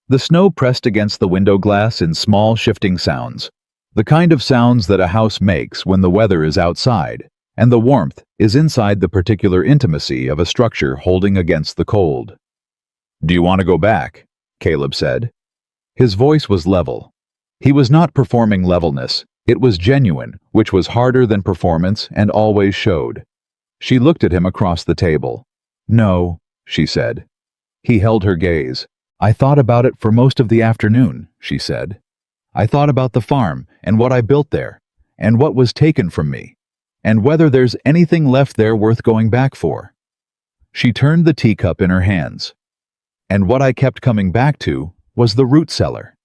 The snow pressed against the window glass in small shifting sounds, the kind of sounds that a house makes when the weather is outside, and the warmth is inside the particular intimacy of a structure holding against the cold. "Do you want to go back?" Caleb said. His voice was level. He was not performing levelness. It was genuine, which was harder than performance and always showed. She looked at him across the table. "No," she said. He held her gaze. "I thought about it for most of the afternoon," she said. "I thought about the farm and what I built there, and what was taken from me, and whether there's anything left there worth going back for." She turned the teacup in her hands. "And what I kept coming back to was the root cellar."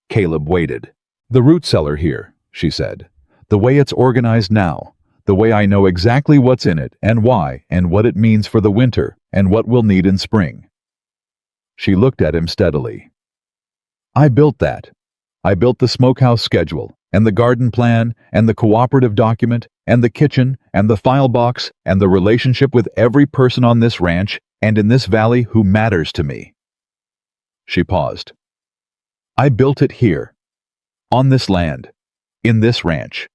Caleb waited. "The root cellar here," she said. "The way it's organized now, the way I know exactly what's in it and why and what it means for the winter and what we'll need in spring." She looked at him steadily. "I built that. I built the smokehouse schedule and the garden plan and the cooperative document and the kitchen and the file box and the relationship with every person on this ranch and in this valley who matters to me." She paused. "I built it here. On this land, in this ranch."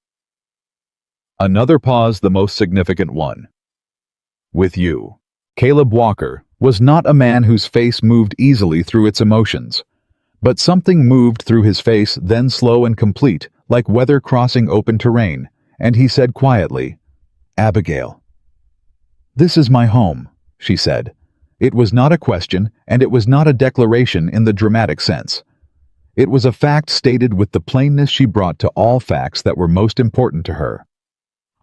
Another pause, the most significant one. "With you." Caleb Walker was not a man whose face moved easily through its emotions, but something moved through his face, then slow and complete, like weather crossing open terrain, and he said quietly, "Abigail." "This is my home," she said. It was not a question, and it was not a declaration in the dramatic sense. It was a fact stated with the plainness she brought to all facts that were most important to her.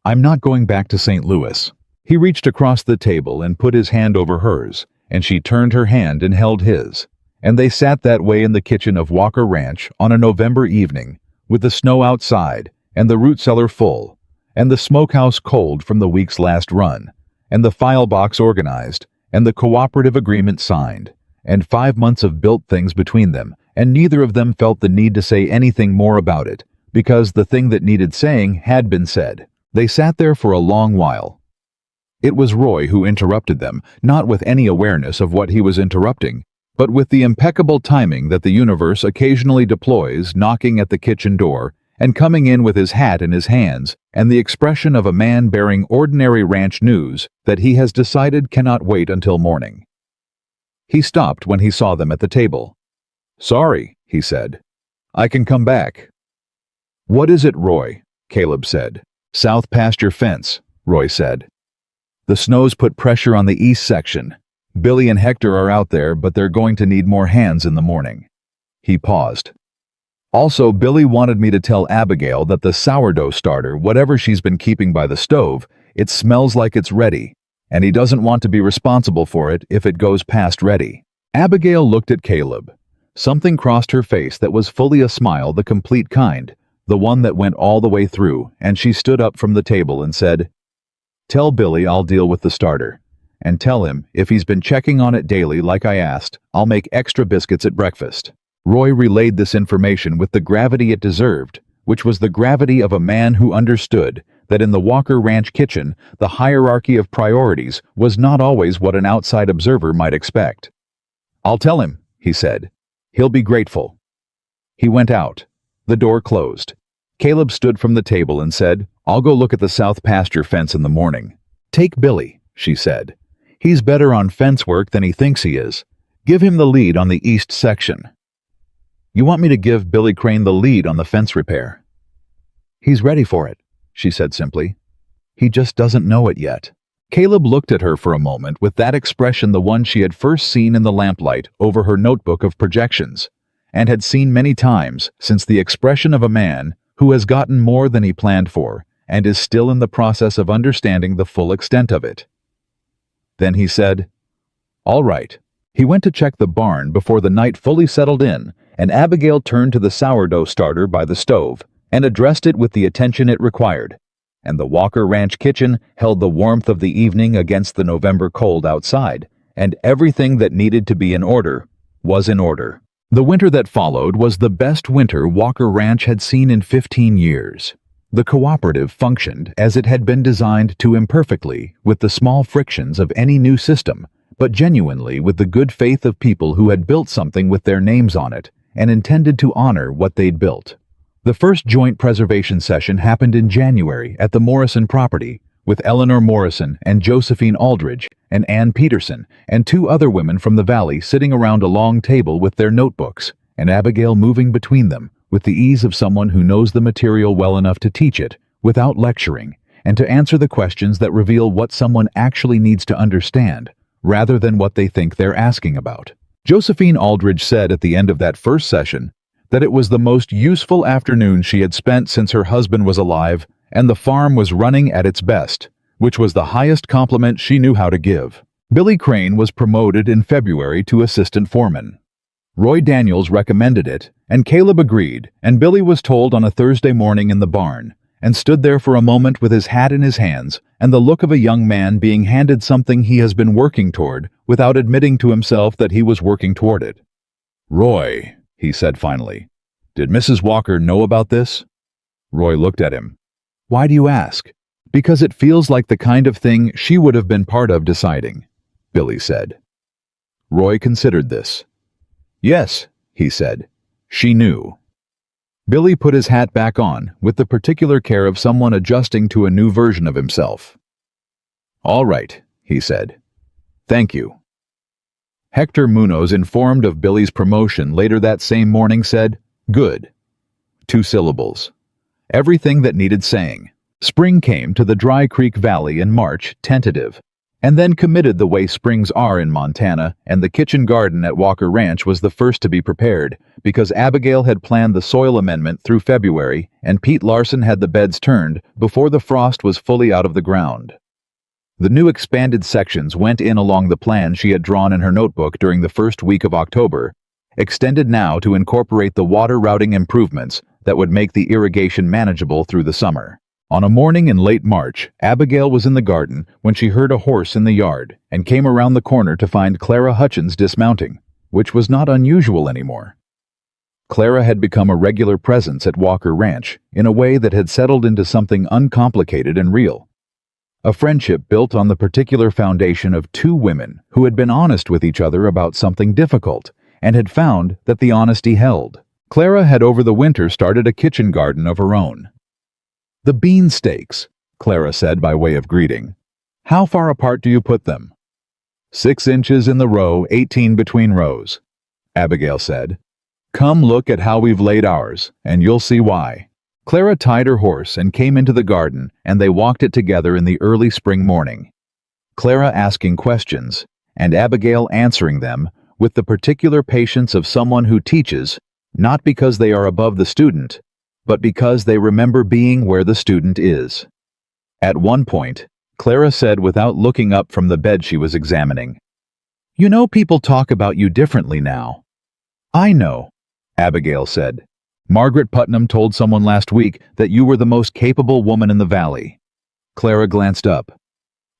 "I'm not going back to St. Louis." He reached across the table and put his hand over hers, and she turned her hand and held his, and they sat that way in the kitchen of Walker Ranch on a November evening, with the snow outside, and the root cellar full, and the smokehouse cold from the week's last run, and the file box organized, and the cooperative agreement signed, and 5 months of built things between them, and neither of them felt the need to say anything more about it, because the thing that needed saying had been said. They sat there for a long while. It was Roy who interrupted them, not with any awareness of what he was interrupting, but with the impeccable timing that the universe occasionally deploys, knocking at the kitchen door, and coming in with his hat in his hands, and the expression of a man bearing ordinary ranch news that he has decided cannot wait until morning. He stopped when he saw them at the table. "Sorry," he said. "I can come back." "What is it, Roy?" Caleb said. "South past your fence," Roy said. "The snow's put pressure on the east section. Billy and Hector are out there, but they're going to need more hands in the morning." He paused. "Also, Billy wanted me to tell Abigail that the sourdough starter, whatever she's been keeping by the stove, it smells like it's ready, and he doesn't want to be responsible for it if it goes past ready." Abigail looked at Caleb. Something crossed her face that was fully a smile, the complete kind, the one that went all the way through, and she stood up from the table and said, "Tell Billy I'll deal with the starter. And tell him, if he's been checking on it daily like I asked, I'll make extra biscuits at breakfast." Roy relayed this information with the gravity it deserved, which was the gravity of a man who understood that in the Walker Ranch kitchen, the hierarchy of priorities was not always what an outside observer might expect. "I'll tell him," he said. "He'll be grateful." He went out. The door closed. Caleb stood from the table and said, "I'll go look at the south pasture fence in the morning." "Take Billy," she said. "He's better on fence work than he thinks he is. Give him the lead on the east section." "You want me to give Billy Crane the lead on the fence repair?" "He's ready for it," she said simply. "He just doesn't know it yet." Caleb looked at her for a moment with that expression, the one she had first seen in the lamplight over her notebook of projections, and had seen many times since, the expression of a man who has gotten more than he planned for and is still in the process of understanding the full extent of it. Then he said, "All right." He went to check the barn before the night fully settled in, and Abigail turned to the sourdough starter by the stove and addressed it with the attention it required. and the Walker Ranch kitchen held the warmth of the evening against the November cold outside, and everything that needed to be in order was in order. The winter that followed was the best winter Walker Ranch had seen in 15 years. The cooperative functioned as it had been designed to imperfectly, with the small frictions of any new system, but genuinely with the good faith of people who had built something with their names on it and intended to honor what they'd built. The first joint preservation session happened in January at the Morrison property, with Eleanor Morrison and Josephine Aldridge and Ann Peterson and 2 other women from the valley sitting around a long table with their notebooks, and Abigail moving between them with the ease of someone who knows the material well enough to teach it without lecturing and to answer the questions that reveal what someone actually needs to understand rather than what they think they're asking about. Josephine Aldridge said at the end of that first session that it was the most useful afternoon she had spent since her husband was alive and the farm was running at its best, which was the highest compliment she knew how to give. Billy Crane was promoted in February to assistant foreman. Roy Daniels recommended it, and Caleb agreed, and Billy was told on a Thursday morning in the barn, and stood there for a moment with his hat in his hands and the look of a young man being handed something he has been working toward without admitting to himself that he was working toward it. "Roy," he said finally, "did Mrs. Walker know about this?" Roy looked at him. "Why do you ask?" "Because it feels like the kind of thing she would have been part of deciding," Billy said. Roy considered this. "Yes," he said, "she knew." Billy put his hat back on, with the particular care of someone adjusting to a new version of himself. "All right," he said. "Thank you." Hector Munoz, informed of Billy's promotion later that same morning, said, "Good." 2 syllables. Everything that needed saying. Spring came to the Dry Creek Valley in March, tentative, and then committed the way springs are in Montana, and the kitchen garden at Walker Ranch was the first to be prepared, because Abigail had planned the soil amendment through February, and Pete Larson had the beds turned before the frost was fully out of the ground. The new expanded sections went in along the plan she had drawn in her notebook during the first week of October, extended now to incorporate the water routing improvements that would make the irrigation manageable through the summer. On a morning in late March, Abigail was in the garden when she heard a horse in the yard and came around the corner to find Clara Hutchins dismounting, which was not unusual anymore. Clara had become a regular presence at Walker Ranch in a way that had settled into something uncomplicated and real. A friendship built on the particular foundation of 2 women who had been honest with each other about something difficult and had found that the honesty held. Clara had over the winter started a kitchen garden of her own. "The bean stakes," Clara said by way of greeting. "How far apart do you put them?" 6 inches in the row, 18 between rows," Abigail said. "Come look at how we've laid ours, and you'll see why." Clara tied her horse and came into the garden, and they walked it together in the early spring morning. Clara asking questions, and Abigail answering them with the particular patience of someone who teaches, not because they are above the student, but because they remember being where the student is. At one point, Clara said without looking up from the bed she was examining, "You know, people talk about you differently now." "I know," Abigail said. "Margaret Putnam told someone last week that you were the most capable woman in the valley." Clara glanced up.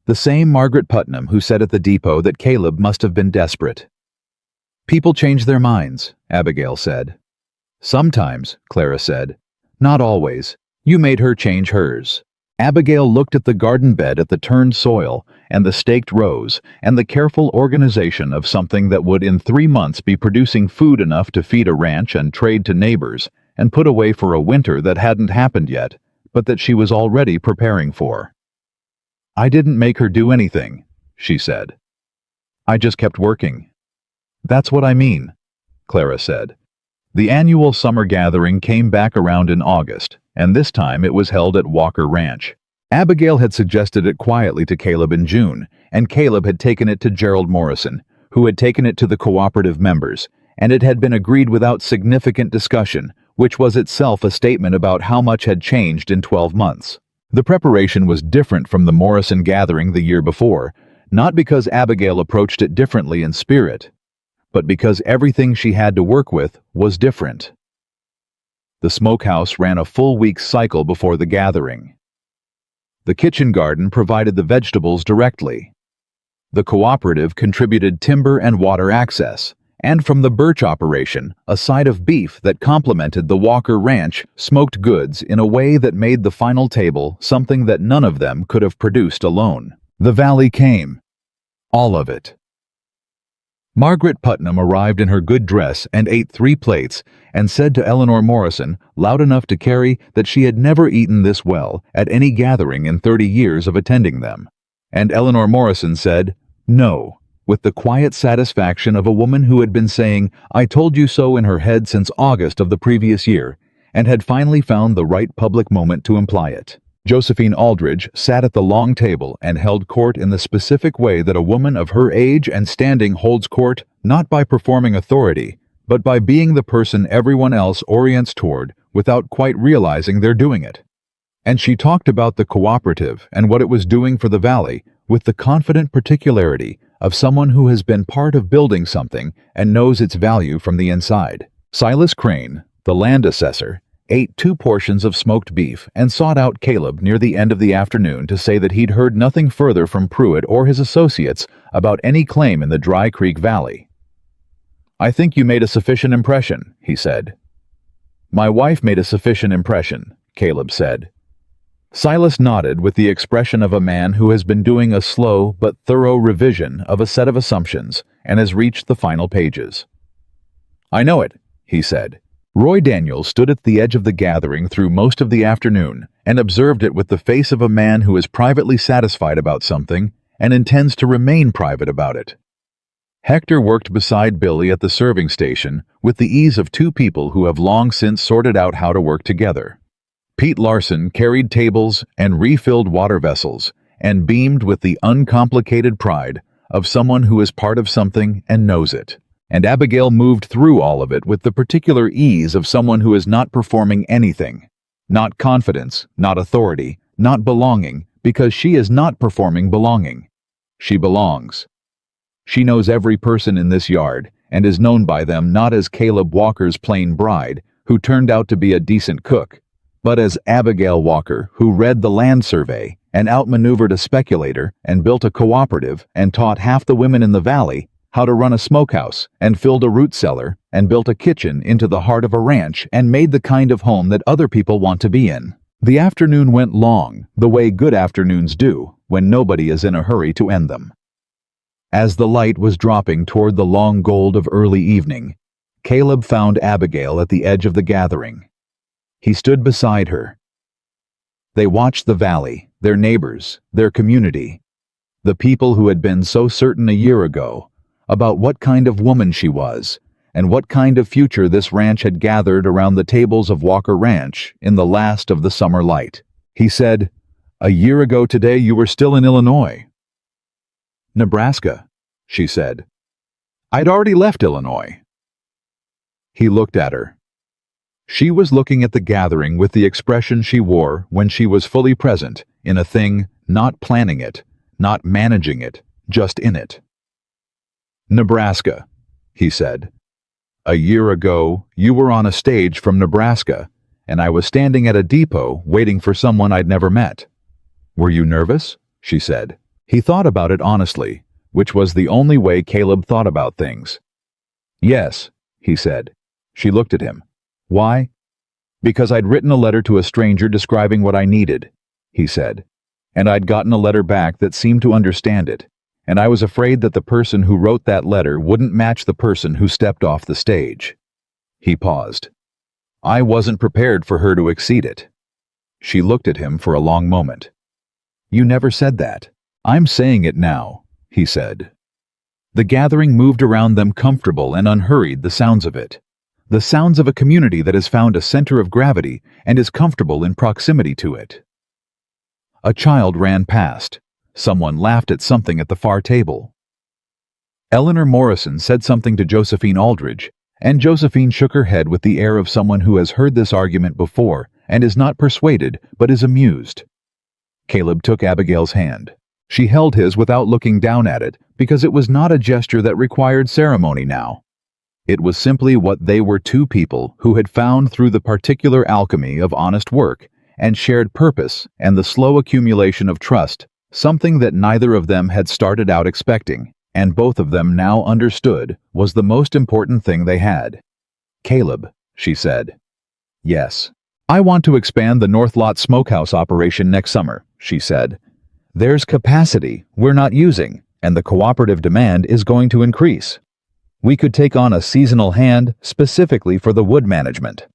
The same Margaret Putnam who said at the depot that Caleb must have been desperate. "People change their minds," Abigail said. "Sometimes," Clara said. "Not always. You made her change hers." Abigail looked at the garden bed, at the turned soil, and the staked rows, and the careful organization of something that would in 3 months be producing food enough to feed a ranch and trade to neighbors, and put away for a winter that hadn't happened yet, but that she was already preparing for. "I didn't make her do anything," she said. "I just kept working." "That's what I mean," Clara said. The annual summer gathering came back around in August, and this time it was held at Walker Ranch. Abigail had suggested it quietly to Caleb in June, and Caleb had taken it to Gerald Morrison, who had taken it to the cooperative members, and it had been agreed without significant discussion, which was itself a statement about how much had changed in 12 months. The preparation was different from the Morrison gathering the year before, not because Abigail approached it differently in spirit, but because everything she had to work with was different. The smokehouse ran a full week's cycle before the gathering. The kitchen garden provided the vegetables directly. The cooperative contributed timber and water access, and from the birch operation, a side of beef that complemented the Walker Ranch smoked goods in a way that made the final table something that none of them could have produced alone. The valley came. All of it. Margaret Putnam arrived in her good dress and ate 3 plates and said to Eleanor Morrison, loud enough to carry, that she had never eaten this well at any gathering in 30 years of attending them. And Eleanor Morrison said, "No," with the quiet satisfaction of a woman who had been saying, "I told you so" in her head since August of the previous year, and had finally found the right public moment to imply it. Josephine Aldridge sat at the long table and held court in the specific way that a woman of her age and standing holds court, not by performing authority, but by being the person everyone else orients toward without quite realizing they're doing it. And she talked about the cooperative and what it was doing for the valley with the confident particularity of someone who has been part of building something and knows its value from the inside. Silas Crane, the land assessor, ate 2 portions of smoked beef and sought out Caleb near the end of the afternoon to say that he'd heard nothing further from Pruitt or his associates about any claim in the Dry Creek Valley. "I think you made a sufficient impression," he said. "My wife made a sufficient impression," Caleb said. Silas nodded with the expression of a man who has been doing a slow but thorough revision of a set of assumptions and has reached the final pages. "I know it," he said. Roy Daniels stood at the edge of the gathering through most of the afternoon and observed it with the face of a man who is privately satisfied about something and intends to remain private about it. Hector worked beside Billy at the serving station with the ease of 2 people who have long since sorted out how to work together. Pete Larson carried tables and refilled water vessels and beamed with the uncomplicated pride of someone who is part of something and knows it. And Abigail moved through all of it with the particular ease of someone who is not performing anything. Not confidence, not authority, not belonging, because she is not performing belonging. She belongs. She knows every person in this yard and is known by them not as Caleb Walker's plain bride, who turned out to be a decent cook, but as Abigail Walker, who read the land survey and outmaneuvered a speculator and built a cooperative and taught half the women in the valley how to run a smokehouse and filled a root cellar and built a kitchen into the heart of a ranch and made the kind of home that other people want to be in. The afternoon went long, the way good afternoons do, when nobody is in a hurry to end them. As the light was dropping toward the long gold of early evening, Caleb found Abigail at the edge of the gathering. He stood beside her. They watched the valley, their neighbors, their community, the people who had been so certain a year ago about what kind of woman she was and what kind of future this ranch had gathered around the tables of Walker Ranch in the last of the summer light. He said, "A year ago today you were still in Illinois." "Nebraska," she said. "I'd already left Illinois." He looked at her. She was looking at the gathering with the expression she wore when she was fully present in a thing, not planning it, not managing it, just in it. "Nebraska," he said. "A year ago, you were on a stage from Nebraska, and I was standing at a depot waiting for someone I'd never met. Were you nervous?" she said. He thought about it honestly, which was the only way Caleb thought about things. "Yes," he said. She looked at him. "Why?" "Because I'd written a letter to a stranger describing what I needed," he said. "And I'd gotten a letter back that seemed to understand it. And I was afraid that the person who wrote that letter wouldn't match the person who stepped off the stage." He paused. "I wasn't prepared for her to exceed it." She looked at him for a long moment. "You never said that." "I'm saying it now," he said. The gathering moved around them comfortable and unhurried, the sounds of it. The sounds of a community that has found a center of gravity and is comfortable in proximity to it. A child ran past. Someone laughed at something at the far table. Eleanor Morrison said something to Josephine Aldridge, and Josephine shook her head with the air of someone who has heard this argument before and is not persuaded but is amused. Caleb took Abigail's hand. She held his without looking down at it because it was not a gesture that required ceremony now. It was simply what they were, 2 people who had found through the particular alchemy of honest work and shared purpose and the slow accumulation of trust, something that neither of them had started out expecting, and both of them now understood was the most important thing they had. "Caleb," she said. "Yes. I want to expand the North Lot Smokehouse operation next summer," she said. "There's capacity we're not using, and the cooperative demand is going to increase. We could take on a seasonal hand specifically for the wood management."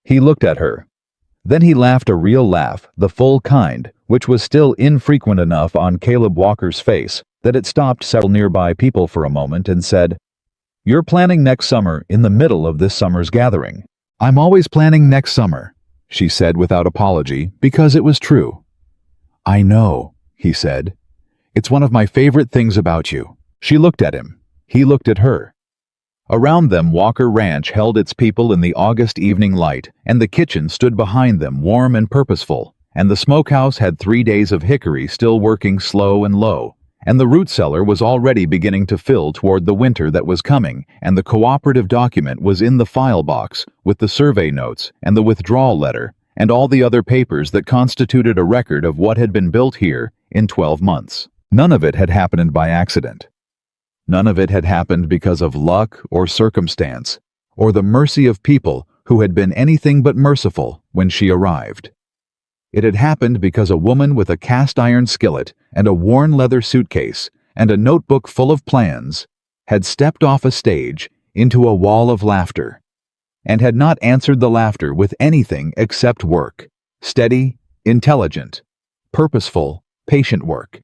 He looked at her. Then he laughed a real laugh, the full kind, which was still infrequent enough on Caleb Walker's face that it stopped several nearby people for a moment and said, "You're planning next summer in the middle of this summer's gathering." "I'm always planning next summer," she said without apology, because it was true. "I know," he said. "It's one of my favorite things about you." She looked at him. He looked at her. Around them, Walker Ranch held its people in the August evening light, and the kitchen stood behind them warm and purposeful, and the smokehouse had 3 days of hickory still working slow and low, and the root cellar was already beginning to fill toward the winter that was coming, and the cooperative document was in the file box with the survey notes and the withdrawal letter and all the other papers that constituted a record of what had been built here in 12 months. None of it had happened by accident. None of it had happened because of luck or circumstance, or the mercy of people who had been anything but merciful when she arrived. It had happened because a woman with a cast-iron skillet and a worn leather suitcase and a notebook full of plans had stepped off a stage into a wall of laughter, and had not answered the laughter with anything except work, steady, intelligent, purposeful, patient work,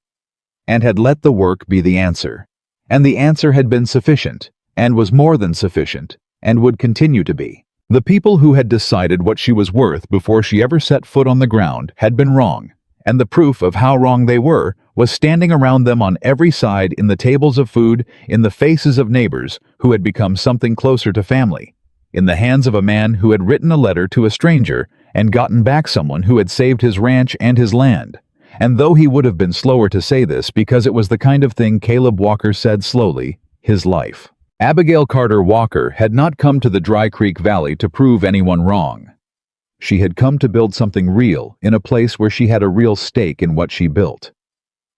and had let the work be the answer. And the answer had been sufficient, and was more than sufficient, and would continue to be. The people who had decided what she was worth before she ever set foot on the ground had been wrong, and the proof of how wrong they were was standing around them on every side in the tables of food, in the faces of neighbors who had become something closer to family, in the hands of a man who had written a letter to a stranger and gotten back someone who had saved his ranch and his land. And though he would have been slower to say this because it was the kind of thing Caleb Walker said slowly, his life. Abigail Carter Walker had not come to the Dry Creek Valley to prove anyone wrong. She had come to build something real in a place where she had a real stake in what she built.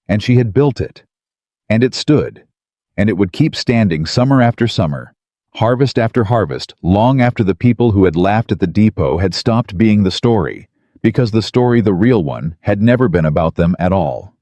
And she had built it. And it stood. And it would keep standing summer after summer, harvest after harvest, long after the people who had laughed at the depot had stopped being the story, because the story, the real one, had never been about them at all.